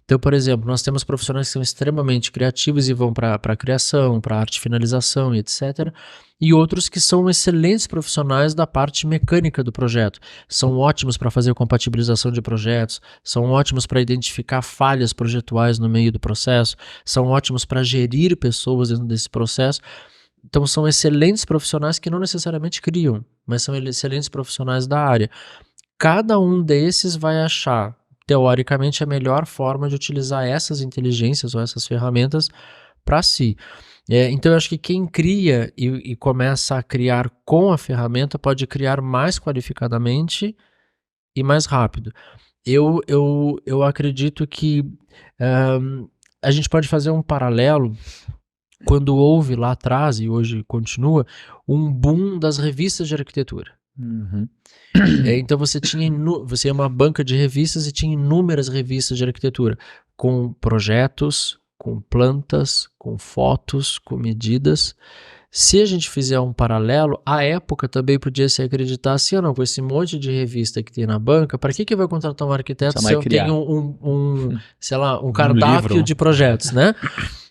Então, por exemplo, nós temos profissionais que são extremamente criativos e vão para a criação, para a arte finalização e etc. E outros que são excelentes profissionais da parte mecânica do projeto. São ótimos para fazer compatibilização de projetos, são ótimos para identificar falhas projetuais no meio do processo, são ótimos para gerir pessoas dentro desse processo. Então são excelentes profissionais que não necessariamente criam, mas são excelentes profissionais da área. Cada um desses vai achar, teoricamente, a melhor forma de utilizar essas inteligências ou essas ferramentas para si. Então eu acho que quem cria e começa a criar com a ferramenta pode criar mais qualificadamente e mais rápido. Eu acredito que a gente pode fazer um paralelo quando houve lá atrás, e hoje continua, um boom das revistas de arquitetura. Então você é uma banca de revistas e tinha inúmeras revistas de arquitetura, com projetos, com plantas, com fotos, com medidas. Se a gente fizer um paralelo, a época também podia se acreditar assim, ou não, com esse monte de revista que tem na banca, para que vai contratar um arquiteto se eu tenho sei lá, um cardápio de projetos, né?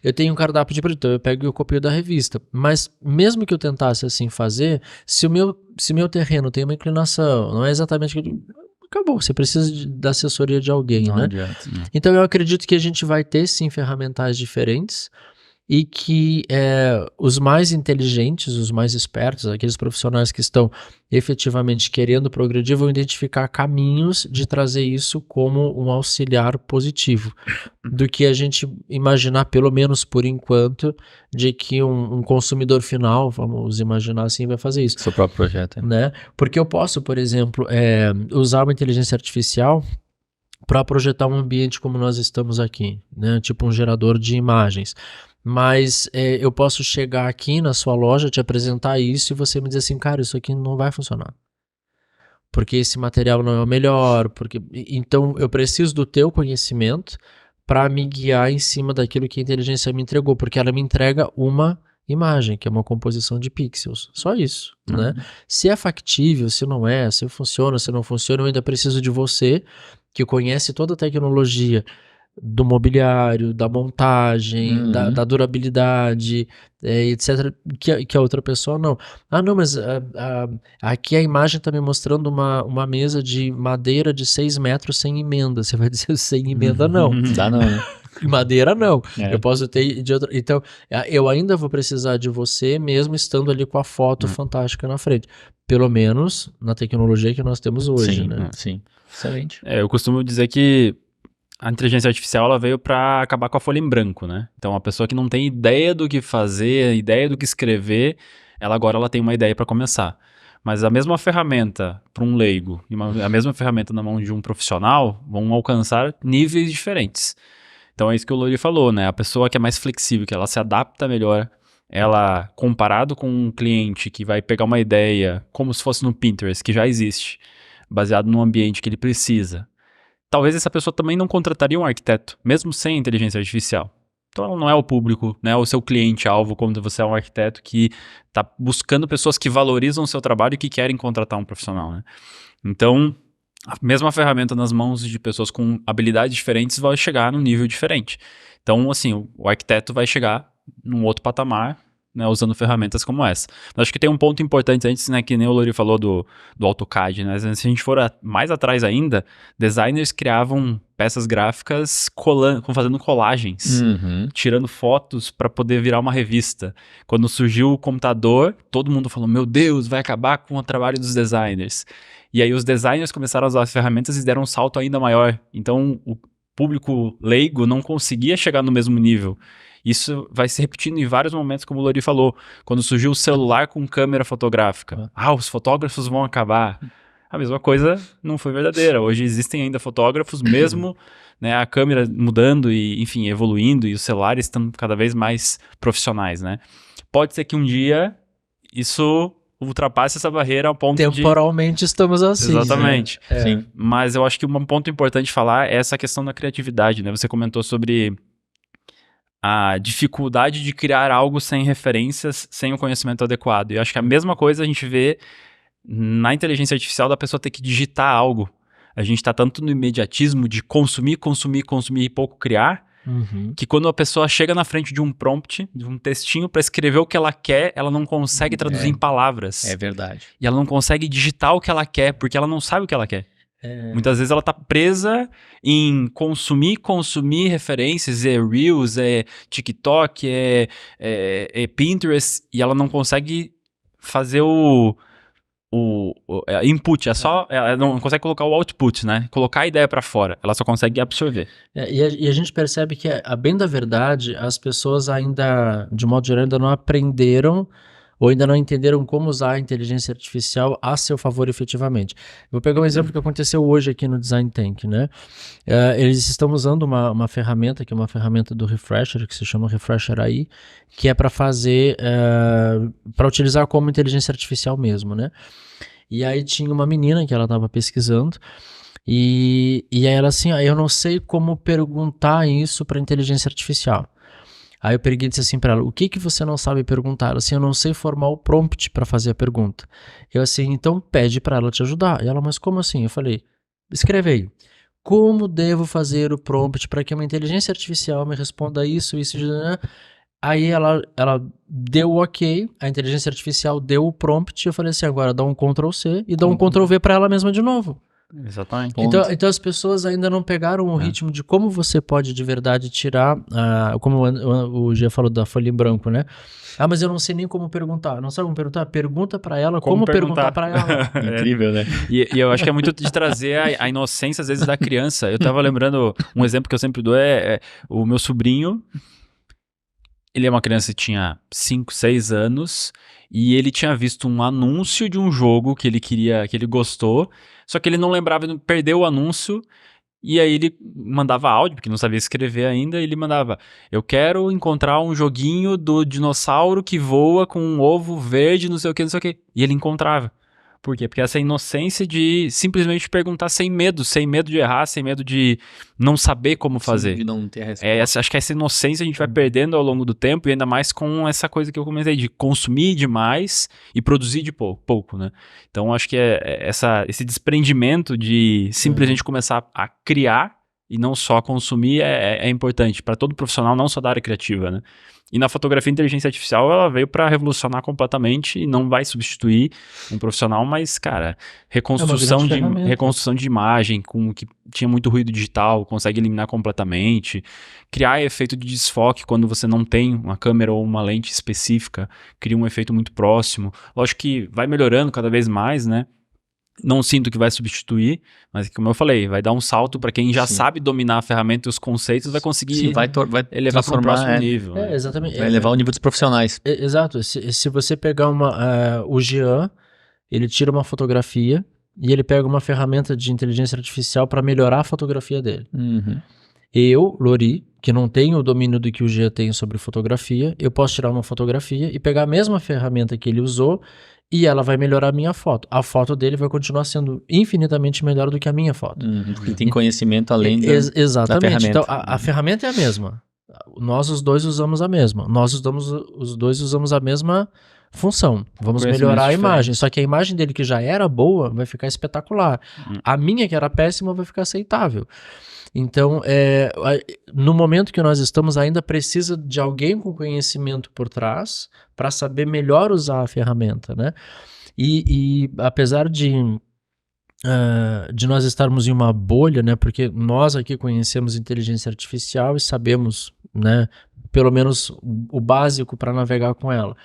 Eu tenentão eu cardápio de projetos, eu pego e eu copio da revista. Mas mesmo que eu tentasse assim fazer, se o meu terreno tem uma inclinação, não é exatamente... Acabou, você precisa da assessoria de alguém, Não né? adianta. Então eu acredito que a gente vai ter sim ferramentais diferentes e que os mais inteligentes, os mais espertos, aqueles profissionais que estão efetivamente querendo progredir, vão identificar caminhos de trazer isso como um auxiliar positivo, do que a gente imaginar, pelo menos por enquanto, de que um consumidor final, vamos imaginar assim, vai fazer isso. Seu próprio projeto. Né? Porque eu posso, por exemplo, usar uma inteligência artificial para projetar um ambiente como nós estamos aqui, né? Tipo um gerador de imagens. Mas eu posso chegar aqui na sua loja, te apresentar isso e você me dizer assim, cara, isso aqui não vai funcionar. Porque esse material não é o melhor. Então eu preciso do teu conhecimento para me guiar em cima daquilo que a inteligência me entregou. Porque ela me entrega uma imagem, que é uma composição de pixels. Só isso, né? Se é factível, se não é, se funciona, se não funciona, eu ainda preciso de você, que conhece toda a tecnologia do mobiliário, da montagem, da durabilidade, etc., que a outra pessoa não. Ah, não, mas aqui a imagem está me mostrando uma mesa de madeira de 6 metros sem emenda. Você vai dizer sem emenda, não. Dá não, né? Madeira, não. É. Eu posso ter de outra. Então, eu ainda vou precisar de você, mesmo estando ali com a foto fantástica na frente. Pelo menos na tecnologia que nós temos hoje, Sim, né? sim. Excelente. Eu costumo dizer que a inteligência artificial ela veio para acabar com a folha em branco, né? Então, a pessoa que não tem ideia do que fazer, ideia do que escrever, ela tem uma ideia para começar. Mas a mesma ferramenta para um leigo e a mesma ferramenta na mão de um profissional vão alcançar níveis diferentes. Então, é isso que o Lori falou, né? A pessoa que é mais flexível, que ela se adapta melhor, ela, comparado com um cliente que vai pegar uma ideia, como se fosse no Pinterest, que já existe, baseado no ambiente que ele precisa, talvez essa pessoa também não contrataria um arquiteto, mesmo sem inteligência artificial. Então ela não é o público, né, o seu cliente-alvo, quando você é um arquiteto que está buscando pessoas que valorizam o seu trabalho e que querem contratar um profissional, né? Então, a mesma ferramenta nas mãos de pessoas com habilidades diferentes vai chegar num nível diferente. Então, assim, o arquiteto vai chegar num outro patamar, né, usando ferramentas como essa. Mas acho que tem um ponto importante antes, né, que nem o Lori falou do AutoCAD, né? Se a gente for mais atrás ainda, designers criavam peças gráficas fazendo colagens, tirando fotos para poder virar uma revista. Quando surgiu o computador, todo mundo falou, meu Deus, vai acabar com o trabalho dos designers. E aí os designers começaram a usar as ferramentas e deram um salto ainda maior. Então o público leigo não conseguia chegar no mesmo nível. Isso vai se repetindo em vários momentos, como o Lori falou. Quando surgiu o celular com câmera fotográfica. Os fotógrafos vão acabar. A mesma coisa não foi verdadeira. Hoje existem ainda fotógrafos, mesmo, né, a câmera mudando e, enfim, evoluindo, e os celulares estão cada vez mais profissionais, né? Pode ser que um dia isso ultrapasse essa barreira ao ponto Temporalmente estamos assim. Exatamente. Né? Sim. Mas eu acho que um ponto importante falar é essa questão da criatividade, né? Você comentou sobre a dificuldade de criar algo sem referências, sem o conhecimento adequado. E eu acho que a mesma coisa a gente vê na inteligência artificial, da pessoa ter que digitar algo. A gente está tanto no imediatismo de consumir e pouco criar, que quando a pessoa chega na frente de um prompt, de um textinho para escrever o que ela quer, ela não consegue traduzir em palavras. É verdade. E ela não consegue digitar o que ela quer, porque ela não sabe o que ela quer. Muitas vezes ela tá presa em consumir referências, Reels, TikTok, Pinterest, e ela não consegue fazer o input, ela não consegue colocar o output, né? Colocar a ideia para fora, ela só consegue absorver. E a gente percebe que, a bem da verdade, as pessoas ainda, de modo geral, ainda não aprenderam ou ainda não entenderam como usar a inteligência artificial a seu favor efetivamente. Vou pegar um exemplo que aconteceu hoje aqui no Design Tank, né? Eles estão usando uma ferramenta, que é uma ferramenta do Refresher, que se chama Refresher AI, que é para fazer, para utilizar como inteligência artificial mesmo, né? E aí tinha uma menina que ela estava pesquisando, e aí ela assim, eu não sei como perguntar isso para inteligência artificial. Aí eu peguei e disse assim pra ela, o que você não sabe perguntar? Ela assim, eu não sei formar o prompt pra fazer a pergunta. Eu assim, então pede pra ela te ajudar. E ela, mas como assim? Eu falei, escreve aí. Como devo fazer o prompt para que uma inteligência artificial me responda isso, né? Aí ela deu o ok, a inteligência artificial deu o prompt, e eu falei assim, agora dá um Ctrl+C e dá um Ctrl+V pra ela mesma de novo. Exatamente. Então as pessoas ainda não pegaram o ritmo de como você pode de verdade tirar, como o Gia falou da folha em branco, né? Mas eu não sei nem como perguntar. Não sabe como perguntar? Pergunta pra ela como perguntar pra ela. Incrível, né? E eu acho que é muito de trazer a inocência, às vezes, da criança. Eu tava lembrando, um exemplo que eu sempre dou é o meu sobrinho. Ele é uma criança que tinha 5, 6 anos e ele tinha visto um anúncio de um jogo que ele queria, que ele gostou, só que ele não lembrava, ele perdeu o anúncio, e aí ele mandava áudio, porque não sabia escrever ainda, e ele mandava, eu quero encontrar um joguinho do dinossauro que voa com um ovo verde, não sei o que, e ele encontrava. Por quê? Porque essa inocência de simplesmente perguntar sem medo de errar, sem medo de não saber como fazer. Sim, de não ter a resposta. Acho que essa inocência a gente vai perdendo ao longo do tempo, e ainda mais com essa coisa que eu comentei, de consumir demais e produzir de pouco, né? Então acho que esse desprendimento de simplesmente começar a criar e não só consumir é importante para todo profissional, não só da área criativa, né? E na fotografia, a inteligência artificial, ela veio para revolucionar completamente e não vai substituir um profissional, mas, cara, reconstrução de imagem com que tinha muito ruído digital, consegue eliminar completamente, criar efeito de desfoque quando você não tem uma câmera ou uma lente específica, cria um efeito muito próximo. Lógico que vai melhorando cada vez mais, né? Não sinto que vai substituir, mas como eu falei, vai dar um salto para quem já sabe dominar a ferramenta e os conceitos, vai conseguir vai elevar para o próximo nível. Né? Exatamente. Vai elevar o nível dos profissionais. Exato. Se você pegar o Jean, ele tira uma fotografia e ele pega uma ferramenta de inteligência artificial para melhorar a fotografia dele. Uhum. Eu, Lori, que não tenho o domínio do que o Jean tem sobre fotografia, eu posso tirar uma fotografia e pegar a mesma ferramenta que ele usou e ela vai melhorar a minha foto. A foto dele vai continuar sendo infinitamente melhor do que a minha foto. Porque tem conhecimento além Exatamente. da ferramenta. Então, a ferramenta é a mesma. Nós os dois usamos a mesma. Nós os dois usamos a mesma função. Vamos melhorar a imagem. Só que a imagem dele, que já era boa, vai ficar espetacular. A minha, que era péssima, vai ficar aceitável. Então, no momento que nós estamos, ainda precisa de alguém com conhecimento por trás para saber melhor usar a ferramenta, né? E apesar de nós estarmos em uma bolha, né? Porque nós aqui conhecemos inteligência artificial e sabemos, né? Pelo menos o básico para navegar com ela.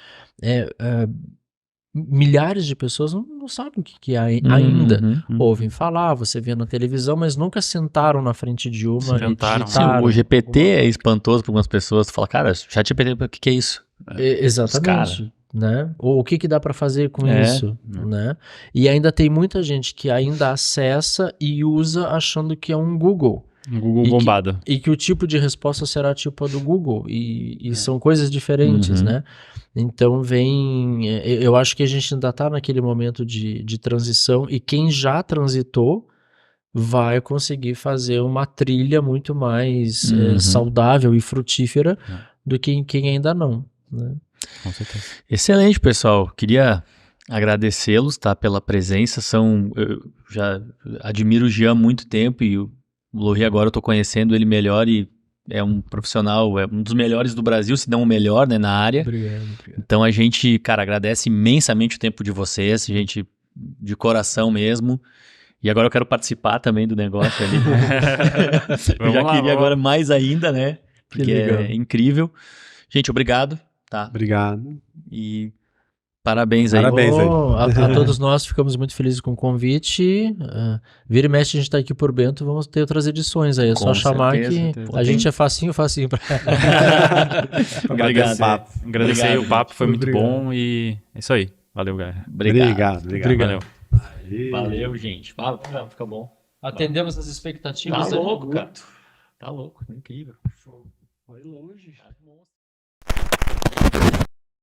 Milhares de pessoas não sabem o que é ainda. Ouvem falar, você vê na televisão, mas nunca sentaram na frente de uma e digitaram. O GPT é espantoso para algumas pessoas. Tu fala, cara, ChatGPT, o que é isso? Exatamente. Né? Ou o que dá para fazer com isso? Né? E ainda tem muita gente que ainda acessa e usa achando que é um Google. Um Google bombado. E que o tipo de resposta será tipo a do Google. E são coisas diferentes, né? Então eu acho que a gente ainda está naquele momento de transição, e quem já transitou vai conseguir fazer uma trilha muito mais saudável e frutífera do que quem ainda não, né? Com certeza. Excelente, pessoal. Queria agradecê-los, tá, pela presença. Eu já admiro o Jean há muito tempo, e o Lori agora eu estou conhecendo ele melhor, e é um profissional, é um dos melhores do Brasil, se não o melhor, né, na área. Obrigado. Então a gente, cara, agradece imensamente o tempo de vocês, gente, de coração mesmo. E agora eu quero participar também do negócio ali. Eu já queria agora mais ainda, né? Porque é incrível. Gente, obrigado. Tá. Obrigado. E parabéns aí. Parabéns aí. A todos nós ficamos muito felizes com o convite. Vira e mexe, a gente tá aqui por Bento, vamos ter outras edições aí. É só chamar que a gente é facinho pra... Obrigado. Agradecer o papo, foi muito bom, e é isso aí. Valeu, galera. Obrigado. Valeu. Valeu, gente. Fica bom. Atendemos as expectativas. Tá louco, cara. Tá louco, incrível. Foi longe.